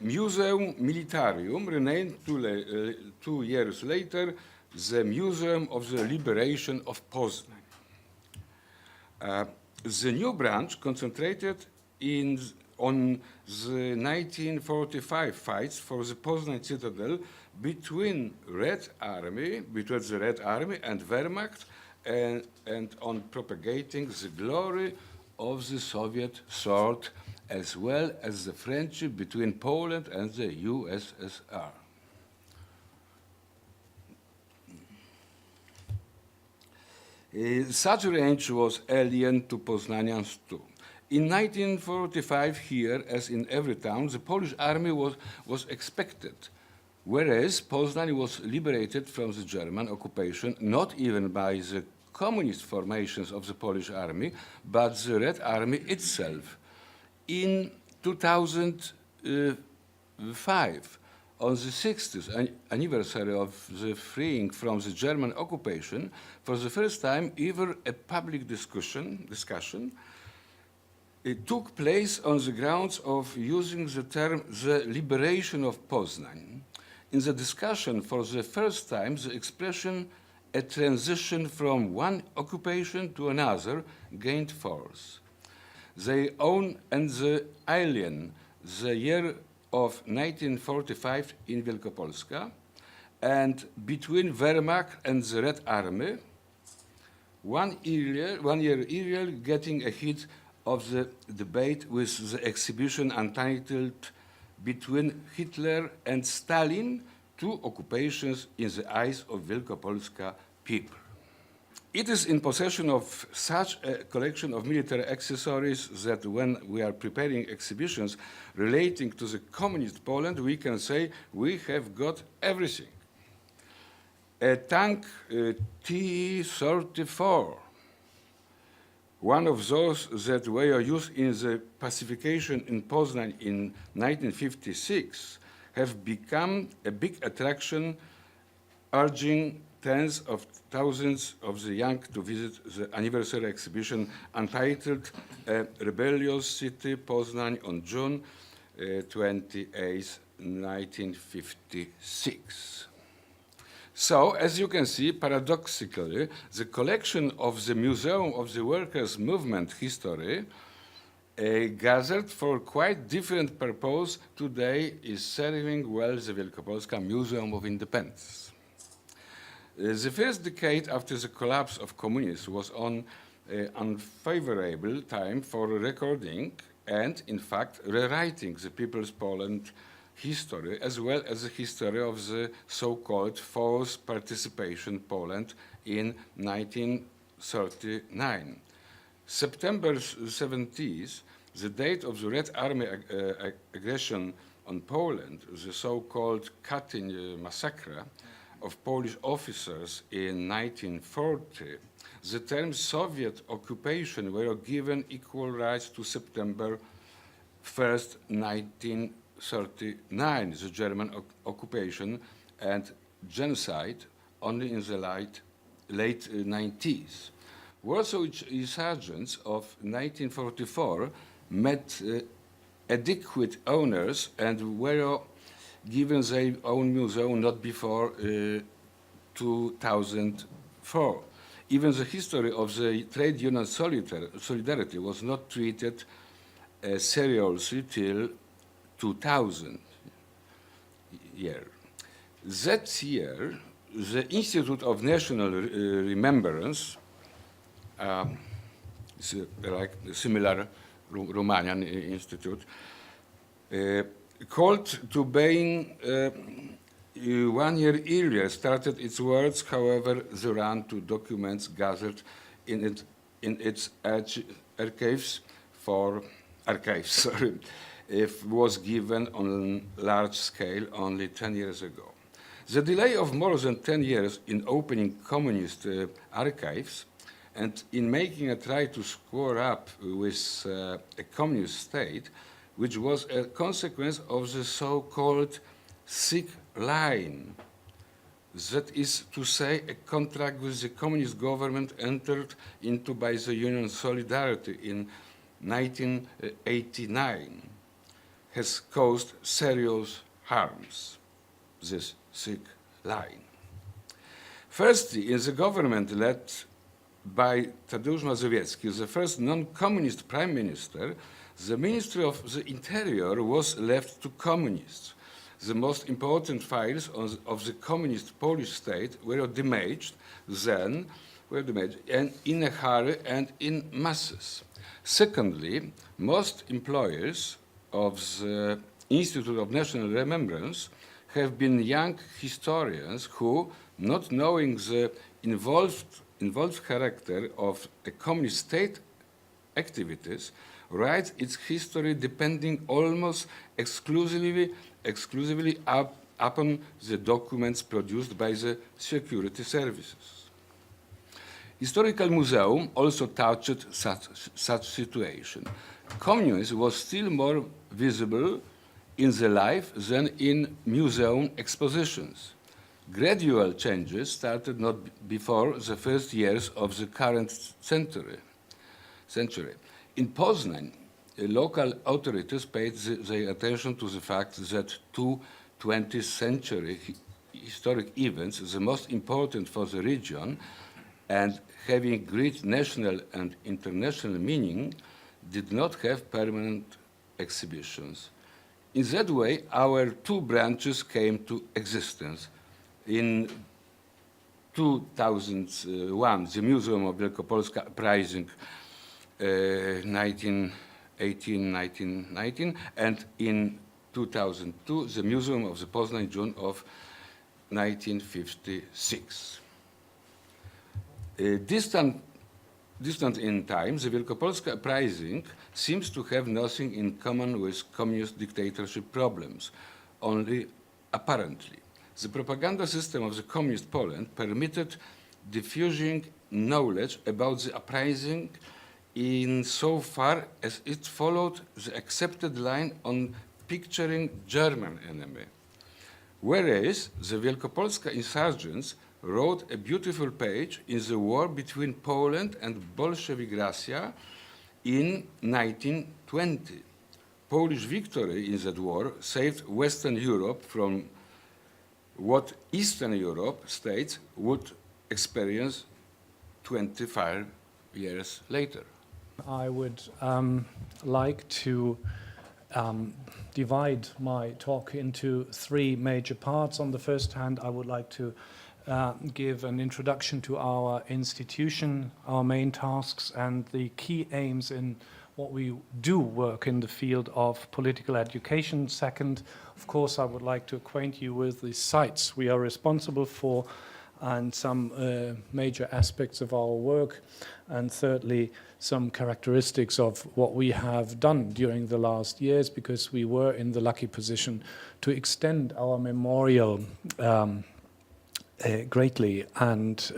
Museum Militarium, renamed 2 years later, the Museum of the Liberation of Poznan. The new branch concentrated on the 1945 fights for the Poznan Citadel between the Red Army and Wehrmacht, and on propagating the glory of the Soviet sword, as well as the friendship between Poland and the USSR. Such range was alien to Poznanians too. In 1945, here, as in every town, the Polish army was expected, whereas Poznan was liberated from the German occupation, not even by the communist formations of the Polish army, but the Red Army itself. In 2005, on the 60th anniversary of the freeing from the German occupation, for the first time, ever a public discussion it took place on the grounds of using the term the liberation of Poznan. In the discussion, for the first time, the expression a transition from one occupation to another gained force. They own and the alien, the year of 1945 in Wielkopolska, and between Wehrmacht and the Red Army, 1 year earlier getting a hit of the debate with the exhibition entitled Between Hitler and Stalin, Two Occupations in the Eyes of Wielkopolska People. It is in possession of such a collection of military accessories that when we are preparing exhibitions relating to the communist Poland, we can say we have got everything. A tank T-34, one of those that were used in the pacification in Poznan in 1956, have become a big attraction, urging tens of thousands of the young to visit the anniversary exhibition entitled Rebellious City, Poznan on June 28, 1956. So, as you can see, paradoxically, the collection of the Museum of the Workers' Movement History, gathered for quite different purpose, today is serving well the Wielkopolska Museum of Independence. The first decade after the collapse of communism was an unfavorable time for recording and, in fact, rewriting the People's Poland history, as well as the history of the so-called forced participation Poland in 1939. September 17th, the date of the Red Army aggression on Poland, the so-called Katyń massacre of Polish officers in 1940, the term Soviet occupation were given equal rights to September 1st, 1939, the German occupation and genocide only in the late 90s. Warsaw insurgents of 1944 met adequate owners and were given their own museum not before 2004. Even the history of the trade union solidarity was not treated seriously till 2000 year. That year, the Institute of National Remembrance, like similar Romanian institute, called to being 1 year earlier, started its works. However, the run to documents gathered in its archives was given on large scale only 10 years ago. The delay of more than 10 years in opening communist archives and in making a try to square up with a communist state, which was a consequence of the so-called thick line. That is to say, a contract with the communist government entered into by the Union Solidarity in 1989 has caused serious harms, this thick line. Firstly, in the government led by Tadeusz Mazowiecki, the first non-communist prime minister, the Ministry of the Interior was left to communists. The most important files of the communist Polish state were damaged and in a hurry and in masses. Secondly, most employers of the Institute of National Remembrance have been young historians who, not knowing the involved character of a communist state activities, write its history depending almost exclusively upon the documents produced by the security services. Historical Museum also touched such situation. Communism was still more visible in the life than in museum expositions. Gradual changes started not before the first years of the current century. In Poznań, local authorities paid their attention to the fact that two 20th century historic events, the most important for the region and having great national and international meaning, did not have permanent exhibitions. In that way, our two branches came to existence. In 2001, the Muzeum of Wielkopolska Uprising 1918-1919, and in 2002, the Museum of the Poznań June of 1956. Distant in time, the Wielkopolska Uprising seems to have nothing in common with communist dictatorship problems, only apparently. The propaganda system of the communist Poland permitted diffusing knowledge about the uprising in so far as it followed the accepted line on picturing German enemy. Whereas the Wielkopolska insurgents wrote a beautiful page in the war between Poland and Bolshevik Russia in 1920. Polish victory in that war saved Western Europe from what Eastern Europe states would experience 25 years later. I would like to divide my talk into three major parts. On the first hand, I would like to give an introduction to our institution, our main tasks, and the key aims in what we do work in the field of political education. Second, of course, I would like to acquaint you with the sites we are responsible for and some major aspects of our work. And thirdly, some characteristics of what we have done during the last years, because we were in the lucky position to extend our memorial greatly, and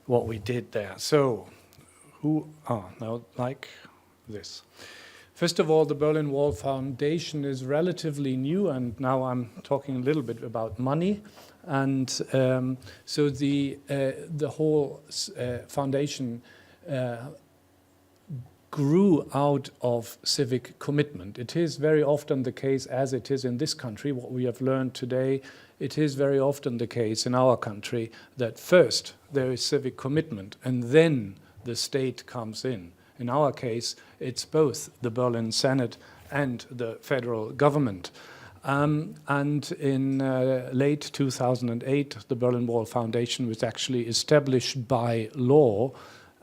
what we did there. So, now like this. First of all, the Berlin Wall Foundation is relatively new, and now I'm talking a little bit about money. And so the whole foundation grew out of civic commitment. It is very often the case, as it is in this country, what we have learned today, it is very often the case in our country that first there is civic commitment and then the state comes in. In our case, it's both the Berlin Senate and the federal government. And in late 2008, the Berlin Wall Foundation was actually established by law,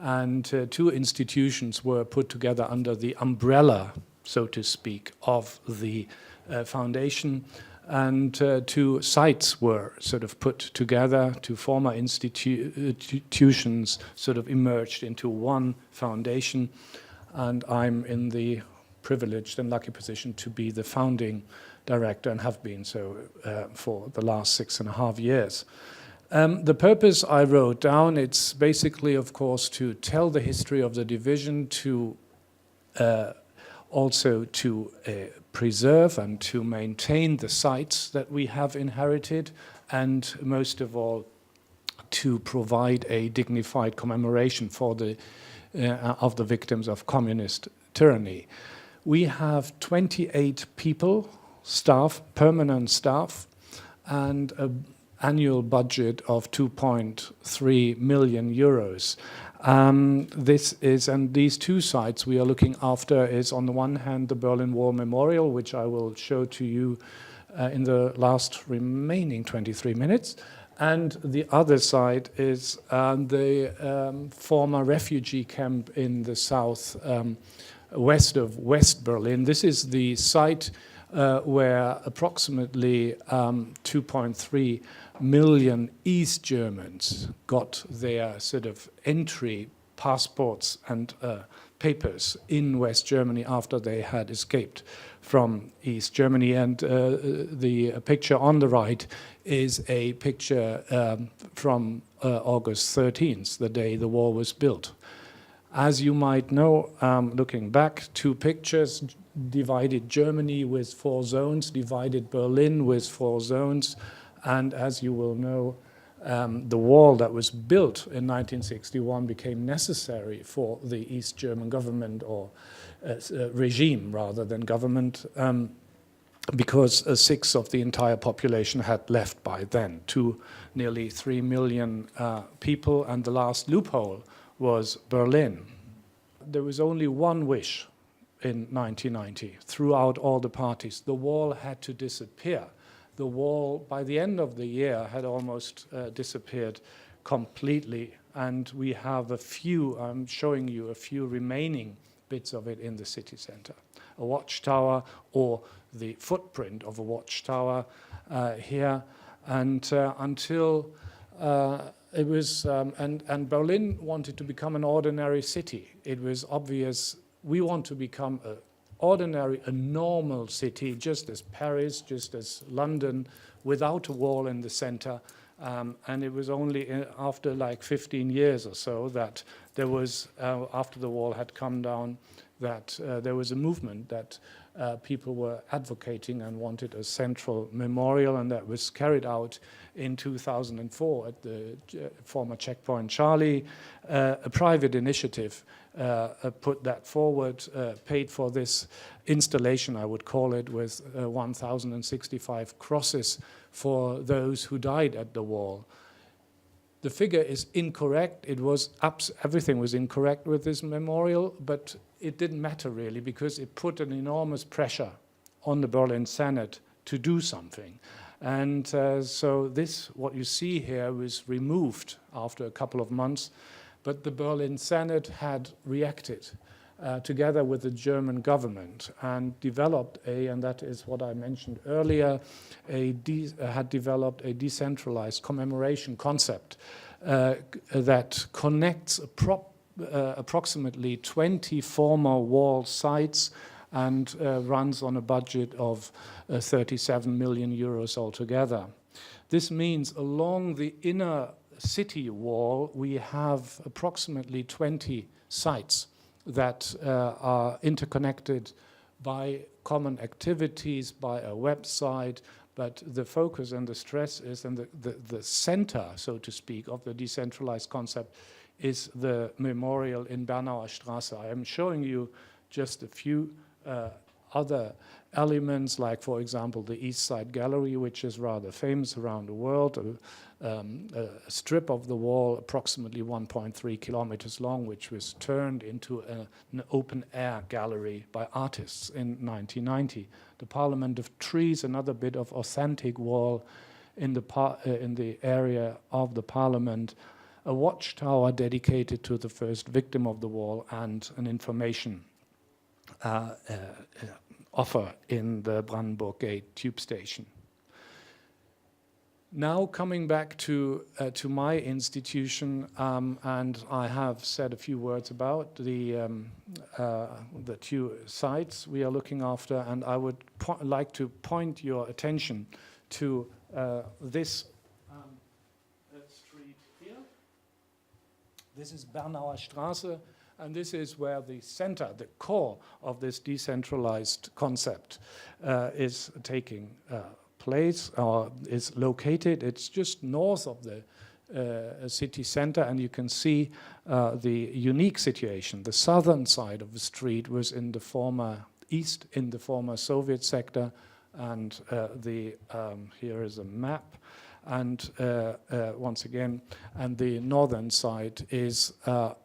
and 2 institutions were put together under the umbrella, so to speak, of the foundation. And 2 sites were sort of put together. 2 former institutions sort of emerged into one foundation. And I'm in the privileged and lucky position to be the founding director, and have been so for the last 6.5 years. The purpose I wrote down, it's basically, of course, to tell the history of the division, to also to preserve and to maintain the sites that we have inherited, and most of all, to provide a dignified commemoration for the of the victims of communist tyranny. We have 28 people, staff, permanent staff, and an annual budget of 2.3 million euros. And these 2 sites we are looking after is, on the one hand, the Berlin Wall Memorial, which I will show to you in the last remaining 23 minutes. And the other side is the former refugee camp in the south west of West Berlin. This is the site where approximately 2.3 million East Germans got their sort of entry passports and papers in West Germany after they had escaped from East Germany. And the picture on the right is a picture from August 13th, the day the wall was built. As you might know, looking back, 2 pictures divided Germany with 4 zones, divided Berlin with 4 zones, and as you will know, the wall that was built in 1961 became necessary for the East German government, or regime rather than government, because 1/6 of the entire population had left by then, to nearly 3 million people, and the last loophole was Berlin. There was only one wish in 1990 throughout all the parties. The wall had to disappear. The wall, by the end of the year, had almost disappeared completely, and we have a few, I'm showing you a few remaining bits of it in the city center. A watchtower, or the footprint of a watchtower here, and until it was, and Berlin wanted to become an ordinary city. It was obvious, we want to become a normal city, just as Paris, just as London, without a wall in the center. And it was only after like 15 years or so that there was, after the wall had come down, that there was a movement that people were advocating and wanted a central memorial, and that was carried out in 2004 at the former Checkpoint Charlie. A private initiative put that forward, paid for this installation, I would call it, with 1,065 crosses for those who died at the wall. The figure is incorrect. It was everything was incorrect with this memorial, but it didn't matter really, because it put an enormous pressure on the Berlin Senate to do something. And so this, what you see here, was removed after a couple of months, but the Berlin Senate had reacted together with the German government and developed and that is what I mentioned earlier, had developed a decentralized commemoration concept that connects approximately 20 former wall sites and runs on a budget of 37 million euros altogether. This means along the inner city wall, we have approximately 20 sites that are interconnected by common activities, by a website, but the focus and the stress is, and the center, so to speak, of the decentralized concept is the memorial in Bernauer Straße. I am showing you just a few other elements, like, for example, the East Side Gallery, which is rather famous around the world, a strip of the wall approximately 1.3 kilometers long, which was turned into an open-air gallery by artists in 1990. The Parliament of Trees, another bit of authentic wall in the area of the Parliament, a watchtower dedicated to the first victim of the wall, and an information offer in the Brandenburg Gate tube station. Now coming back to my institution, and I have said a few words about the two sites we are looking after, and I would like to point your attention to this street here. This is Bernauer Straße, and this is where the center, the core of this decentralized concept is taking place, or is located. It's just north of the city center, and you can see the unique situation. The southern side of the street was in the former east, in the former Soviet sector, and here is a map. And once again, and the northern side is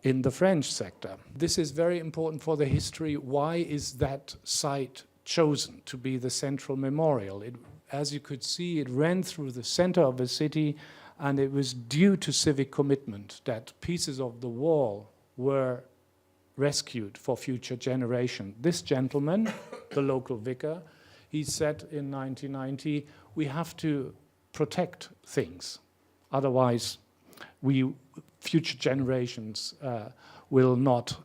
in the French sector. This is very important for the history. Why is that site chosen to be the central memorial? As you could see, it ran through the center of the city, and it was due to civic commitment that pieces of the wall were rescued for future generations. This gentleman, the local vicar, he said in 1990, we have to protect things. Otherwise, future generations will not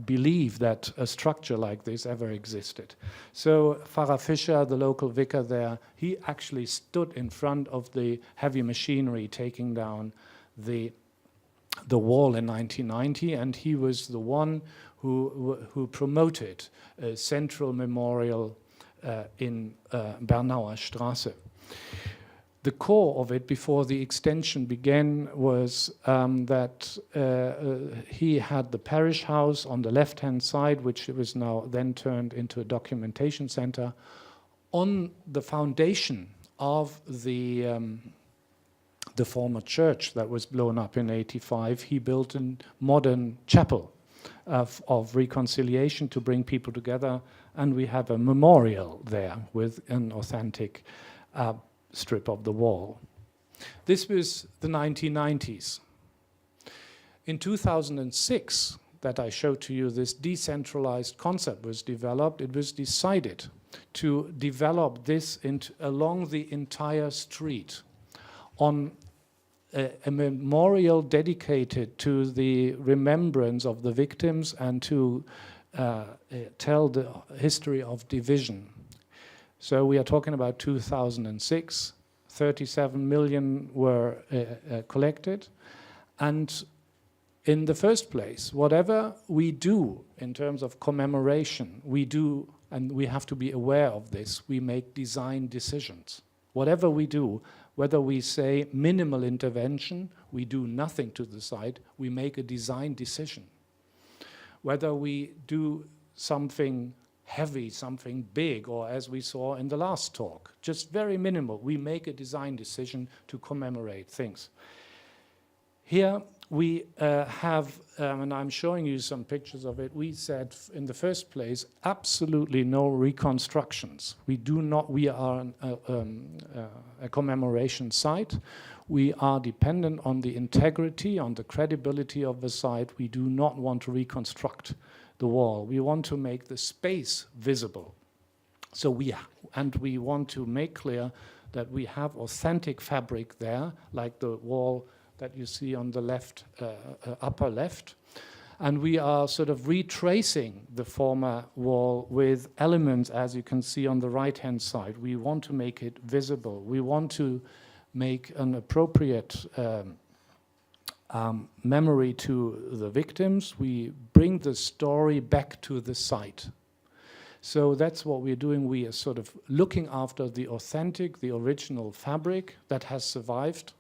believe that a structure like this ever existed. So Pfarrer Fischer, the local vicar there, he actually stood in front of the heavy machinery taking down the wall in 1990, and he was the one who promoted a central memorial in Bernauer Straße. The core of it, before the extension began, was that he had the parish house on the left-hand side, which was now then turned into a documentation center. On the foundation of the former church that was blown up in '85, he built a modern chapel of reconciliation to bring people together, and we have a memorial there with an authentic strip of the wall. This was the 1990s. In 2006, that I showed to you, this decentralized concept was developed. It was decided to develop this along the entire street on a memorial dedicated to the remembrance of the victims and to tell the history of division. So we are talking about 2006, 37 million were collected. And in the first place, whatever we do in terms of commemoration, we do, and we have to be aware of this, we make design decisions. Whatever we do, whether we say minimal intervention, we do nothing to the site, we make a design decision. Whether we do something heavy, something big, or as we saw in the last talk, just very minimal, we make a design decision to commemorate things. Here we have, and I'm showing you some pictures of it, we said in the first place, absolutely no reconstructions. We are a commemoration site. We are dependent on the integrity, on the credibility of the site. We do not want to reconstruct the wall. We want to make the space visible. So we want to make clear that we have authentic fabric there, like the wall that you see on the left, upper left. And we are sort of retracing the former wall with elements, as you can see on the right-hand side. We want to make it visible. We want to make an appropriate memory to the victims. We bring the story back to the site. So that's what we're doing. We are sort of looking after the authentic, the original fabric that has survived,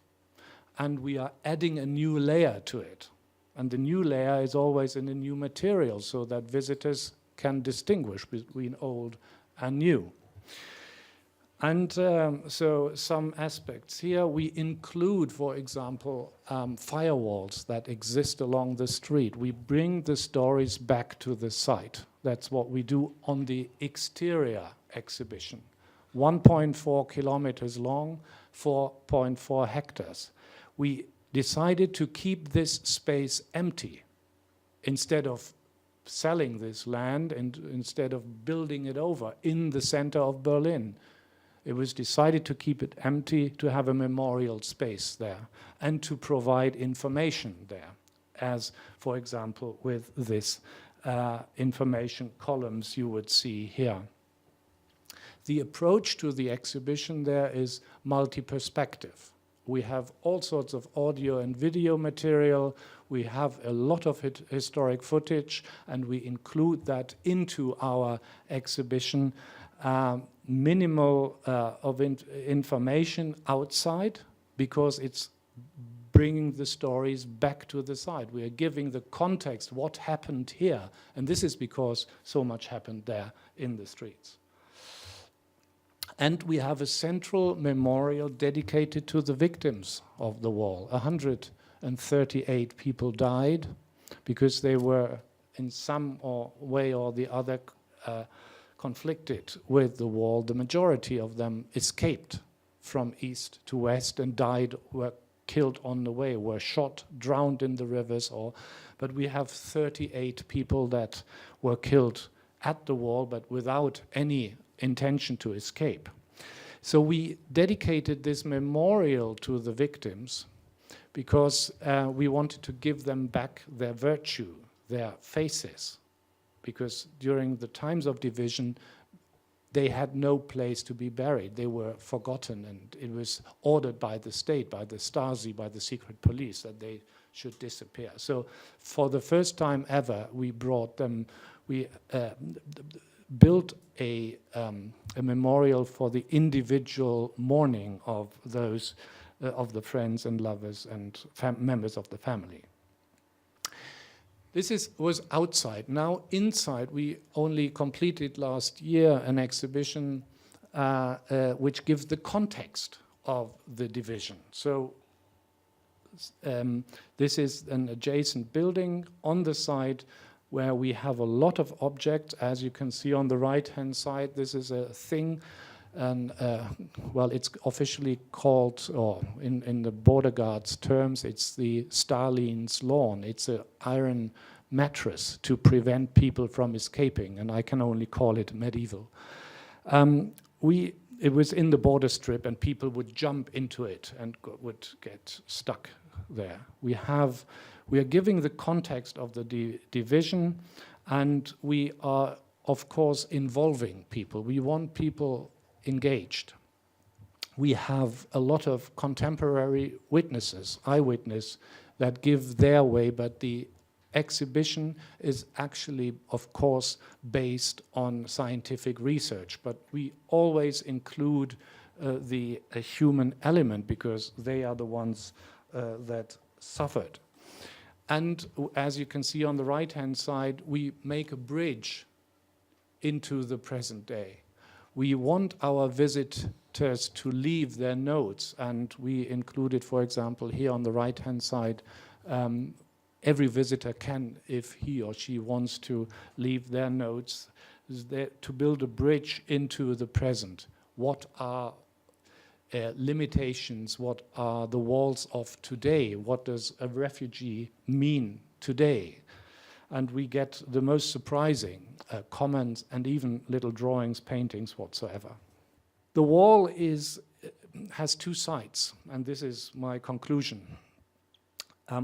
and we are adding a new layer to it. And the new layer is always in a new material, so that visitors can distinguish between old and new. And so some aspects here, we include, for example, firewalls that exist along the street. We bring the stories back to the site. That's what we do on the exterior exhibition. 1.4 kilometers long, 4.4 hectares. We decided to keep this space empty instead of selling this land and instead of building it over in the center of Berlin. It was decided to keep it empty, to have a memorial space there, and to provide information there, as, for example, with this information columns you would see here. The approach to the exhibition there is multi-perspective. We have all sorts of audio and video material. We have a lot of historic footage, and we include that into our exhibition. Minimal of information outside, because it's bringing the stories back to the side. We are giving the context, what happened here, and this is because so much happened there in the streets. And we have a central memorial dedicated to the victims of the war. 138 people died because they were in some way or the other conflicted with the war. The majority of them escaped from east to west and died, were killed on the way, were shot, drowned in the rivers. But we have 38 people that were killed at the wall, but without any intention to escape. So we dedicated this memorial to the victims because we wanted to give them back their virtue, their faces, because during the times of division, they had no place to be buried. They were forgotten, and it was ordered by the state, by the Stasi, by the secret police, that they should disappear. So for the first time ever, we brought them, we built a memorial for the individual mourning of those, of the friends and lovers and members of the family. This was outside. Now inside, we only completed last year an exhibition which gives the context of the division. So this is an adjacent building on the site where we have a lot of objects. As you can see on the right-hand side, this is a thing, and well, it's officially called, or in the border guards terms, it's the Stalin's lawn. It's an iron mattress to prevent people from escaping, and I can only call it medieval. It was in the border strip, and people would jump into it and would get stuck there. We are giving the context of the division, and we are, of course, involving people. We want people engaged. We have a lot of contemporary witnesses, eyewitnesses, that give their way, but the exhibition is actually, of course, based on scientific research, but we always include the human element because they are the ones that suffered. And as you can see on the right-hand side, we make a bridge into the present day. We want our visitors to leave their notes, and we included, for example, here on the right-hand side, every visitor can, if he or she wants to, leave their notes to build a bridge into the present. What are limitations? What are the walls of today? What does a refugee mean today? And we get the most surprising comments and even little drawings, paintings, whatsoever. The wall has two sides, and this is my conclusion.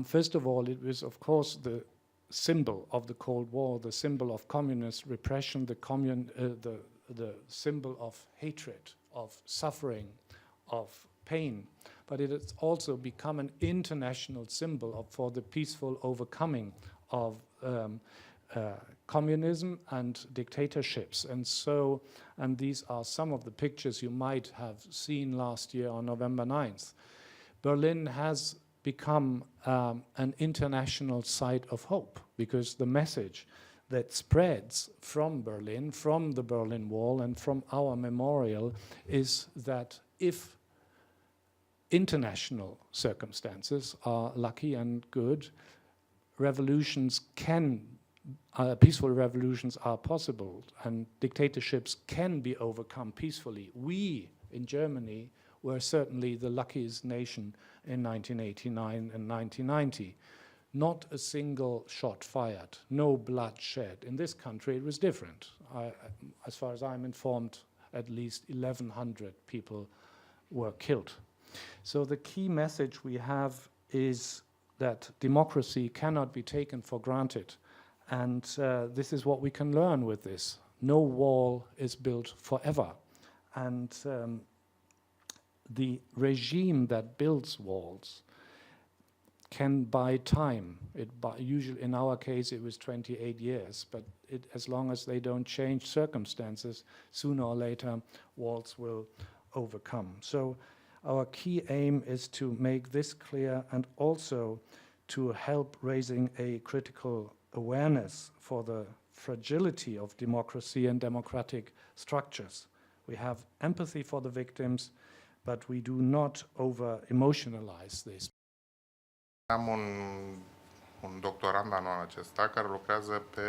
First of all, it was, of course, the symbol of the Cold War, the symbol of communist repression, the symbol of hatred, of suffering, of pain. But it has also become an international symbol for the peaceful overcoming of communism and dictatorships. And these are some of the pictures you might have seen last year on November 9th. Berlin has become an international site of hope because the message that spreads from Berlin, from the Berlin Wall and from our memorial is that if international circumstances are lucky and good, revolutions can, peaceful revolutions are possible and dictatorships can be overcome peacefully. We in Germany were certainly the luckiest nation in 1989 and 1990. Not a single shot fired, no blood shed. In this country it was different. As far as I'm informed, at least 1,100 people were killed. So the key message we have is that democracy cannot be taken for granted. And this is what we can learn with this. No wall is built forever. And the regime that builds walls can buy time. Usually, in our case, it was 28 years, but as long as they don't change circumstances, sooner or later, walls will overcome. So our key aim is to make this clear and also to help raising a critical awareness for the fragility of democracy and democratic structures. We have empathy for the victims, but we do not over-emotionalize this. Am un doctorand anul acesta care lucrează pe,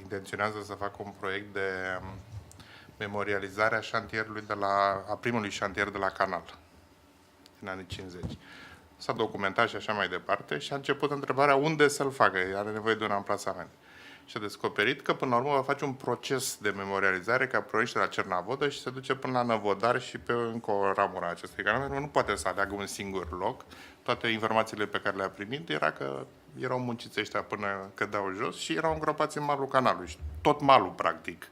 intenționează să facă un proiect de memorializare a șantierului a primului șantier de la Canal, în anii 50. S-a documentat și așa mai departe și a început întrebarea unde să-l facă, are nevoie de un amplasament. Și a descoperit că până la urmă va face un proces de memorializare care pornește la Cernavodă și se duce până la Năvodar și pe încă o ramură a acestui canal. Nu poate să aleagă un singur loc. Toate informațiile pe care le-a primit era că erau munciți ăștia până cădeau jos și erau îngropați în malul canalului. Și tot malul, practic,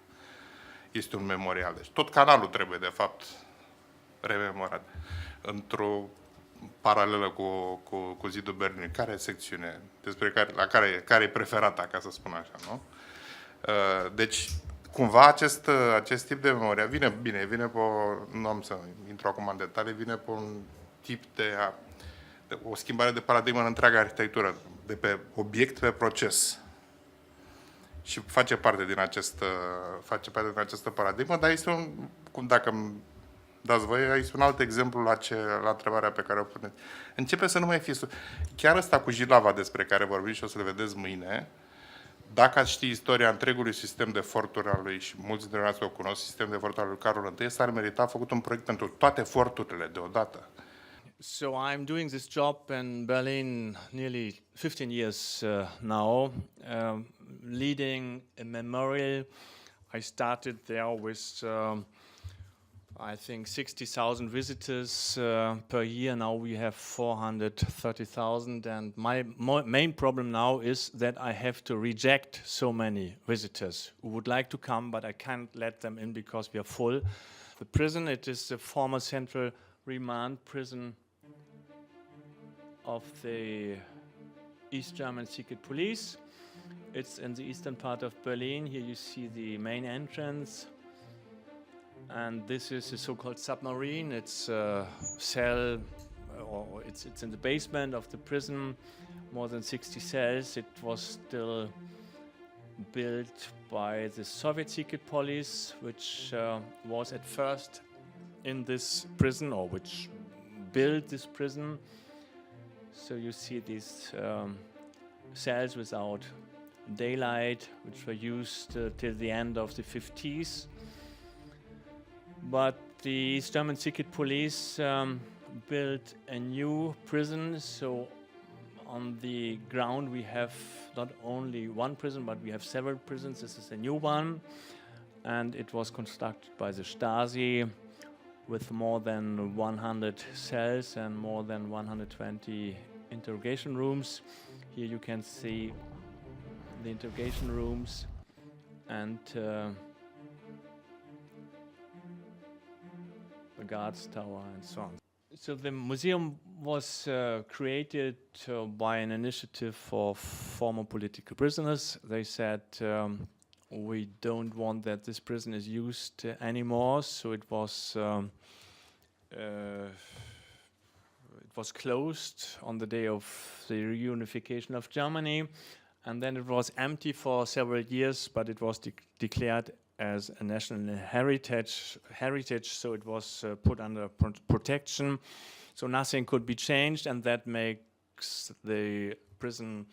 este un memorial. Deci tot canalul trebuie, de fapt, rememorat. Într-o paralelă cu zidul Berlinului. Care e secțiune? Care e preferata, ca să spun așa, nu? Deci, cumva acest tip de memoria vine pe nu am să intru acum în detalii, vine pe un tip de o schimbare de paradigmă în întreaga arhitectură, de pe obiect pe proces. Și face parte din această paradigmă, dar este dacă îmi dați voie, este un alt exemplu la întrebarea pe care o puneți. Începe să nu mai fie... Chiar ăsta cu Jilava despre care vorbim și o să le vedeți mâine, dacă ați ști istoria întregului sistem de forturi al lui, și mulți dintre noi o cunosc, sistem de forturi al lui Carol I, s-ar merita făcut un proiect pentru toate forturile deodată. So I'm doing this job in Berlin nearly 15 years now, leading a memorial. I started there with I think 60,000 visitors per year. Now we have 430,000, and my main problem now is that I have to reject so many visitors who would like to come, but I can't let them in because we are full. The prison, it is the former central remand prison of the East German secret police. It's in the eastern part of Berlin. Here you see the main entrance. And this is a so-called submarine. It's a cell, or it's in the basement of the prison, more than 60 cells. It was still built by the Soviet secret police, which was at first in this prison, or which built this prison. So you see these cells without daylight, which were used till the end of the 50s. But the East German secret police built a new prison, so on the ground we have not only one prison, but we have several prisons. This is a new one, and it was constructed by the Stasi with more than 100 cells and more than 120 interrogation rooms. Here you can see the interrogation rooms and the guards tower and so on. So the museum was created by an initiative for former political prisoners. They said we don't want that this prison is used anymore, so it was closed on the day of the reunification of Germany, and then it was empty for several years, but it was declared as a national heritage, so it was put under protection, so nothing could be changed, and that makes the prison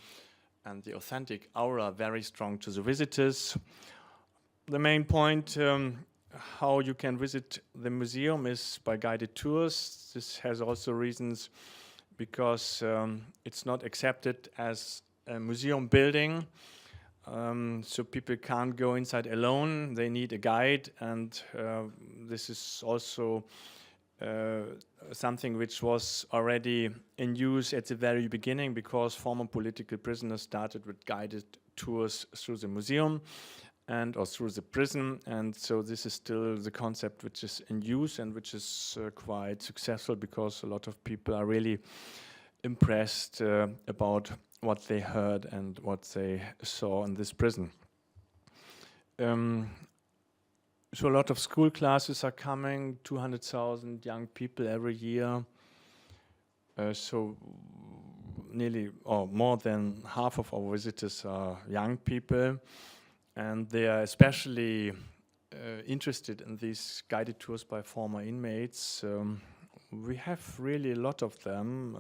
and the authentic aura very strong to the visitors. The main point how you can visit the museum is by guided tours. This has also reasons because it's not accepted as a museum building, so people can't go inside alone. They need a guide, and this is also something which was already in use at the very beginning, because former political prisoners started with guided tours through the museum or through the prison, and so this is still the concept which is in use and which is quite successful, because a lot of people are really impressed about what they heard and what they saw in this prison. So a lot of school classes are coming, 200,000 young people every year. So nearly or more than half of our visitors are young people, and they are especially interested in these guided tours by former inmates. We have really a lot of them.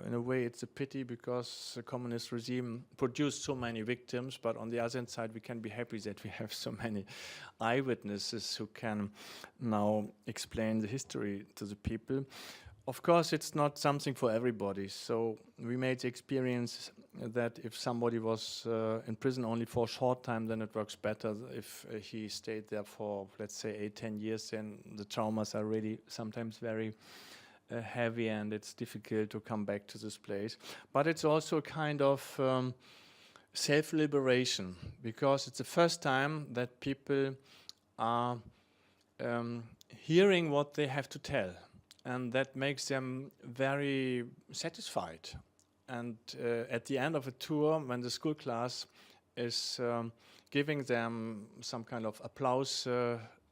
In a way, it's a pity because the communist regime produced so many victims, but on the other side, we can be happy that we have so many eyewitnesses who can now explain the history to the people. Of course, it's not something for everybody, so we made the experience that if somebody was in prison only for a short time, then it works better. If he stayed there for, let's say, 8-10 years, then the traumas are really sometimes very heavy, and it's difficult to come back to this place. But it's also a kind of self-liberation, because it's the first time that people are hearing what they have to tell. And that makes them very satisfied. And at the end of a tour, when the school class is giving them some kind of applause,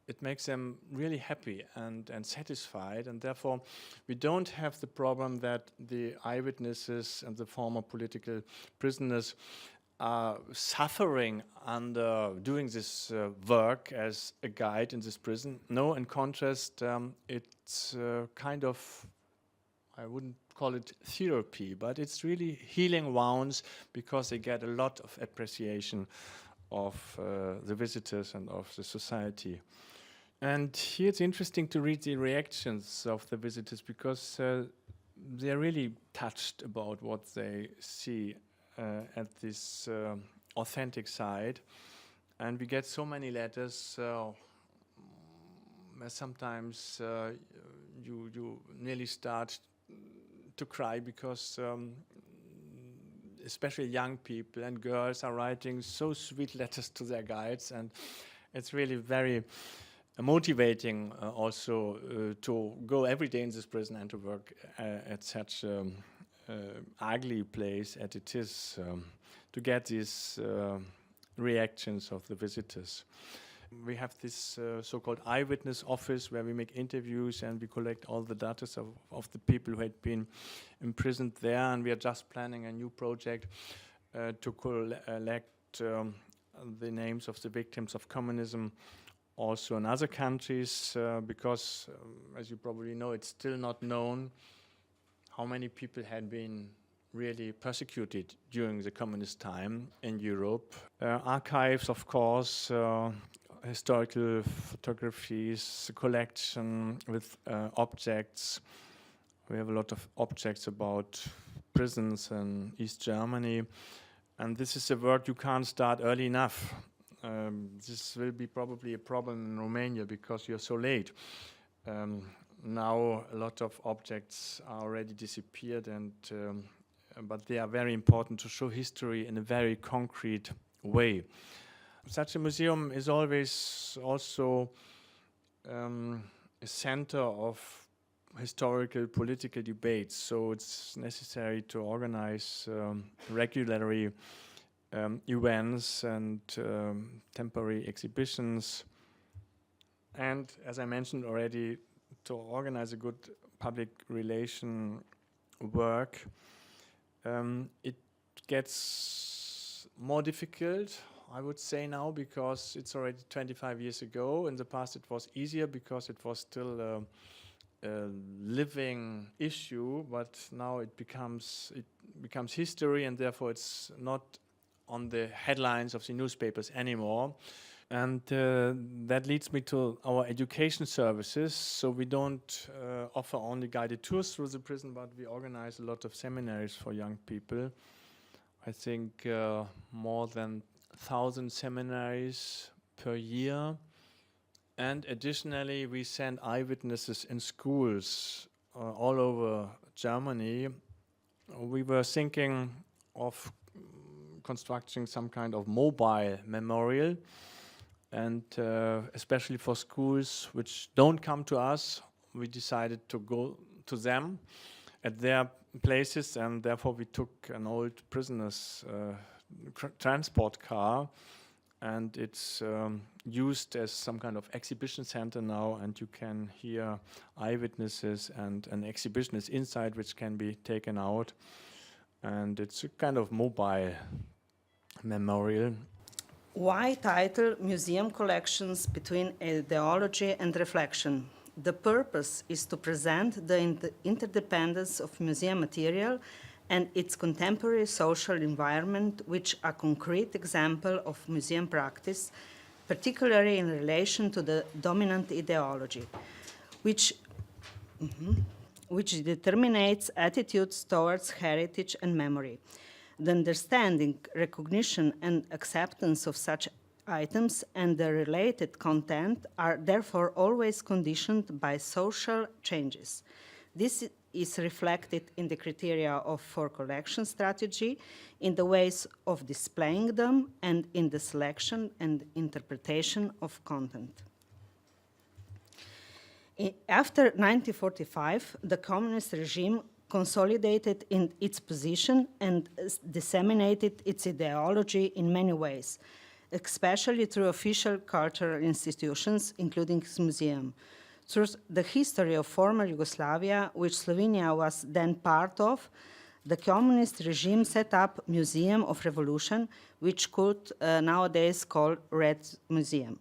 it makes them really happy and satisfied. And therefore, we don't have the problem that the eyewitnesses and the former political prisoners are suffering under doing this work as a guide in this prison. No, in contrast, it's kind of, I wouldn't call it therapy, but it's really healing wounds, because they get a lot of appreciation of the visitors and of the society. And here it's interesting to read the reactions of the visitors, because they're really touched about what they see at this authentic side. And we get so many letters where sometimes you nearly start to cry, because especially young people and girls are writing so sweet letters to their guides, and it's really very motivating also to go every day in this prison and to work at such ugly place as it is, to get these reactions of the visitors. We have this so-called eyewitness office where we make interviews and we collect all the data of the people who had been imprisoned there, and we are just planning a new project to collect the names of the victims of communism also in other countries, because as you probably know, it's still not known how many people had been really persecuted during the communist time in Europe. Archives, of course, historical photographies, collection with objects. We have a lot of objects about prisons in East Germany, and this is a work you can't start early enough. This will be probably a problem in Romania because you're so late. Now a lot of objects are already disappeared, and but they are very important to show history in a very concrete way. Such a museum is always also a center of historical political debates, so it's necessary to organize regularly events and temporary exhibitions, and as I mentioned already, to organize a good public relation work. It gets more difficult, I would say now, because it's already 25 years ago. In the past it was easier because it was still a living issue, but now it becomes history, and therefore it's not on the headlines of the newspapers anymore. And that leads me to our education services. So we don't offer only guided tours through the prison, but we organize a lot of seminaries for young people. I think more than 1,000 seminaries per year. And additionally, we send eyewitnesses in schools all over Germany. We were thinking of constructing some kind of mobile memorial, and especially for schools which don't come to us, we decided to go to them at their places, and therefore we took an old prisoners transport car, and it's used as some kind of exhibition center now, and you can hear eyewitnesses, and an exhibition is inside which can be taken out, and it's a kind of mobile memorial. Why title Museum Collections Between Ideology and Reflection? The purpose is to present the interdependence of museum material and its contemporary social environment, which a concrete example of museum practice, particularly in relation to the dominant ideology, which determines attitudes towards heritage and memory. The understanding, recognition, and acceptance of such items and the related content are therefore always conditioned by social changes. This is reflected in the criteria for collection strategy, in the ways of displaying them, and in the selection and interpretation of content. After 1945, the communist regime consolidated in its position and disseminated its ideology in many ways, especially through official cultural institutions, including its museum. Through the history of former Yugoslavia, which Slovenia was then part of, the communist regime set up Museum of Revolution, which could nowadays call Red Museum.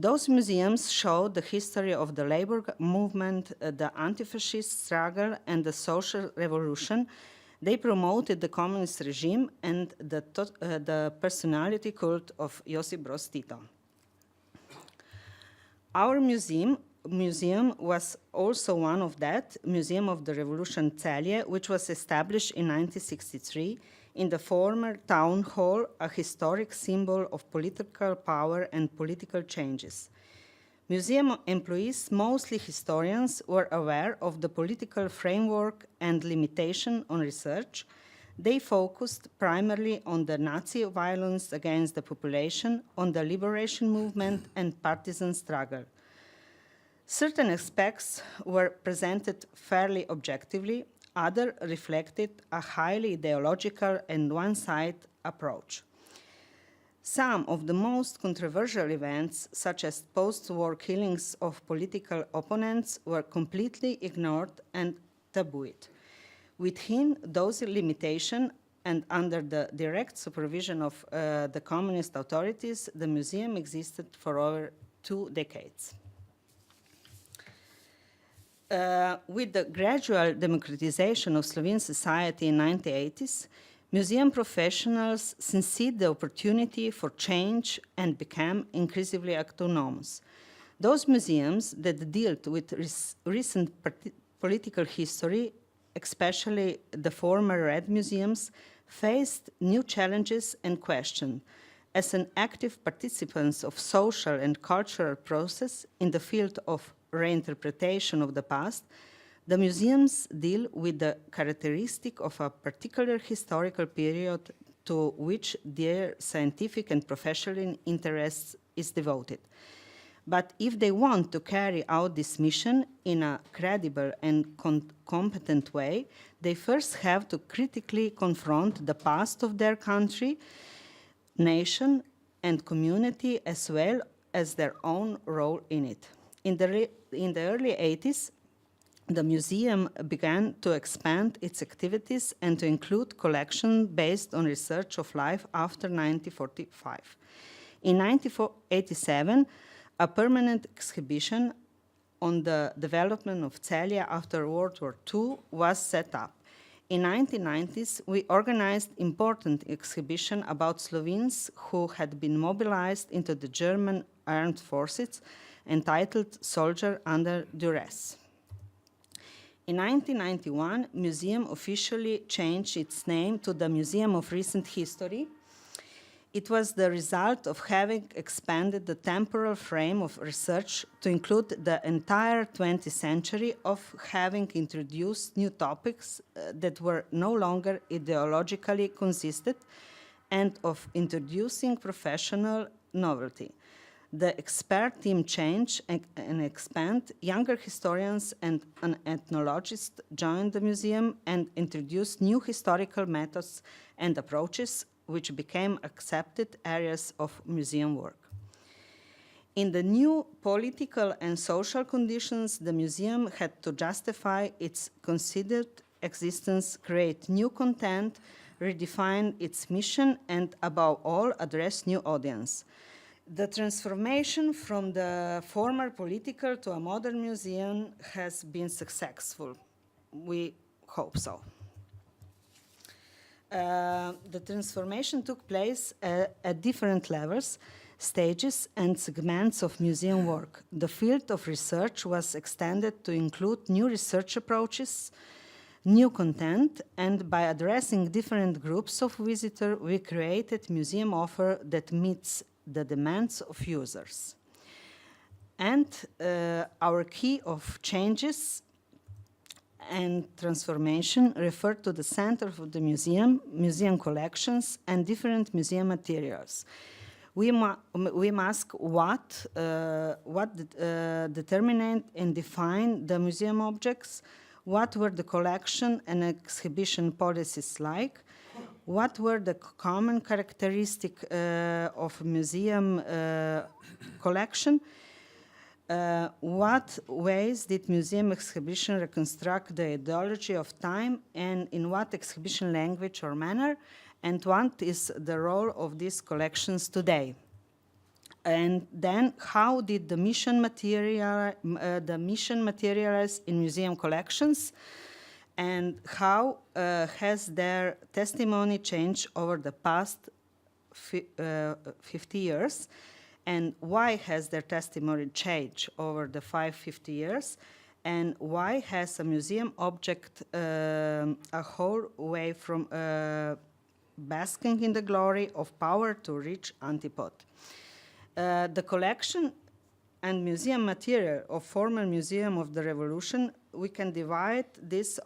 Those museums show the history of the labor movement, the anti-fascist struggle, and the social revolution. They promoted the communist regime and the personality cult of Josip Broz Tito. Our museum was also one of that, Museum of the Revolution Cele, which was established in 1963 in the former town hall, a historic symbol of political power and political changes. Museum employees, mostly historians, were aware of the political framework and limitation on research. They focused primarily on the Nazi violence against the population, on the liberation movement and partisan struggle. Certain aspects were presented fairly objectively, others reflected a highly ideological and one-sided approach. Some of the most controversial events, such as post-war killings of political opponents, were completely ignored and tabooed. Within those limitations and under the direct supervision of the communist authorities, the museum existed for over 2 decades. With the gradual democratization of Slovene society in the 1980s, museum professionals seized the opportunity for change and became increasingly autonomous. Those museums that dealt with recent political history, especially the former Red Museums, faced new challenges and questions. As an active participants of social and cultural process in the field of reinterpretation of the past, the museums deal with the characteristic of a particular historical period to which their scientific and professional interests is devoted. But if they want to carry out this mission in a credible and competent way, they first have to critically confront the past of their country, nation, and community, as well as their own role in it. In the early 80s, the museum began to expand its activities and to include collections based on research of life after 1945. In 1987, a permanent exhibition on the development of Celia after World War II was set up. In 1990s, we organized important exhibition about Slovenes who had been mobilized into the German armed forces, entitled Soldier Under Duress. In 1991, museum officially changed its name to the Museum of Recent History. It was the result of having expanded the temporal frame of research to include the entire 20th century, of having introduced new topics that were no longer ideologically consistent, and of introducing professional novelty. The expert team changed and expand. Younger historians and an ethnologist joined the museum and introduced new historical methods and approaches, which became accepted areas of museum work. In the new political and social conditions, the museum had to justify its considered existence, create new content, redefine its mission, and above all, address new audience. The transformation from the former political to a modern museum has been successful. We hope so. The transformation took place at different levels, stages, and segments of museum work. The field of research was extended to include new research approaches, new content, and by addressing different groups of visitors, we created museum offer that meets the demands of users. And our key of changes and transformation refer to the center of the museum, museum collections, and different museum materials. We must what determine and define the museum objects, what were the collection and exhibition policies like, what were the common characteristics of museum collection, what ways did museum exhibition reconstruct the ideology of time, and in what exhibition language or manner, and what is the role of these collections today. And then how did the mission materialize in museum collections, and how has their testimony changed over the past 50 years, and why has their testimony changed over the 50 years, and why has a museum object a whole way from basking in the glory of power to reach antipode. The collection and museum material of former Museum of the Revolution, we can divide these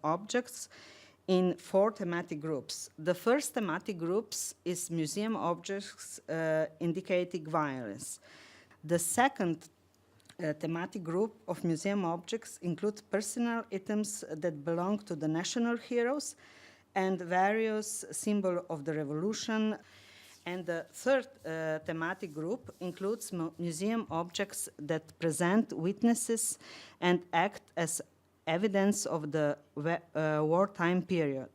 objects in 4 thematic groups. The first thematic groups is museum objects indicating violence. The second thematic group of museum objects includes personal items that belong to the national heroes and various symbols of the revolution. And the third thematic group includes museum objects that present witnesses and act as evidence of the wartime period.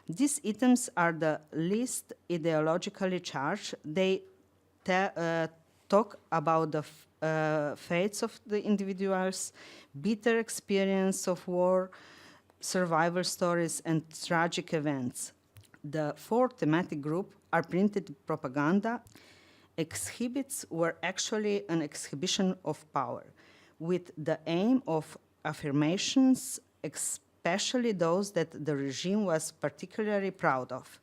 These items are the least ideologically charged. They talk about the fates of the individuals, bitter experience of war, survival stories, and tragic events. The fourth thematic group are printed propaganda. Exhibits were actually an exhibition of power, with the aim of affirmations, especially those that the regime was particularly proud of.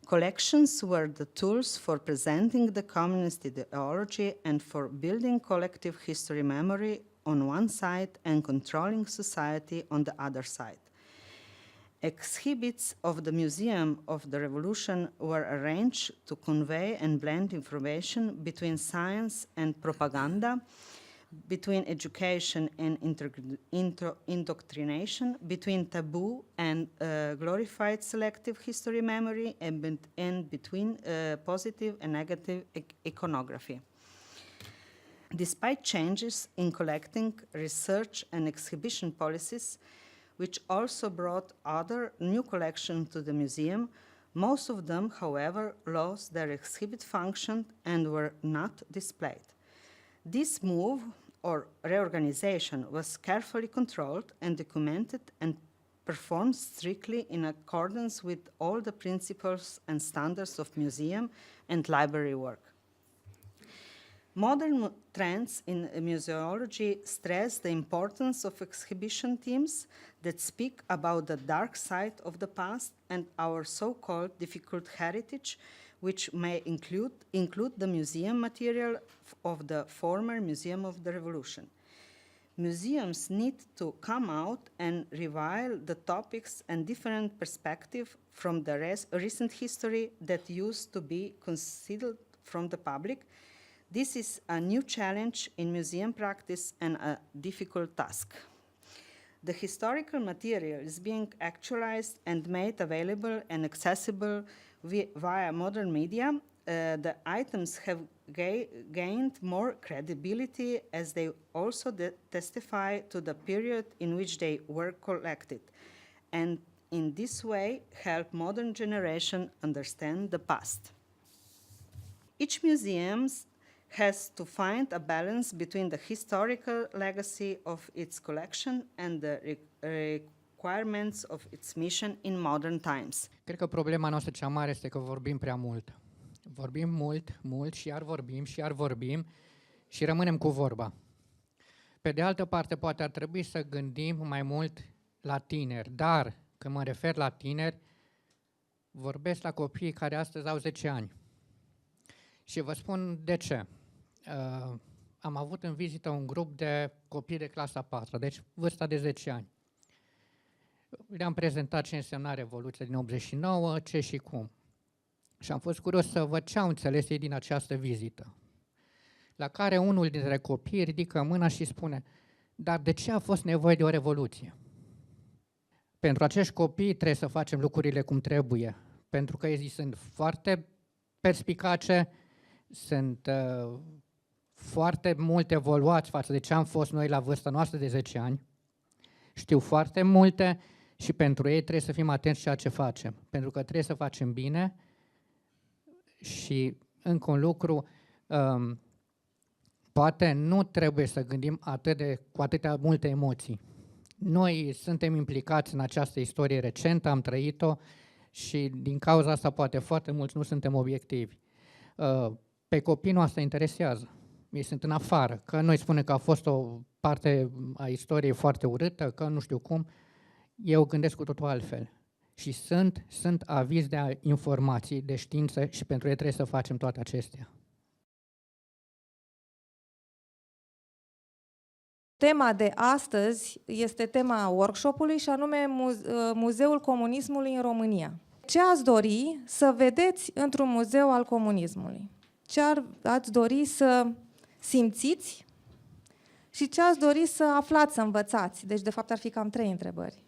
Collections were the tools for presenting the communist ideology and for building collective history memory on one side and controlling society on the other side. Exhibits of the Museum of the Revolution were arranged to convey and blend information between science and propaganda, between education and indoctrination, between taboo and glorified selective history memory, and between positive and negative iconography. Despite changes in collecting, research and exhibition policies, which also brought other new collections to the museum, most of them, however, lost their exhibit function and were not displayed. This move, or reorganization, was carefully controlled and documented and performed strictly in accordance with all the principles and standards of museum and library work. Modern trends in museology stress the importance of exhibition themes that speak about the dark side of the past and our so-called difficult heritage, which may include the museum material of the former Museum of the Revolution. Museums need to come out and reveal the topics and different perspectives from the recent history that used to be concealed from the public. This is a new challenge in museum practice and a difficult task. The historical material is being actualized and made available and accessible via modern media. The items have gained more credibility as they also testify to the period in which they were collected, and in this way help modern generation understand the past. Each museum has to find a balance between the historical legacy of its collection and the requirements of its mission in modern times. Cred că problema noastră cea mare este că vorbim prea mult. Vorbim mult și iar vorbim și rămânem cu vorba. Pe de altă parte, poate ar trebui să gândim mai mult la tineri, dar când mă refer la tineri, vorbesc la copiii care astăzi au 10 ani. Și vă spun de ce. Am avut în vizită un grup de copii de clasa 4, deci vârsta de 10 ani. Le-am prezentat ce însemna Revoluția din 89, ce și cum. Și am fost curios să văd ce au înțeles ei din această vizită. La care unul dintre copii ridică mâna și spune: dar de ce a fost nevoie de o revoluție? Pentru acești copii trebuie să facem lucrurile cum trebuie, pentru că ei sunt foarte perspicace, sunt foarte mult evoluați față de ce am fost noi la vârsta noastră de 10 ani, știu foarte multe și pentru ei trebuie să fim atenți ceea ce facem, pentru că trebuie să facem bine. Și încă un lucru, poate nu trebuie să gândim cu atâtea multe emoții. Noi suntem implicați în această istorie recentă, am trăit-o și din cauza asta poate foarte mulți nu suntem obiectivi. Pe copii nu asta interesează. Ei sunt în afară, că noi spunem că a fost o parte a istoriei foarte urâtă, că nu știu cum. Eu gândesc cu totul altfel. Și sunt avizi de informații, de știință și pentru ei trebuie să facem toate acestea. Tema de astăzi este tema workshop-ului și anume Muzeul Comunismului în România. Ce ați dori să vedeți într-un muzeu al comunismului? Ce ați dori să simțiți și ce ați dori să aflați, să învățați? Deci, de fapt, ar fi cam 3 întrebări.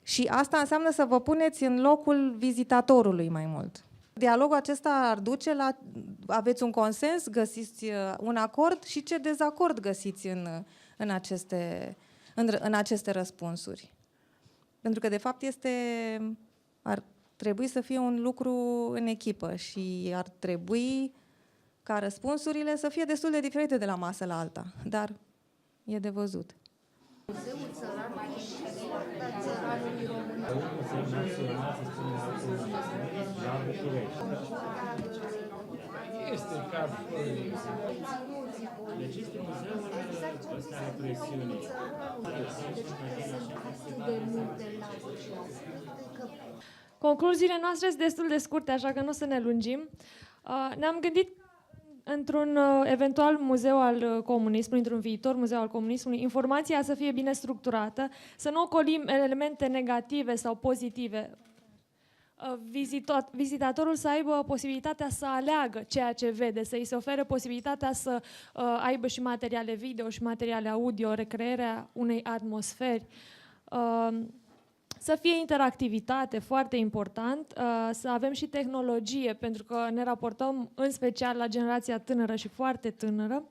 Și asta înseamnă să vă puneți în locul vizitatorului mai mult. Dialogul acesta ar duce la... Aveți un consens, găsiți un acord și ce dezacord găsiți în aceste răspunsuri. Pentru că, de fapt, ar trebui să fie un lucru în echipă și ar trebui ca răspunsurile să fie destul de diferite de la masă la alta. Dar e de văzut. Muzeul țăranului și țăranului Este deci este muzeul ăsta al presiunii. Concluziile noastre sunt destul de scurte, așa că nu o să ne lungim. Ne-am gândit într-un eventual muzeu al comunismului, într-un viitor muzeu al comunismului, informația să fie bine structurată, să nu ocolim elemente negative sau pozitive. Vizitatorul să aibă posibilitatea să aleagă ceea ce vede, să îi se ofere posibilitatea să aibă și materiale video și materiale audio, recrearea unei atmosferi, Să fie interactivitate, foarte important, să avem și tehnologie, pentru că ne raportăm în special la generația tânără și foarte tânără,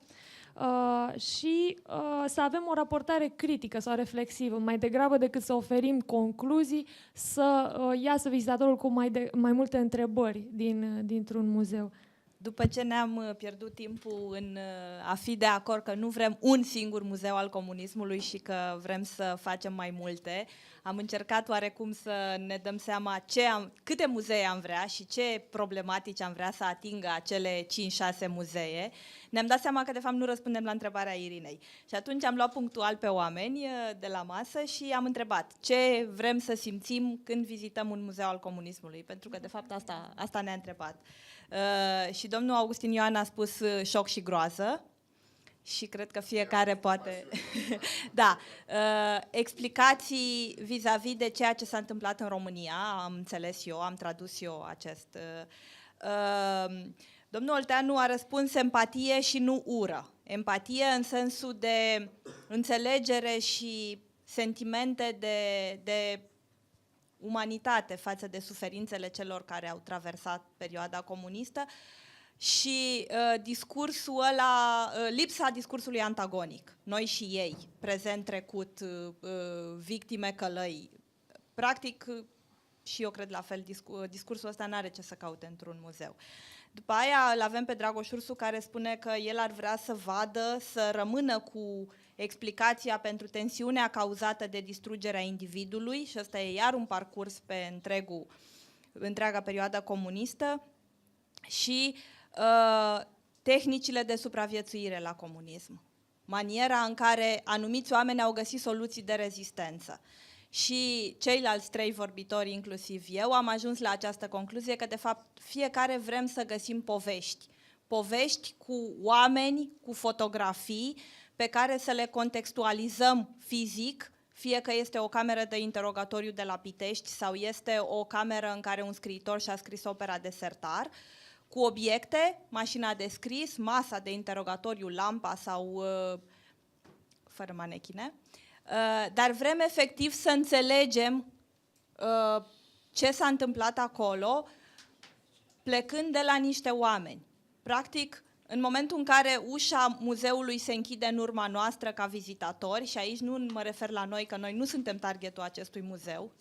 și să avem o raportare critică sau reflexivă, mai degrabă decât să oferim concluzii, să iasă vizitatorul cu mai multe întrebări dintr-un muzeu. După ce ne-am pierdut timpul în a fi de acord că nu vrem un singur muzeu al comunismului și că vrem să facem mai multe, am încercat oarecum să ne dăm seama câte muzee am vrea și ce problematici am vrea să atingă acele 5-6 muzee. Ne-am dat seama că de fapt nu răspundem la întrebarea Irinei. Și atunci am luat punctual pe oameni de la masă și am întrebat ce vrem să simțim când vizităm un muzeu al comunismului, pentru că de fapt asta ne-a întrebat. Și domnul Augustin Ioan a spus șoc și groază și cred că fiecare poate... Da, explicații vis-a-vis de ceea ce s-a întâmplat în România, am înțeles eu, am tradus eu acest... Domnul Olteanu a răspuns empatie și nu ură. Empatie în sensul de înțelegere și sentimente de umanitate față de suferințele celor care au traversat perioada comunistă și discursul ăla, lipsa discursului antagonic, noi și ei, prezent, trecut, victime, călăi. Practic, și eu cred la fel, discursul ăsta n-are ce să caute într-un muzeu. După aia îl avem pe Dragoș Ursu, care spune că el ar vrea să vadă, să rămână cu explicația pentru tensiunea cauzată de distrugerea individului, și ăsta e iar un parcurs pe întreaga perioadă comunistă, și tehnicile de supraviețuire la comunism. Maniera în care anumiți oameni au găsit soluții de rezistență. Și ceilalți 3 vorbitori, inclusiv eu, am ajuns la această concluzie că, de fapt, fiecare vrem să găsim povești. Povești cu oameni, cu fotografii, pe care să le contextualizăm fizic, fie că este o cameră de interogatoriu de la Pitești sau este o cameră în care un scriitor și-a scris opera de sertar, cu obiecte, mașina de scris, masa de interogatoriu, lampa sau fără manechine. Dar vrem efectiv să înțelegem ce s-a întâmplat acolo, plecând de la niște oameni. Practic, în momentul în care ușa muzeului se închide în urma noastră ca vizitatori, și aici nu mă refer la noi, că noi nu suntem targetul acestui muzeu,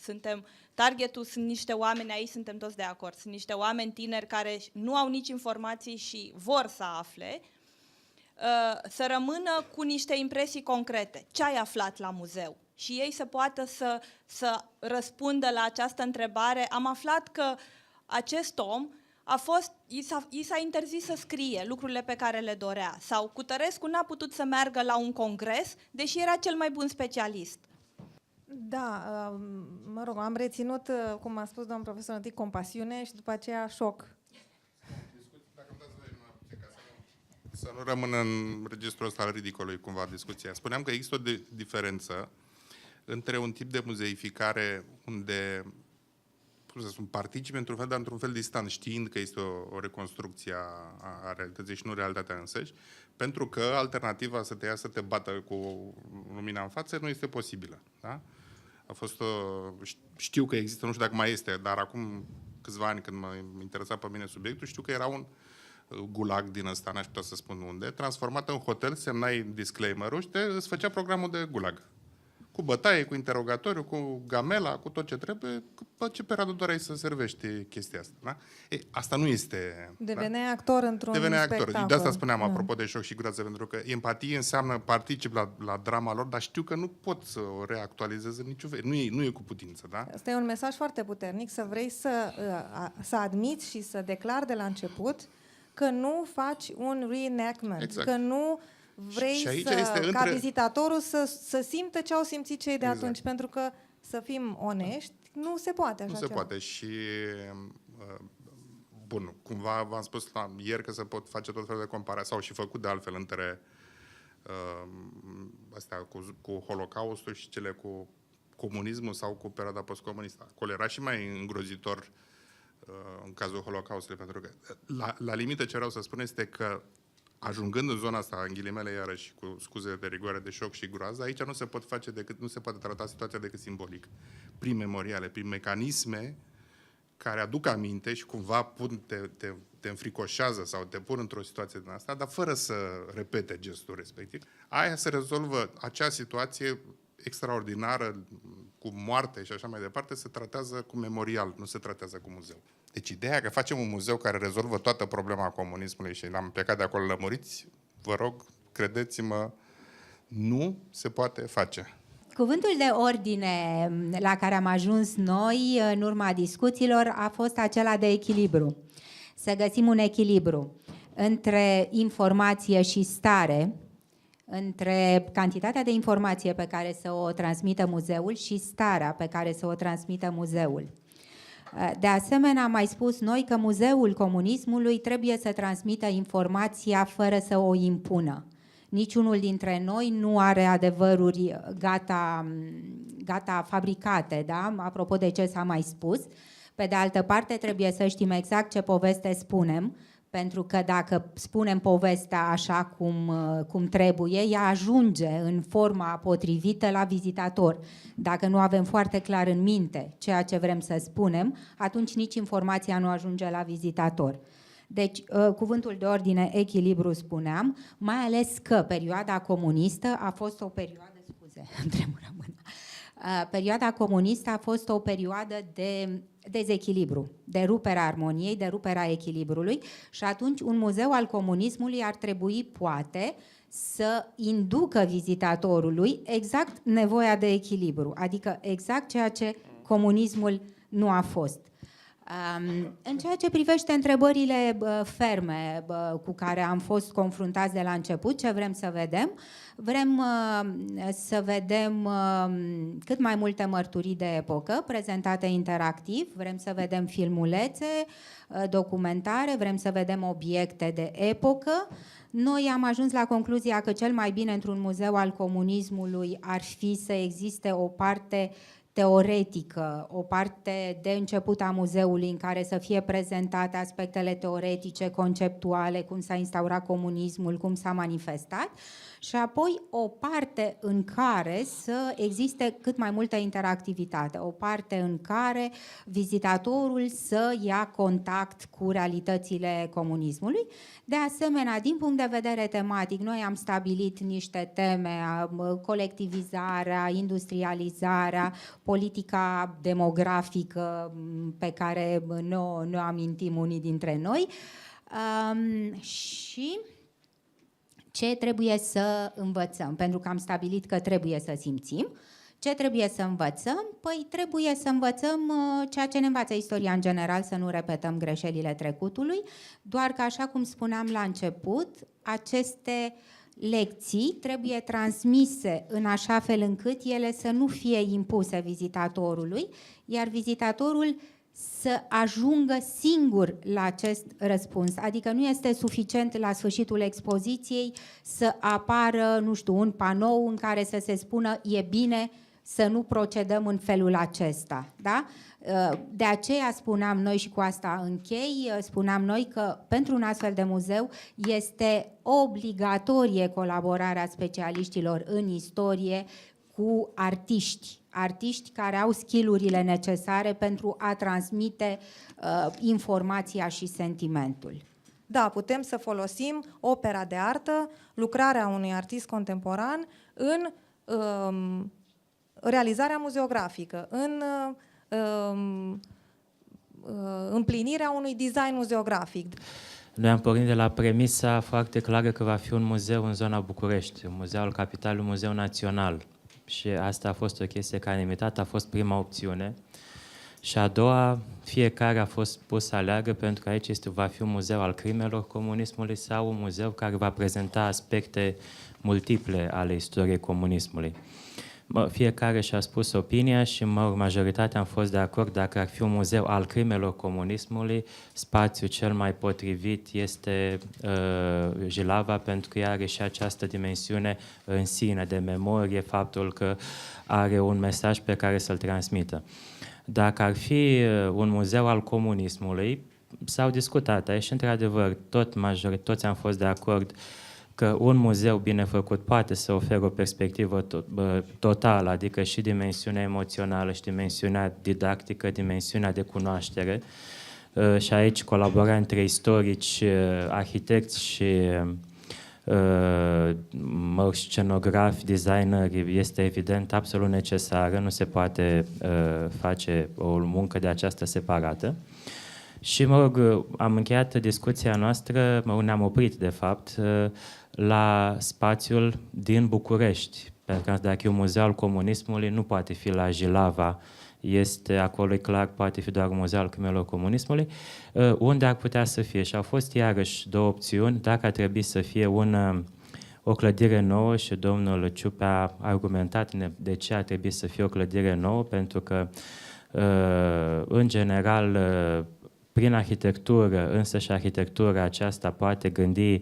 targetul sunt niște oameni, aici suntem toți de acord, sunt niște oameni tineri care nu au nici informații și vor să afle, să rămână cu niște impresii concrete. Ce ai aflat la muzeu? Și ei să poată să răspundă la această întrebare. Am aflat că acest om i s-a interzis să scrie lucrurile pe care le dorea. Sau Cutărescu n-a putut să meargă la un congres, deși era cel mai bun specialist. Da, mă rog, am reținut, cum a spus domnul profesor, întâi compasiune și după aceea șoc. Să nu rămână în registrul ăsta al ridicolului cumva discuția. Spuneam că există o diferență între un tip de muzeificare unde, cum să spun, participi într-un fel, dar într-un fel distant, știind că este o reconstrucție a realității și nu realitatea însăși, pentru că alternativa să te ia să te bată cu lumina în față nu este posibilă. Da? A fost știu că există, nu știu dacă mai este, dar acum câțiva ani când mă interesa pe mine subiectul, știu că era un gulag din ăsta, n-aș putea să spun unde, transformat în hotel, semnai disclaimer-ul și îți făcea programul de gulag. Cu bătaie, cu interogatoriu, cu gamela, cu tot ce trebuie, pe ce perioadă doreai să servești chestia asta. Da? Asta nu este... Deveneai actor într-un spectacol. De asta spuneam, apropo de șoc și groază, pentru că empatie înseamnă particip la drama lor, dar știu că nu pot să o reactualizez în niciun fel. Nu e cu putință. Da? Asta e un mesaj foarte puternic, să vrei să admiți și să declari de la început că nu faci un reenactment, exact. Că nu vrei ca vizitatorul să simtă ce au simțit cei de atunci, pentru că, să fim onești, nu se poate așa Nu se poate și, bun, cumva v-am spus ieri că se pot face tot felul de comparații, sau și făcut de altfel între astea cu Holocaustul și cele cu comunismul sau cu perioada postcomunistă. Acolo era și mai îngrozitor în cazul Holocaustului, pentru că la limită ce vreau să spun este că ajungând în zona asta, în ghilimele iarăși, cu scuze de rigoare, de șoc și groază, aici nu se pot face decât, nu se poate trata situația decât simbolic. Prin memoriale, prin mecanisme care aduc aminte și cumva te înfricoșează sau te pun într-o situație din asta, dar fără să repete gestul respectiv. Aia se rezolvă, acea situație extraordinară, cu moarte și așa mai departe, se tratează cu memorial, nu se tratează cu muzeu. Deci ideea că facem un muzeu care rezolvă toată problema comunismului și am plecat de acolo lămuriți, vă rog, credeți-mă, nu se poate face. Cuvântul de ordine la care am ajuns noi în urma discuțiilor a fost acela de echilibru. Să găsim un echilibru între informație și stare, între cantitatea de informație pe care să o transmită muzeul și starea pe care să o transmită muzeul. De asemenea, am mai spus noi că Muzeul Comunismului trebuie să transmită informația fără să o impună. Niciunul dintre noi nu are adevăruri gata fabricate, da? Apropo de ce s-a mai spus. Pe de altă parte, trebuie să știm exact ce poveste spunem, pentru că dacă spunem povestea așa cum trebuie, ea ajunge în forma potrivită la vizitator. Dacă nu avem foarte clar în minte ceea ce vrem să spunem, atunci nici informația nu ajunge la vizitator. Deci, cuvântul de ordine echilibru spuneam, mai ales că perioada comunistă a fost o perioadă, perioada comunistă a fost o perioadă de dezechilibru, de ruperea armoniei, de ruperea echilibrului și atunci un muzeu al comunismului ar trebui, poate, să inducă vizitatorului exact nevoia de echilibru, adică exact ceea ce comunismul nu a fost. În ceea ce privește întrebările ferme cu care am fost confruntați de la început, ce vrem să vedem? Vrem să vedem cât mai multe mărturii de epocă prezentate interactiv, vrem să vedem filmulețe, documentare, vrem să vedem obiecte de epocă. Noi am ajuns la concluzia că cel mai bine într-un muzeu al comunismului ar fi să existe o parte teoretică, o parte de început a muzeului în care să fie prezentate aspectele teoretice, conceptuale, cum s-a instaurat comunismul, cum s-a manifestat, și apoi o parte în care să existe cât mai multă interactivitate, o parte în care vizitatorul să ia contact cu realitățile comunismului. De asemenea, din punct de vedere tematic, noi am stabilit niște teme, colectivizarea, industrializarea, politica demografică pe care ne amintim unii dintre noi și ce trebuie să învățăm, pentru că am stabilit că trebuie să simțim. Ce trebuie să învățăm? Păi trebuie să învățăm ceea ce ne învață istoria în general, să nu repetăm greșelile trecutului, doar că, așa cum spuneam la început, aceste lecții trebuie transmise în așa fel încât ele să nu fie impuse vizitatorului, iar vizitatorul să ajungă singur la acest răspuns. Adică nu este suficient la sfârșitul expoziției să apară, nu știu, un panou în care să se spună e bine să nu procedăm în felul acesta. Da? De aceea spuneam noi, și cu asta închei, spuneam noi că pentru un astfel de muzeu este obligatorie colaborarea specialiștilor în istorie cu artiști care au skill-urile necesare pentru a transmite informația și sentimentul. Da, putem să folosim opera de artă, lucrarea unui artist contemporan în realizarea muzeografică, în împlinirea unui design muzeografic. Noi am pornit de la premisa foarte clară că va fi un muzeu în zona București, un muzeu al capitalului, un muzeu național. Și asta a fost o chestie care ne-a invitat, a fost prima opțiune. Și a doua, fiecare a fost pus să aleagă, pentru că aici va fi un muzeu al crimelor comunismului sau un muzeu care va prezenta aspecte multiple ale istoriei comunismului. Fiecare și-a spus opinia și majoritatea am fost de acord. Dacă ar fi un muzeu al crimelor comunismului, spațiul cel mai potrivit este Jilava, pentru că ea are și această dimensiune în sine de memorie, faptul că are un mesaj pe care să-l transmită. Dacă ar fi un muzeu al comunismului, s-au discutat aici și, într-adevăr, toți am fost de acord că un muzeu bine făcut poate să ofere o perspectivă totală, adică și dimensiunea emoțională și dimensiunea didactică, dimensiunea de cunoaștere. Și aici colaborarea între istorici, arhitecți și scenografi, designeri este evident absolut necesară, nu se poate face o muncă de aceasta separată. Și, mă rog, am încheiat discuția noastră, ne-am oprit, de fapt, la spațiul din București, pentru că dacă e un muzeu al comunismului, nu poate fi la Jilava, este acolo, e clar, poate fi doar un muzeu al crimelor comunismului, unde ar putea să fie. Și au fost iarăși două opțiuni, dacă ar trebui să fie o clădire nouă, și domnul Ciupe a argumentat de ce ar trebui să fie o clădire nouă, pentru că, în general, prin arhitectură, însă și arhitectura aceasta poate gândi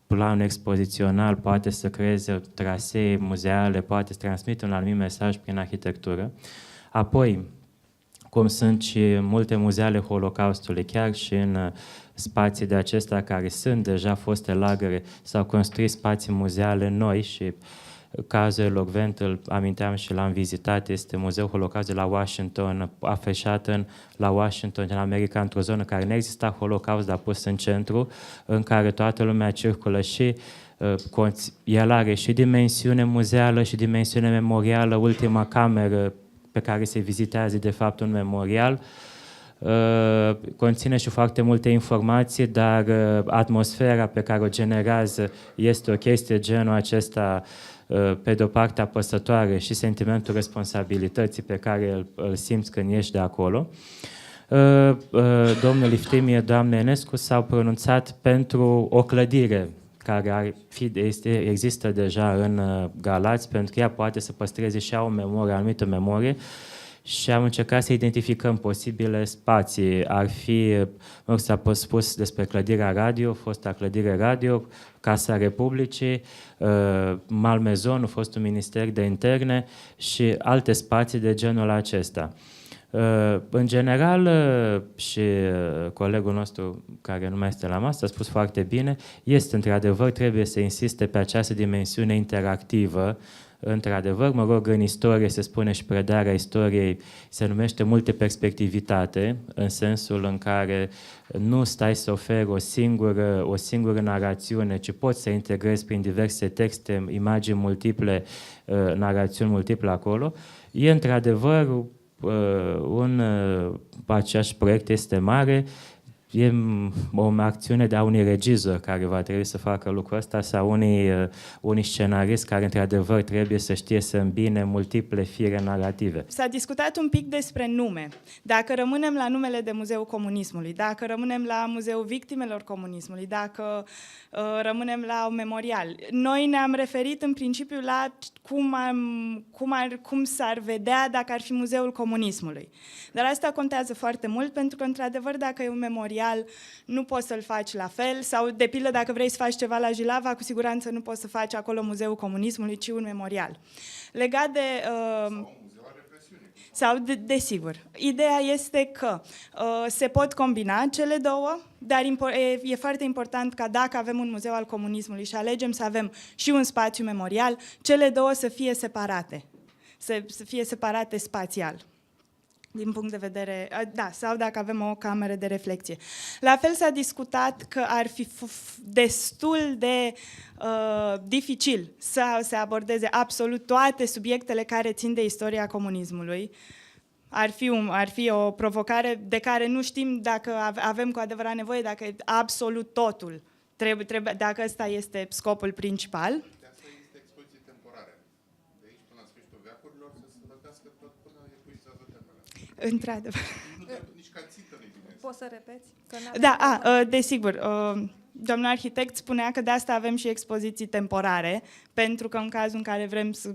planul expozițional, poate să creeze trasee muzeale, poate să transmită un anumit mesaj prin arhitectură. Apoi, cum sunt și multe muzee ale Holocaustului, chiar și în spații de acestea care sunt deja foste lagăre, s-au construit spații muzeale noi și cazul elocvent, îl aminteam și l-am vizitat, este Muzeul Holocaust de la Washington, afișat la Washington, în America, într-o zonă care nu exista Holocaust, dar pus în centru, în care toată lumea circulă și el are și dimensiune muzeală și dimensiune memorială, ultima cameră pe care se vizitează, de fapt, un memorial. Conține și foarte multe informații, dar atmosfera pe care o generează este o chestie genul acesta, pe de o parte apăsătoare, și sentimentul responsabilității pe care îl simți când ești de acolo. Domnul Iftimie, doamna Enescu s-au pronunțat pentru o clădire care există deja în Galați, pentru că ea poate să păstreze și o memorie, anumită memorie, și am încercat să identificăm posibile spații. Ar fi, s-a spus despre clădirea radio, fosta clădire radio, Casa Republicii, Malmezonul, fostul Minister de Interne și alte spații de genul acesta. În general, și colegul nostru care nu mai este la masă a spus foarte bine, este într-adevăr, trebuie să insiste pe această dimensiune interactivă. Într-adevăr, mă rog, în istorie se spune și predarea istoriei se numește multiperspectivitate, în sensul în care nu stai să oferi o singură narațiune, ci poți să integrezi prin diverse texte, imagini multiple, narațiuni multiple acolo. E într-adevăr acest proiect este mare, e o acțiune de unui regizor care va trebui să facă lucrul ăsta sau unii scenariști care într-adevăr trebuie să știe să îmbine multiple fire narrative. S-a discutat un pic despre nume. Dacă rămânem la numele de Muzeul Comunismului, dacă rămânem la Muzeul Victimelor Comunismului, dacă rămânem la un memorial. Noi ne-am referit în principiu la cum s-ar vedea dacă ar fi Muzeul Comunismului. Dar asta contează foarte mult, pentru că, într-adevăr, dacă e un memorial, nu poți să-l faci la fel, sau, de pildă, dacă vrei să faci ceva la Jilava, cu siguranță nu poți să faci acolo Muzeul Comunismului, ci un memorial. Legat de... sau, desigur. Ideea este că se pot combina cele două, dar e foarte important ca dacă avem un muzeu al comunismului și alegem să avem și un spațiu memorial, cele două să fie separate, să fie separate spațial. Din punct de vedere, da, sau dacă avem o cameră de reflecție. La fel s-a discutat că ar fi destul de dificil să se abordeze absolut toate subiectele care țin de istoria comunismului. Ar fi o provocare de care nu știm dacă avem cu adevărat nevoie, dacă absolut totul trebuie, dacă ăsta este scopul principal. De asta există expoziții temporare. De aici până la sfârșitul veacurilor să se lătească tot până epuizează temele. Într-adevăr. Nici ca țită nu-i bine. Poți să repeți? Da, desigur. Domnul arhitect spunea că de asta avem și expoziții temporare, pentru că în cazul în care vrem să...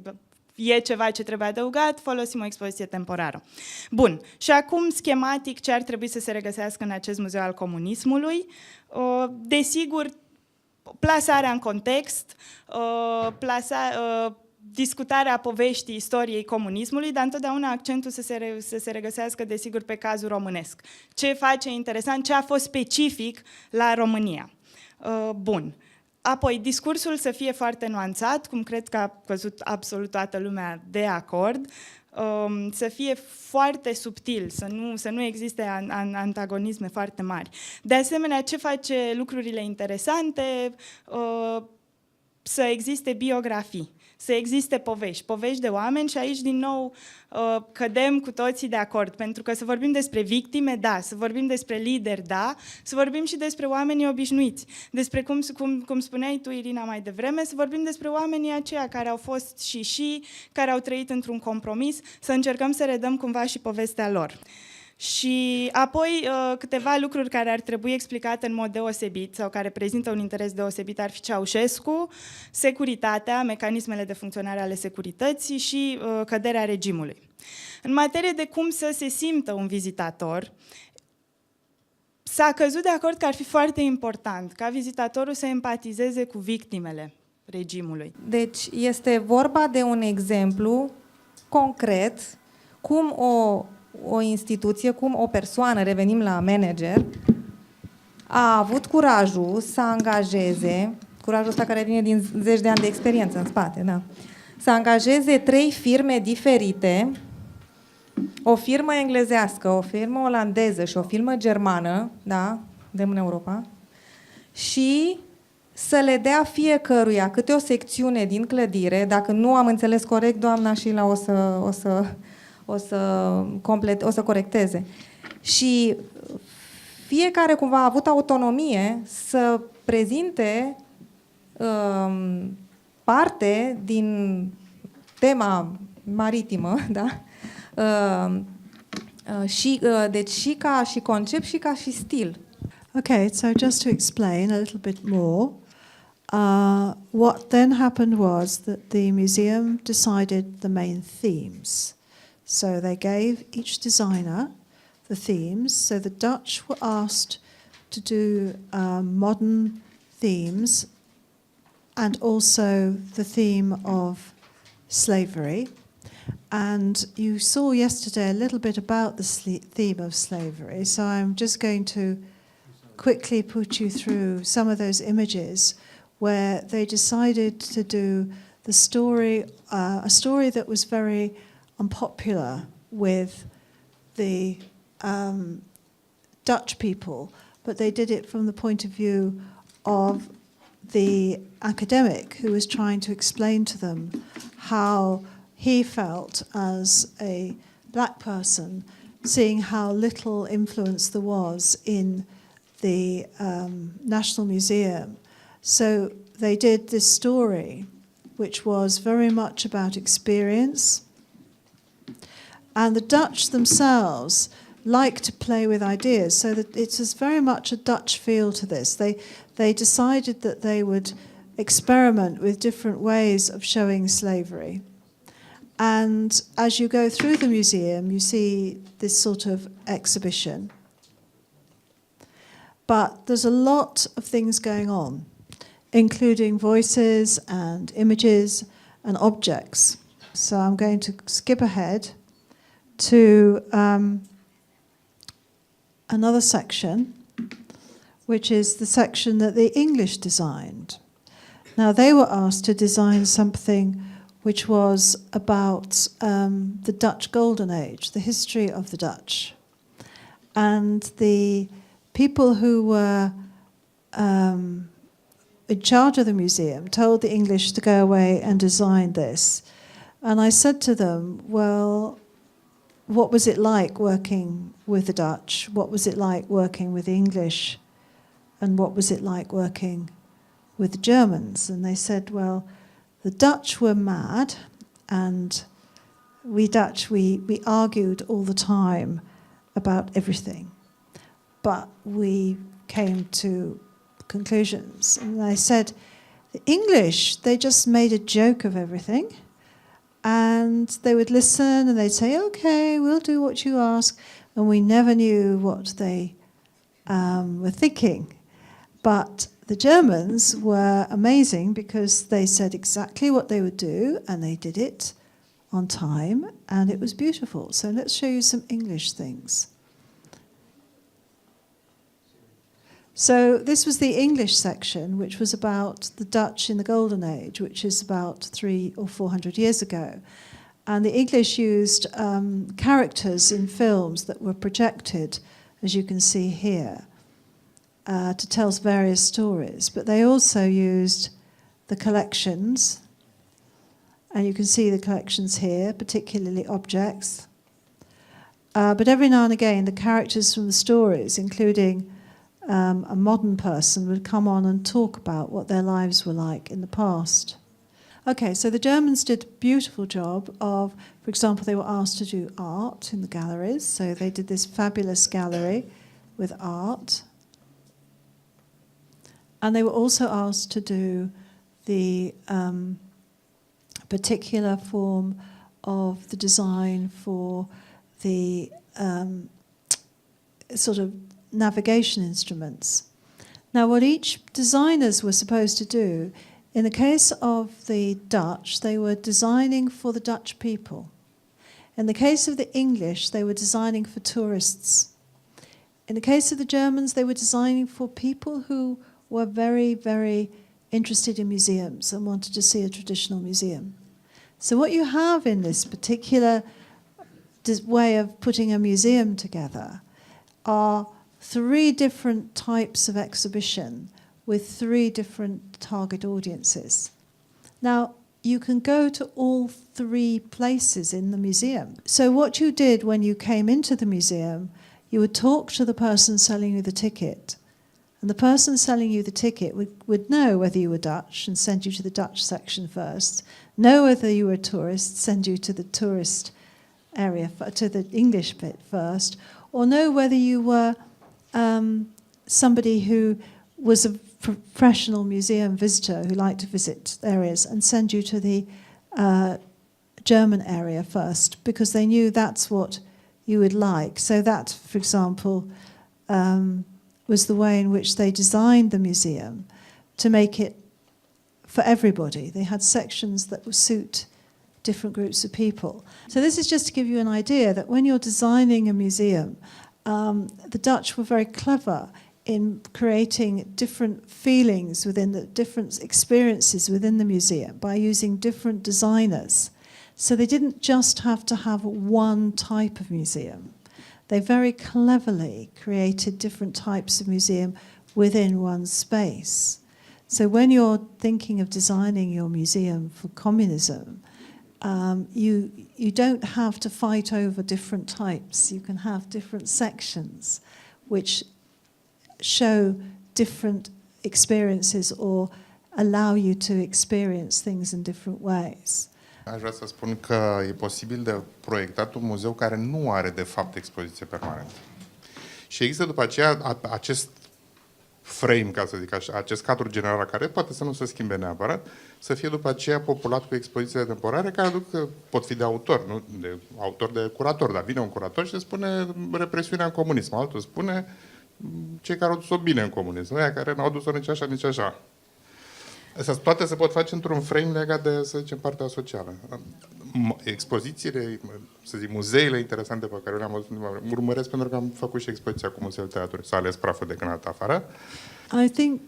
e ceva ce trebuie adăugat, folosim o expoziție temporară. Bun. Și acum, schematic, ce ar trebui să se regăsească în acest muzeu al comunismului? Desigur, plasarea în context, discutarea poveștii istoriei comunismului, dar întotdeauna accentul să se regăsească, desigur, pe cazul românesc. Ce face interesant, ce a fost specific la România. Bun. Apoi, discursul să fie foarte nuanțat, cum cred că a căzut absolut toată lumea de acord, să fie foarte subtil, să nu existe antagonisme foarte mari. De asemenea, ce face lucrurile interesante, să existe biografii, să existe povești de oameni și aici din nou cădem cu toții de acord, pentru că să vorbim despre victime, da, să vorbim despre lideri, da, să vorbim și despre oamenii obișnuiți, despre cum spuneai tu, Irina, mai devreme, să vorbim despre oamenii aceia care au fost și care au trăit într-un compromis, să încercăm să redăm cumva și povestea lor. Și apoi câteva lucruri care ar trebui explicate în mod deosebit sau care prezintă un interes deosebit ar fi Ceaușescu, securitatea, mecanismele de funcționare ale securității și căderea regimului. În materie de cum să se simtă un vizitator, s-a căzut de acord că ar fi foarte important ca vizitatorul să empatizeze cu victimele regimului. Deci este vorba de un exemplu concret cum o instituție, cum o persoană, revenim la manager, a avut curajul să angajeze, curajul ăsta care vine din zeci de ani de experiență în spate, da, să angajeze 3 firme diferite, o firmă englezească, o firmă olandeză și o firmă germană, da, de în Europa, și să le dea fiecăruia câte o secțiune din clădire. Dacă nu am înțeles corect, doamna Sheila o să corecteze. Și fiecare cumva a avut autonomie să prezinte parte din tema maritimă, da? Deci și ca și concept și ca și stil. Okay, so just to explain a little bit more, what then happened was that the museum decided the main themes. So they gave each designer the themes. So the Dutch were asked to do modern themes and also the theme of slavery. And you saw yesterday a little bit about the theme of slavery. So I'm just going to quickly put you through some of those images where they decided to do the story, a story that was very unpopular with the Dutch people, but they did it from the point of view of the academic who was trying to explain to them how he felt as a black person, seeing how little influence there was in the National Museum. So they did this story, which was very much about experience. And the Dutch themselves like to play with ideas, so that it is very much a Dutch feel to this. They decided that they would experiment with different ways of showing slavery. And as you go through the museum, you see this sort of exhibition. But there's a lot of things going on, including voices and images and objects. So I'm going to skip ahead to another section, which is the section that the English designed. Now, they were asked to design something which was about the Dutch Golden Age, the history of the Dutch. And the people who were in charge of the museum told the English to go away and design this. And I said to them, well, what was it like working with the Dutch? What was it like working with the English? And what was it like working with the Germans? And they said, well, the Dutch were mad, and we Dutch, we argued all the time about everything. But we came to conclusions. And I said, the English, they just made a joke of everything. And they would listen and they'd say, okay, we'll do what you ask. And we never knew what they were thinking. But The Germans were amazing because they said exactly what they would do, and they did it on time, and it was beautiful. So let's show you some English things. So this was the English section, which was about the Dutch in the Golden Age, which is about 300 or 400 years ago. And the English used characters in films that were projected, as you can see here, to tell various stories. But they also used the collections, and you can see the collections here, particularly objects. But every now and again, the characters from the stories, including a modern person, would come on and talk about what their lives were like in the past. Okay, so the Germans did a beautiful job of, for example, they were asked to do art in the galleries. So they did this fabulous gallery with art. And they were also asked to do the particular form of the design for the sort of navigation instruments. Now, what each designers were supposed to do, in the case of the Dutch, they were designing for the Dutch people. In the case of the English, they were designing for tourists. In the case of the Germans, they were designing for people who were very, very interested in museums and wanted to see a traditional museum. So what you have in this particular way of putting a museum together are 3 different types of exhibition with 3 different target audiences. Now, you can go to all 3 places in the museum. So what you did when you came into the museum, you would talk to the person selling you the ticket. And the person selling you the ticket would know whether you were Dutch and send you to the Dutch section first, know whether you were a tourist, send you to the tourist area, to the English bit first, or know whether you were somebody who was a professional museum visitor who liked to visit areas, and send you to the German area first, because they knew that's what you would like. So that, for example, was the way in which they designed the museum to make it for everybody. They had sections that would suit different groups of people. So this is just to give you an idea that when you're designing a museum, the Dutch were very clever in creating different feelings within the different experiences within the museum by using different designers. So they didn't just have to have one type of museum. They very cleverly created different types of museum within one space. So when you're thinking of designing your museum for communism, you don't have to fight over different types. You can have different sections which show different experiences or allow you to experience things in different ways. Aș vrea să spun că e posibil de proiectat un muzeu care nu are de fapt expoziție permanentă. Și există după aceea acest frame, ca să zic așa, acest cadru general care poate să nu se schimbe neapărat, să fie după aceea populat cu expoziții temporare care pot fi de autor, nu de autor, de curator, dar vine un curator și spune represiunea în comunism, altul spune cei care au dus-o bine în comunism, aia care n-au dus-o nici așa, nici așa. Astea toate se pot face într-un frame legat de, să zicem, partea socială. Expozițiile, să zic, muzeile interesante pe care le-am văzut, urmăresc pentru că am făcut și expoziția cu Muzeul Teatrului. S-a ales praful de când a dat afară. I think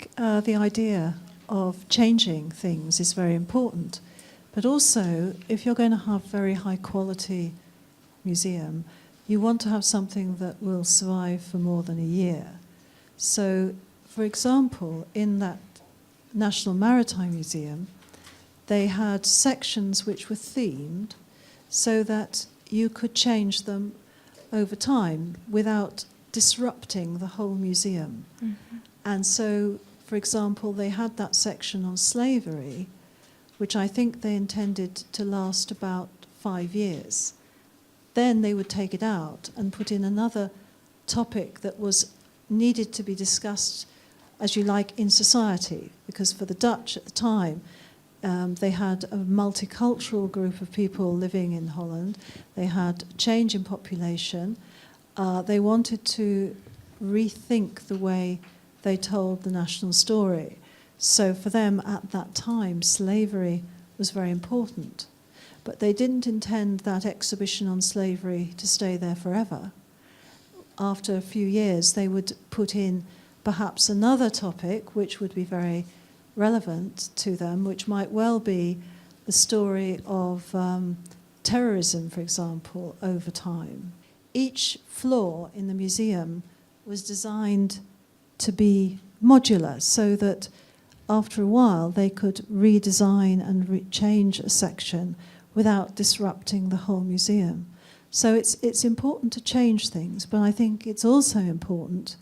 the idea of changing things is very important. But also, if you're going to have very high quality museum, you want to have something that will survive for more than a year. So, for example, in that National Maritime Museum, they had sections which were themed so that you could change them over time without disrupting the whole museum. Mm-hmm. And so, for example, they had that section on slavery, which I think they intended to last about 5 years. Then they would take it out and put in another topic that was needed to be discussed, as you like, in society, because for the Dutch at the time, they had a multicultural group of people living in Holland. They had change in population. They wanted to rethink the way they told the national story. So for them at that time, slavery was very important. But they didn't intend that exhibition on slavery to stay there forever. After a few years, they would put in perhaps another topic which would be very relevant to them, which might well be the story of terrorism, for example, over time. Each floor in the museum was designed to be modular so that after a while they could redesign and change a section without disrupting the whole museum. So it's important to change things, but I think it's also important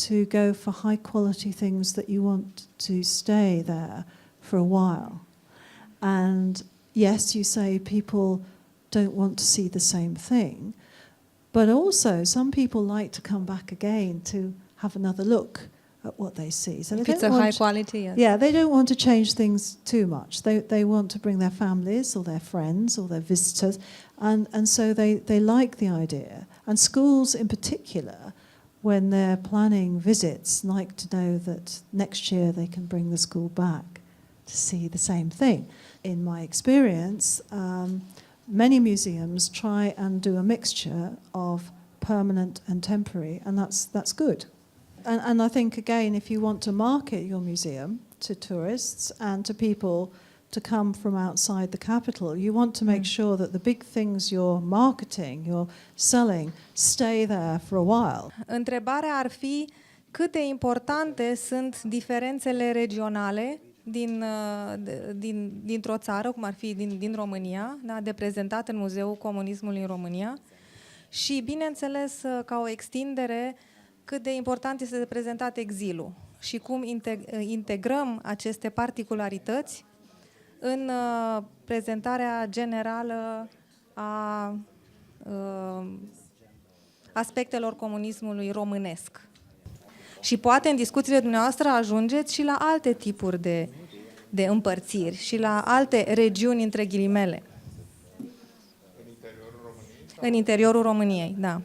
to go for high quality things that you want to stay there for a while. And yes, you say people don't want to see the same thing, but also some people like to come back again to have another look at what they see. So if it's a high quality, yes. Yeah, they don't want to change things too much. They want to bring their families or their friends or their visitors, and so they like the idea. And schools in particular, when they're planning visits, like to know that next year they can bring the school back to see the same thing. In my experience, many museums try and do a mixture of permanent and temporary, and that's good. And I think, again, if you want to market your museum to tourists and to people to come from outside the capital, you want to make sure that the big things you're marketing, you're selling, stay there for a while. Întrebarea ar fi cât de importante sunt diferențele regionale dintr-o țară, cum ar fi din România, da, de prezentat în Muzeul Comunismului în România, și, bineînțeles, ca o extindere, cât de important este de prezentat Exilul și cum integrăm aceste particularități în prezentarea generală a aspectelor comunismului românesc. Și poate în discuțiile dumneavoastră ajungeți și la alte tipuri de împărțiri și la alte regiuni între ghilimele. În interiorul României, da.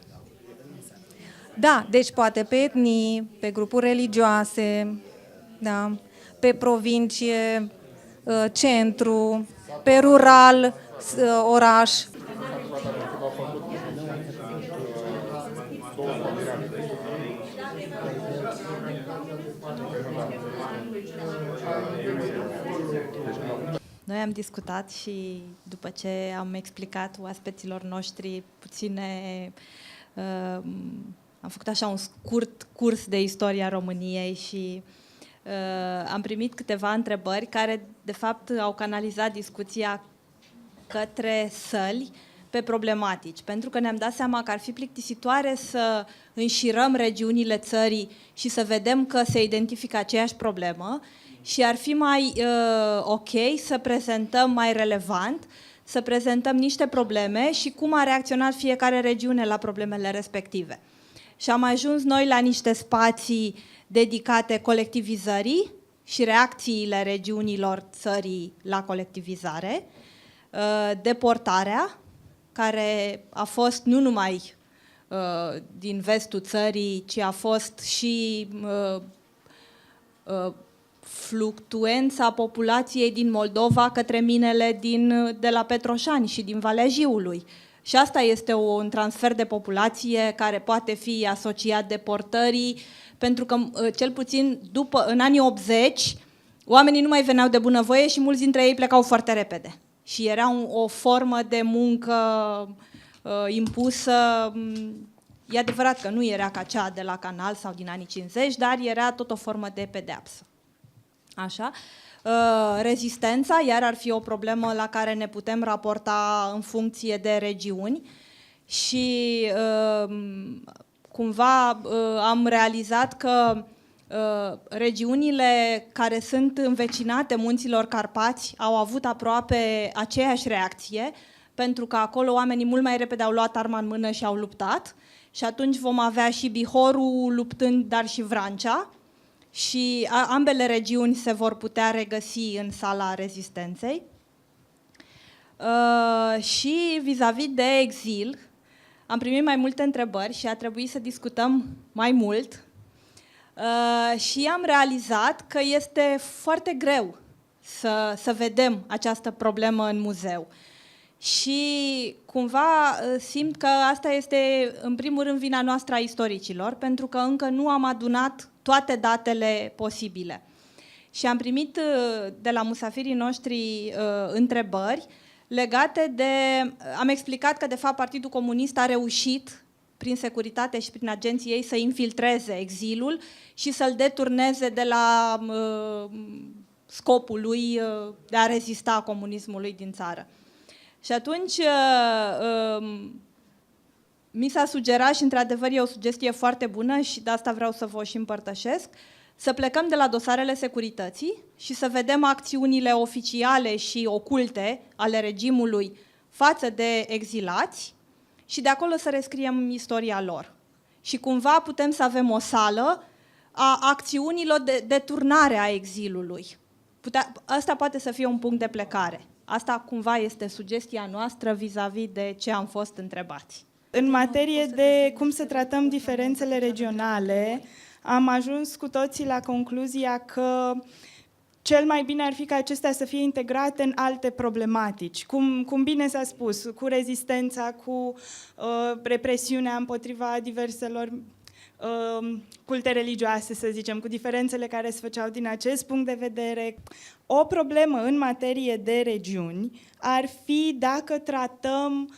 Da, deci poate pe etnii, pe grupuri religioase, da, pe provincie, centru, pe rural, oraș. Noi am discutat și după ce am explicat oaspeților noștri am făcut așa un scurt curs de istoria României și am primit câteva întrebări care, de fapt, au canalizat discuția către săli pe problematici, pentru că ne-am dat seama că ar fi plictisitoare să înșirăm regiunile țării și să vedem că se identifică aceeași problemă și ar fi mai ok să prezentăm mai relevant, să prezentăm niște probleme și cum a reacționat fiecare regiune la problemele respective. Și am ajuns noi la niște spații dedicate colectivizării și reacțiile regiunilor țării la colectivizare, deportarea, care a fost nu numai din vestul țării, ci a fost și fluctuența populației din Moldova către minele de la Petroșani și din Valea Jiului. Și asta este un transfer de populație care poate fi asociat deportării, pentru că, cel puțin în anii 80, oamenii nu mai veneau de bunăvoie și mulți dintre ei plecau foarte repede. Și era o formă de muncă impusă. E adevărat că nu era ca cea de la Canal sau din anii 50, dar era tot o formă de pedeapsă. Așa. Rezistența, iar ar fi o problemă la care ne putem raporta în funcție de regiuni și cumva am realizat că regiunile care sunt învecinate munților Carpați au avut aproape aceeași reacție, pentru că acolo oamenii mult mai repede au luat arma în mână și au luptat și atunci vom avea și Bihorul luptând, dar și Vrancea. Și ambele regiuni se vor putea regăsi în sala rezistenței. Și vis-a-vis de exil, am primit mai multe întrebări și a trebuit să discutăm mai mult. și am realizat că este foarte greu să vedem această problemă în muzeu. Și cumva simt că asta este în primul rând vina noastră a istoricilor, pentru că încă nu am adunat toate datele posibile. Și am primit de la musafirii noștri întrebări legate de... Am explicat că de fapt Partidul Comunist a reușit prin securitate și prin agenții ei să infiltreze exilul și să-l deturneze de la scopul lui de a rezista comunismului din țară. Și atunci mi s-a sugerat, și într-adevăr e o sugestie foarte bună și de asta vreau să vă și împărtășesc, să plecăm de la dosarele securității și să vedem acțiunile oficiale și oculte ale regimului față de exilați și de acolo să rescriem istoria lor. Și cumva putem să avem o sală a acțiunilor de deturnare a exilului. Asta poate să fie un punct de plecare. Asta cumva este sugestia noastră vis-a-vis de ce am fost întrebați. În materie de cum să tratăm diferențele regionale, am ajuns cu toții la concluzia că cel mai bine ar fi ca acestea să fie integrate în alte problematici. Cum bine s-a spus, cu rezistența, cu represiunea împotriva diverselor culte religioase, să zicem, cu diferențele care se făceau din acest punct de vedere. O problemă în materie de regiuni ar fi dacă tratăm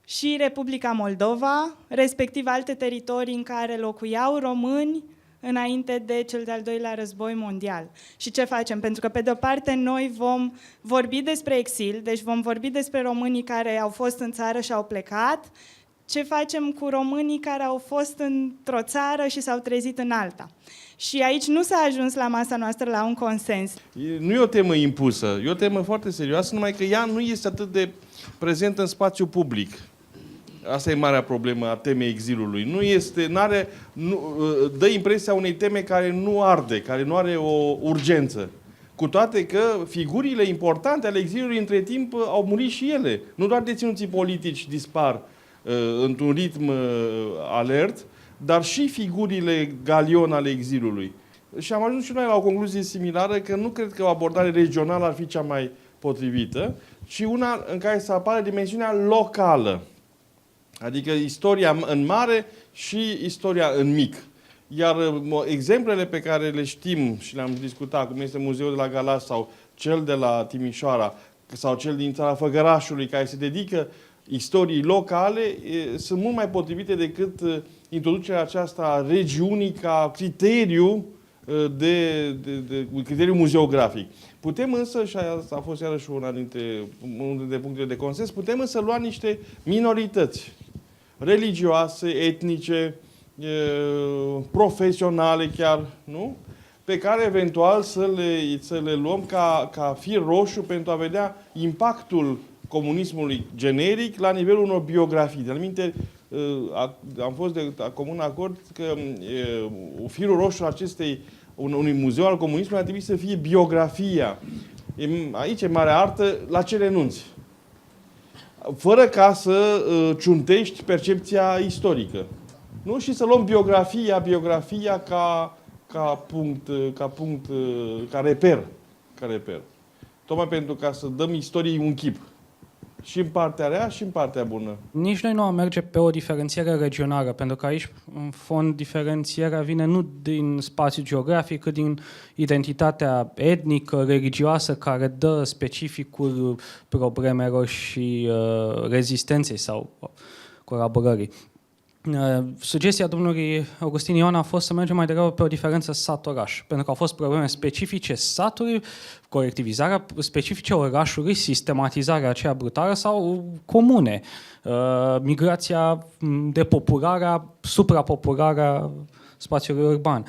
și Republica Moldova, respectiv alte teritorii în care locuiau români înainte de cel de-al doilea război mondial. Și ce facem? Pentru că, pe de-o parte, noi vom vorbi despre exil, deci vom vorbi despre românii care au fost în țară și au plecat. Ce facem cu românii care au fost într-o țară și s-au trezit în alta? Și aici nu s-a ajuns la masa noastră la un consens. Nu e o temă impusă, e o temă foarte serioasă, numai că ea nu este atât de prezentă în spațiu public. Asta e marea problemă a temei exilului. Dă impresia unei teme care nu arde, care nu are o urgență. Cu toate că figurile importante ale exilului între timp au murit și ele. Nu doar deținuții politici dispar într-un ritm alert, dar și figurile galion ale exilului. Și am ajuns și noi la o concluzie similară, că nu cred că o abordare regională ar fi cea mai potrivită, ci una în care să apară dimensiunea locală. Adică istoria în mare și istoria în mic. Iar exemplele pe care le știm și le-am discutat, cum este Muzeul de la Galați sau cel de la Timișoara sau cel din țara Făgărașului, care se dedică istoriei locale, sunt mult mai potrivite decât introducerea aceasta a regiunii ca criteriu criteriu muzeografic. Putem însă, și asta a fost iarăși unul dintre punctele de consens, putem însă lua niște minorități religioase, etnice, profesionale chiar, nu? Pe care eventual să le luăm ca fir roșu pentru a vedea impactul comunismului generic la nivelul unor biografii. De aminte, am fost de comun acord că firul roșu unui muzeu al comunismului ar trebui să fie biografia. Aici e mare artă, la ce renunți. Fără ca să ciuntești percepția istorică. Nu? Și să luăm biografia ca reper. Tocmai pentru ca să dăm istoriei un chip. Și în partea rea și în partea bună. Nici noi nu am merge pe o diferențiere regională, pentru că aici, în fond, diferențierea vine nu din spațiu geografic, cât din identitatea etnică, religioasă, care dă specificul problemelor și rezistenței sau colaborării. Sugestia domnului Augustin Ion a fost să mergem mai degrabă pe o diferență sat-oraș, pentru că au fost probleme specifice satului, colectivizarea specifice orașului, sistematizarea aceea brutală sau comune, migrația, depopularea, suprapopularea spațiului urban.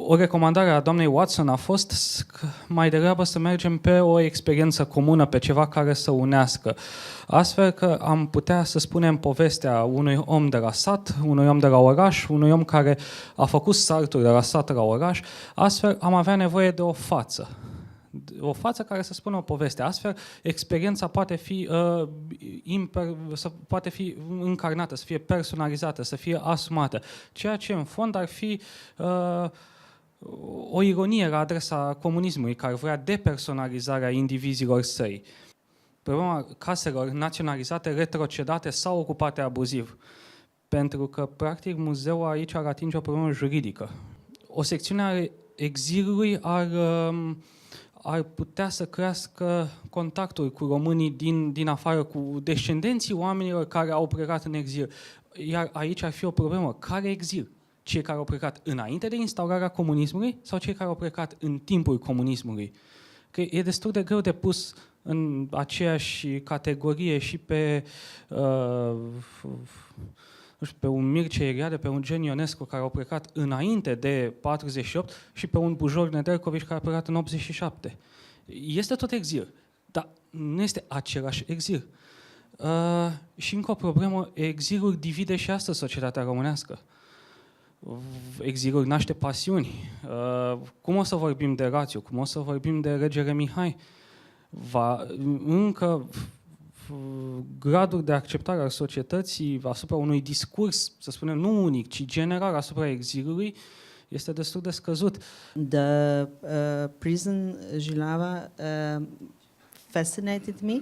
O recomandare a doamnei Watson a fost mai degrabă să mergem pe o experiență comună, pe ceva care să unească. Astfel că am putea să spunem povestea unui om de la sat, unui om de la oraș, unui om care a făcut saltul de la sat la oraș. Astfel am avea nevoie de o față, o față care să spună o poveste. Astfel, experiența poate fi, poate fi încarnată, să fie personalizată, să fie asumată. Ceea ce, în fond, ar fi o ironie la adresa comunismului, care vrea depersonalizarea indivizilor săi. Problema caselor naționalizate, retrocedate sau ocupate abuziv. Pentru că, practic, muzeul aici ar atinge o problemă juridică. O secțiune a exilului ar putea să crească contactul cu românii din afară, cu descendenții oamenilor care au plecat în exil. Iar aici ar fi o problemă. Care exil? Cei care au plecat înainte de instaurarea comunismului sau cei care au plecat în timpul comunismului? Că e destul de greu de pus în aceeași categorie și pe, nu știu, pe un Mircea Eliade, pe un Gen Ionescu care au plecat înainte de 48 și pe un Bujor Nedelcovici care a plecat în 87. Este tot exil, dar nu este același exil. Și încă o problemă, exilul divide și astăzi societatea românească. Exilul naște pasiuni. Cum o să vorbim de Rațiu? Cum o să vorbim de regele Mihai? Încă gradul de acceptare al societății asupra unui discurs, să spunem, nu unic, ci general asupra exilului, este destul de scăzut. The prison Jilava fascinated me,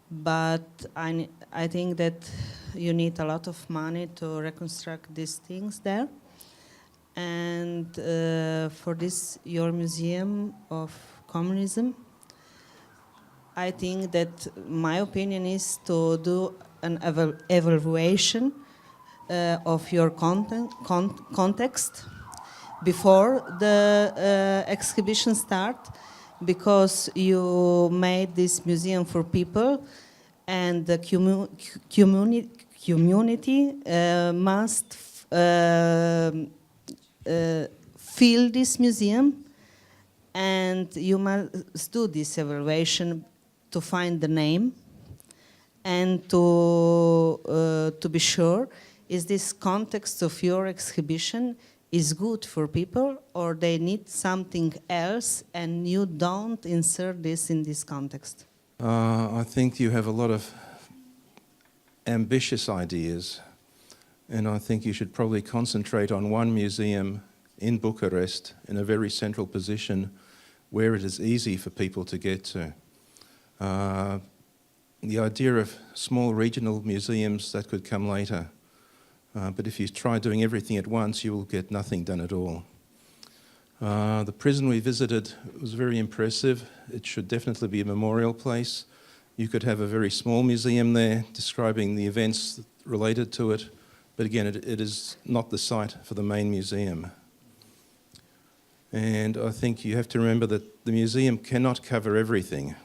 but I think that you need a lot of money to reconstruct these things there. And for this, your museum of communism, I think that my opinion is to do an evaluation of your context before the exhibition start, because you made this museum for people, and the community must fill this museum, and you must do this evaluation to find the name and to be sure, is this context of your exhibition is good for people, or they need something else and you don't insert this in this context? I think you have a lot of ambitious ideas, and I think you should probably concentrate on one museum in Bucharest in a very central position where it is easy for people to get to. The idea of small regional museums, that could come later. But if you try doing everything at once, you will get nothing done at all. The prison we visited was very impressive. It should definitely be a memorial place. You could have a very small museum there describing the events related to it, but again, it is not the site for the main museum. And I think you have to remember that the museum cannot cover everything.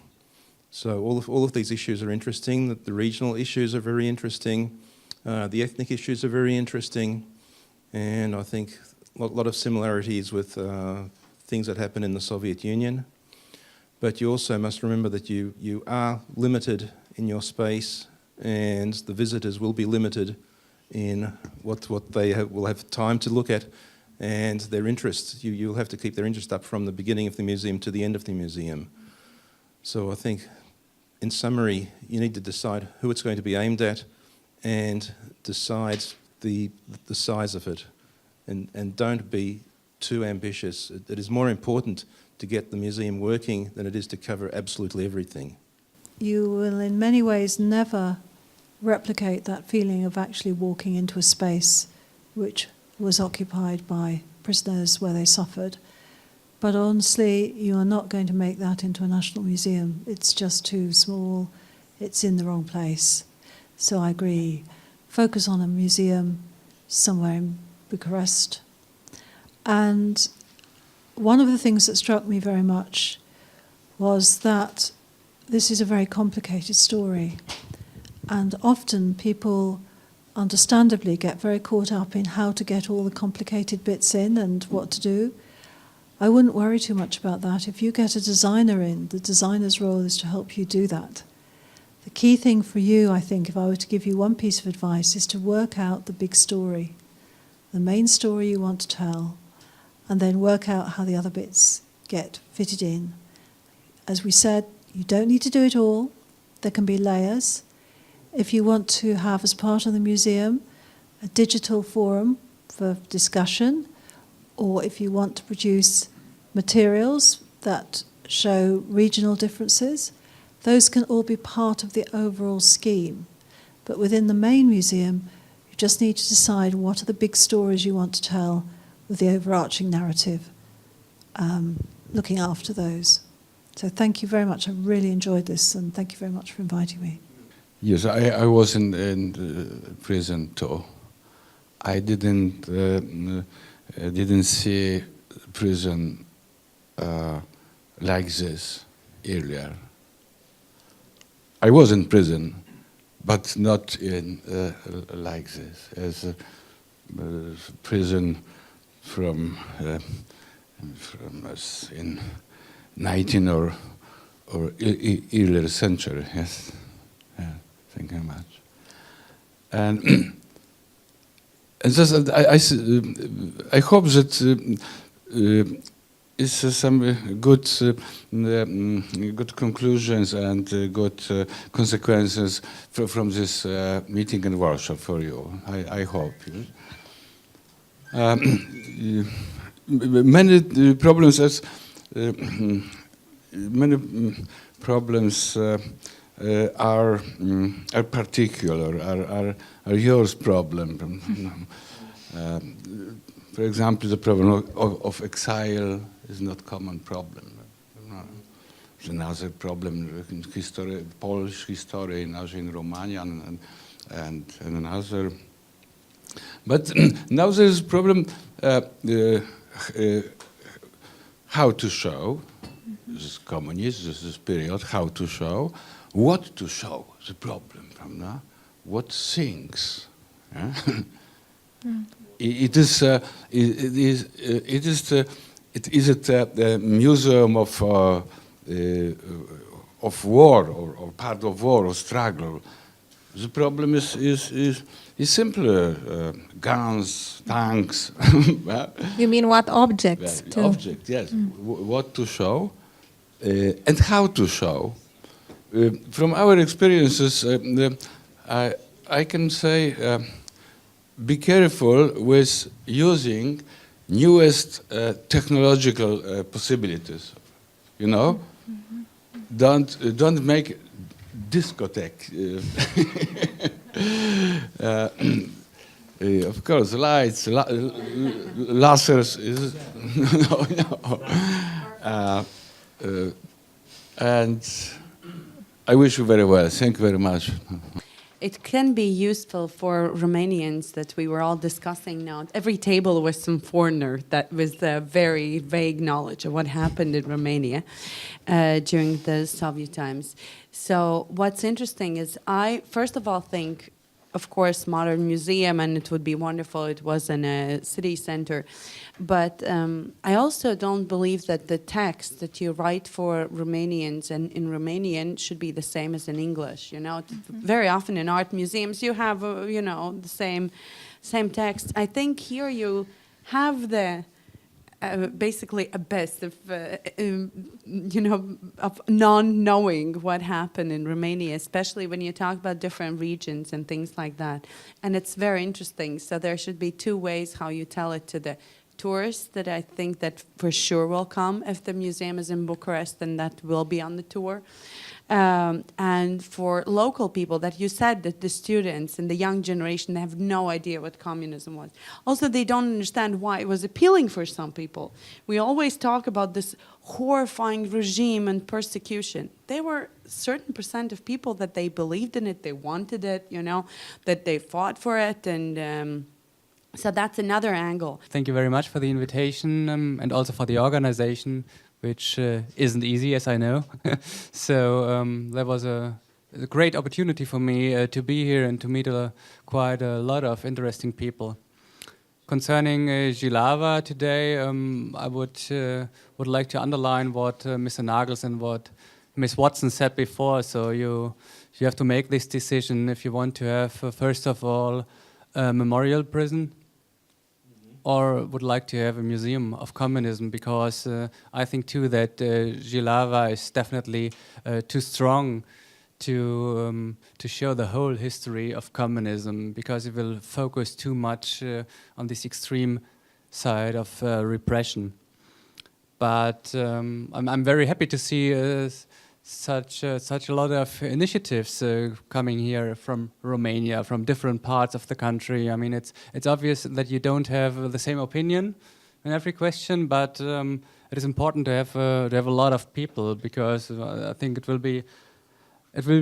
So all of these issues are interesting, that the regional issues are very interesting, the ethnic issues are very interesting, and I think a lot of similarities with things that happen in the Soviet Union. But you also must remember that you are limited in your space, and the visitors will be limited in what they will have time to look at, and their interest. You'll have to keep their interest up from the beginning of the museum to the end of the museum. So I think, in summary, you need to decide who it's going to be aimed at and decide the size of it. And don't be too ambitious. It is more important to get the museum working than it is to cover absolutely everything. You will in many ways never replicate that feeling of actually walking into a space which was occupied by prisoners where they suffered. But honestly, you are not going to make that into a national museum. It's just too small. It's in the wrong place. So I agree. Focus on a museum somewhere in Bucharest. And one of the things that struck me very much was that this is a very complicated story. And often people understandably get very caught up in how to get all the complicated bits in and what to do. I wouldn't worry too much about that. If you get a designer in, the designer's role is to help you do that. The key thing for you, I think, if I were to give you one piece of advice, is to work out the big story, the main story you want to tell, and then work out how the other bits get fitted in. As we said, you don't need to do it all. There can be layers. If you want to have as part of the museum a digital forum for discussion, or if you want to produce materials that show regional differences, those can all be part of the overall scheme. But within the main museum, you just need to decide what are the big stories you want to tell with the overarching narrative, looking after those. So thank you very much. I really enjoyed this, and thank you very much for inviting me. Yes, I was in prison too. I didn't see prison like this earlier. I was in prison, but not in like this, as a prison from us in 19th or earlier century. Yes, yeah, thank you very much. And just, I hope that is some good conclusions and good consequences from this meeting and workshop for you. I hope. Many problems are particular, are yours problem. For example, the problem of exile is not common problem. There's another problem in history, Polish history, in Romania, and another. But now there's a problem how to show this communism, this period, how to show, what to show, the problem from now, what things. It is a museum of war or part of war or struggle. The problem is simpler: guns, tanks. You mean what objects? Objects, yes. What to show and how to show. From our experiences, I can say, be careful with using newest technological possibilities. You know, don't make discotheque. Of course, lights, lasers. And I wish you very well. Thank you very much. It can be useful for Romanians that we were all discussing now. Every table was some foreigner that was very vague knowledge of what happened in Romania during the Soviet times. So what's interesting is I, first of all, think, of course, modern museum, and it would be wonderful it was in a city center. But I also don't believe that the text that you write for Romanians and in Romanian should be the same as in English. You know, very often in art museums you have, you know, the same text. I think here you have the basically a best of, you know, of non-knowing what happened in Romania, especially when you talk about different regions and things like that. And it's very interesting. So there should be two ways how you tell it to the tourists that I think that for sure will come. If the museum is in Bucharest, then that will be on the tour. And for local people, that you said that the students and the young generation, they have no idea what communism was. Also, they don't understand why it was appealing for some people. We always talk about this horrifying regime and persecution. There were a certain percent of people that they believed in it, they wanted it, you know, that they fought for it, and so that's another angle. Thank you very much for the invitation and also for the organization, which isn't easy, as I know. So that was a great opportunity for me to be here and to meet quite a lot of interesting people. Concerning Jilava today, I would like to underline what Mr. Nagels and what Ms. Watson said before. So you have to make this decision if you want to have, first of all, a memorial prison, or would like to have a museum of communism, because I think too that Jilava is definitely too strong to show the whole history of communism, because it will focus too much on this extreme side of repression. But I'm very happy to see such a lot of initiatives coming here from Romania, from different parts of the country. I mean, it's obvious that you don't have the same opinion in every question, but it is important to have a lot of people, because I think it will be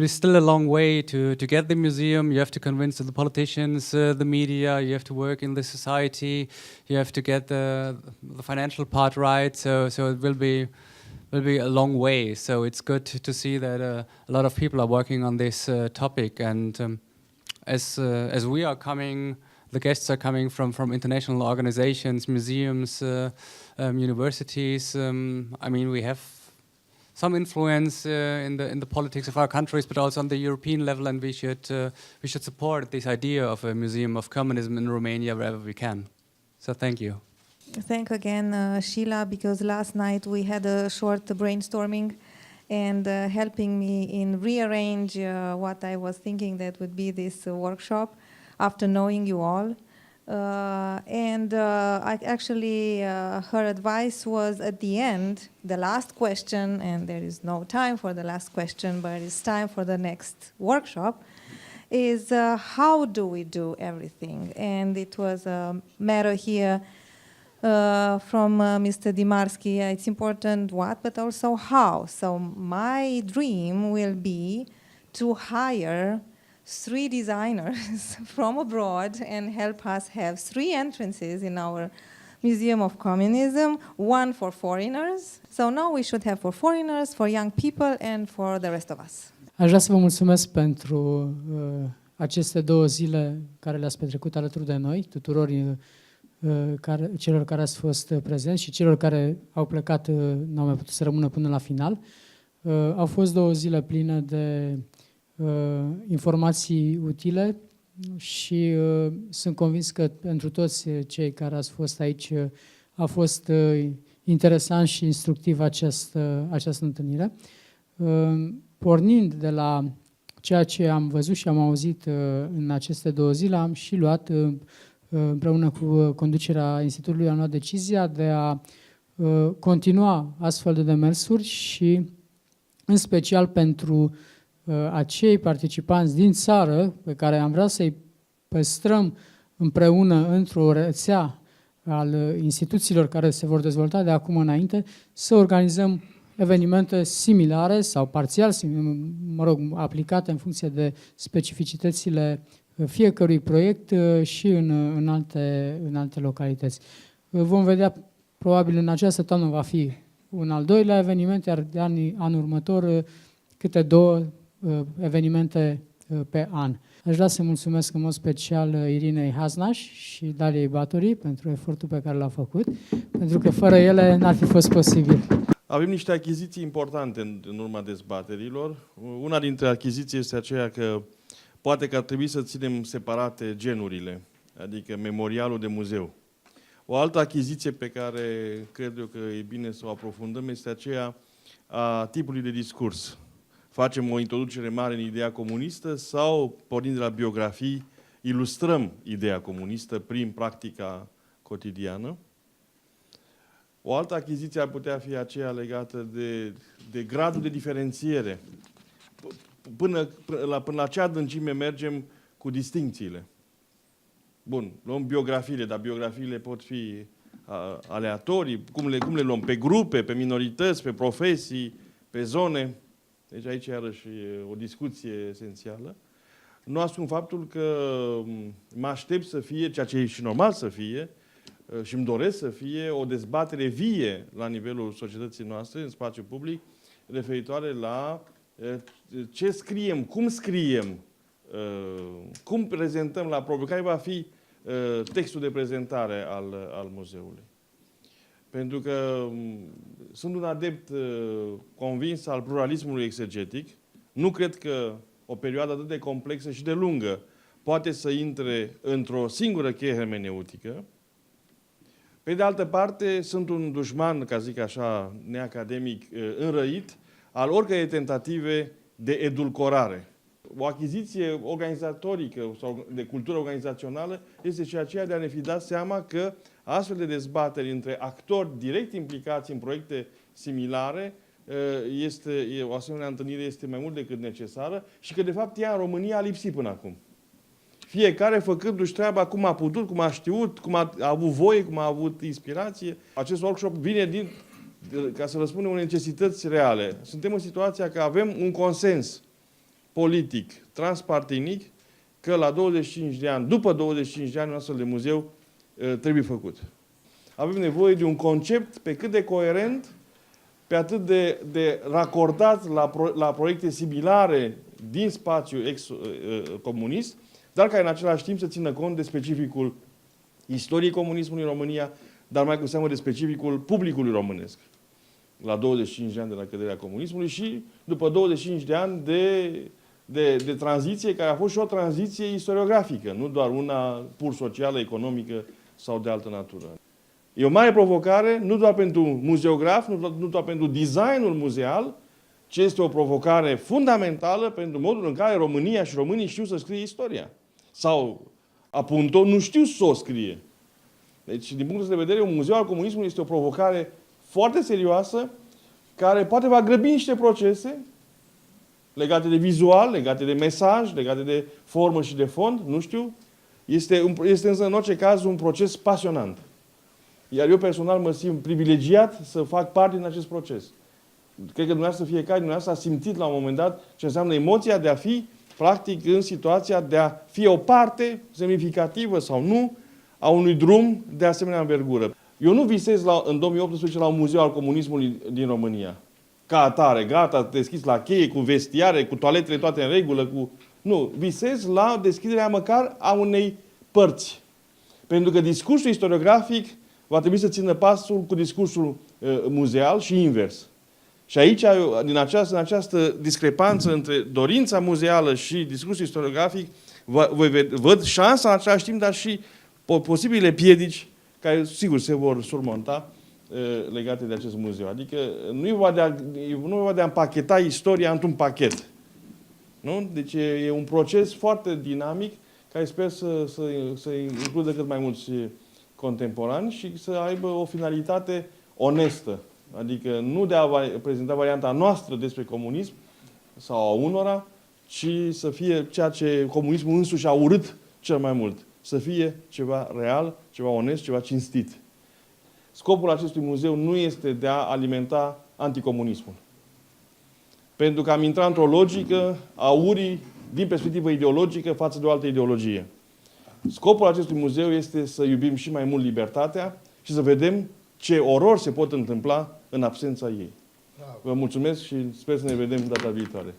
still a long way to get the museum. You have to convince the politicians, the media. You have to work in the society. You have to get the financial part right. So it will be a long way. So it's good to see that a lot of people are working on this topic. And as we are coming, the guests are coming from international organizations, museums, universities. I mean, we have some influence in the politics of our countries, but also on the European level, and we should support this idea of a museum of communism in Romania wherever we can. So thank you. Thank again, Sheila, because last night we had a short brainstorming and helping me in rearrange what I was thinking that would be this workshop after knowing you all. I actually, her advice was at the end, the last question, and there is no time for the last question, but it's time for the next workshop, is how do we do everything? And it was a matter here from Mr. Dimarsky, it's important what, but also how. So my dream will be to hire 3 designers from abroad and help us have 3 entrances in our Museum of Communism, 1 for foreigners. So now we should have for foreigners, for young people, and for the rest of us. Aș vrea să vă mulțumesc pentru aceste 2 zile care le-ați petrecut alături de noi, tuturor celor care ați fost prezenți și celor care au plecat, n-au mai putut să rămână până la final. Au fost 2 zile pline de informații utile și sunt convins că pentru toți cei care ați fost aici a fost interesant și instructiv această întâlnire. Pornind de la ceea ce am văzut și am auzit în aceste 2 zile, am și luat împreună cu conducerea Institutului, am luat decizia de a continua astfel de demersuri și în special pentru acei participanți din țară pe care am vrea să-i păstrăm împreună într-o rețea al instituțiilor care se vor dezvolta de acum înainte, să organizăm evenimente similare sau parțial, aplicate în funcție de specificitățile fiecărui proiect și în alte localități. Vom vedea, probabil în această toamnă va fi un al 2-lea eveniment, iar de anul următor câte 2 evenimente pe an. Aș vrea să mulțumesc în mod special Irinei Hasnas și Daliei Batorii pentru efortul pe care l-a făcut, pentru că fără ele n-ar fi fost posibil. Avem niște achiziții importante în urma dezbaterilor. Una dintre achiziții este aceea că poate că ar trebui să ținem separate genurile, adică memorialul de muzeu. O altă achiziție pe care cred eu că e bine să o aprofundăm este aceea a tipului de discurs. Facem o introducere mare în ideea comunistă sau, pornind de la biografii, ilustrăm ideea comunistă prin practica cotidiană. O altă achiziție ar putea fi aceea legată de gradul de diferențiere. Până la ce adâncime mergem cu distincțiile. Bun, luăm biografiile, dar biografiile pot fi aleatorii. Cum le luăm? Pe grupe, pe minorități, pe profesii, pe zone. Deci aici iarăși e o discuție esențială. Nu ascund faptul că mă aștept să fie, ceea ce e și normal să fie, și îmi doresc să fie, o dezbatere vie la nivelul societății noastre, în spațiu public, referitoare la ce scriem, cum prezentăm la propriu, care va fi textul de prezentare al muzeului. Pentru că sunt un adept convins al pluralismului exegetic. Nu cred că o perioadă atât de complexă și de lungă poate să intre într-o singură cheie hermeneutică. Pe de altă parte, sunt un dușman, ca zic așa, neacademic, înrăit, al oricărei tentative de edulcorare. O achiziție organizatorică sau de cultură organizațională este ceea aceea de a ne fi dat seama că astfel de dezbateri între actori direct implicați în proiecte similare, o asemenea întâlnire este mai mult decât necesară și că, de fapt, ea în România a lipsit până acum. Fiecare făcându-și treaba cum a putut, cum a știut, cum a avut voie, cum a avut inspirație. Acest workshop vine ca să răspundem unei necesități reale. Suntem în situația că avem un consens politic, transpartinic, că la 25 de ani, după 25 de ani, un astfel de muzeu trebuie făcut. Avem nevoie de un concept pe cât de coerent, pe atât de racordat la proiecte similare din spațiul ex-comunist, dar care în același timp să țină cont de specificul istoriei comunismului în România, dar mai cu seamă de specificul publicului românesc. La 25 de ani de la căderea comunismului și după 25 de ani de tranziție, care a fost și o tranziție istoriografică, nu doar una pur socială, economică sau de altă natură. E o mare provocare, nu doar pentru muzeograf, nu doar pentru designul muzeal, ci este o provocare fundamentală pentru modul în care România și românii știu să scrie istoria. Sau, apunto, nu știu să o scrie. Deci, din punctul de vedere, un muzeu al comunismului este o provocare foarte serioasă, care poate va grăbi niște procese legate de vizual, legate de mesaj, legate de formă și de fond, nu știu. Este însă, în orice caz, un proces pasionant. Iar eu personal mă simt privilegiat să fac parte din acest proces. Cred că fiecare din dumneavoastră a simțit la un moment dat ce înseamnă emoția de a fi, practic, în situația de a fi o parte semnificativă sau nu a unui drum de asemenea învergură. Eu nu visez în 2018 la un muzeu al comunismului din România. Ca atare, gata, deschis la cheie, cu vestiare, cu toaletele toate în regulă. Nu, visez la deschiderea măcar a unei părți. Pentru că discursul istoriografic va trebui să țină pasul cu discursul muzeal și invers. Și aici, în această discrepanță între dorința muzeală și discursul istoriografic, văd șansa în același timp, dar și posibile piedici care, sigur, se vor surmonta legate de acest muzeu. Adică nu e vorba de a împacheta istoria într-un pachet. Nu? Deci e un proces foarte dinamic care sper să includă cât mai mulți contemporani și să aibă o finalitate onestă. Adică nu de a prezenta varianta noastră despre comunism sau a unora, ci să fie ceea ce comunismul însuși a urât cel mai mult. Să fie ceva real, ceva onest, ceva cinstit. Scopul acestui muzeu nu este de a alimenta anticomunismul. Pentru că am intrat într-o logică a urii din perspectivă ideologică față de o altă ideologie. Scopul acestui muzeu este să iubim și mai mult libertatea și să vedem ce orori se pot întâmpla în absența ei. Vă mulțumesc și sper să ne vedem data viitoare.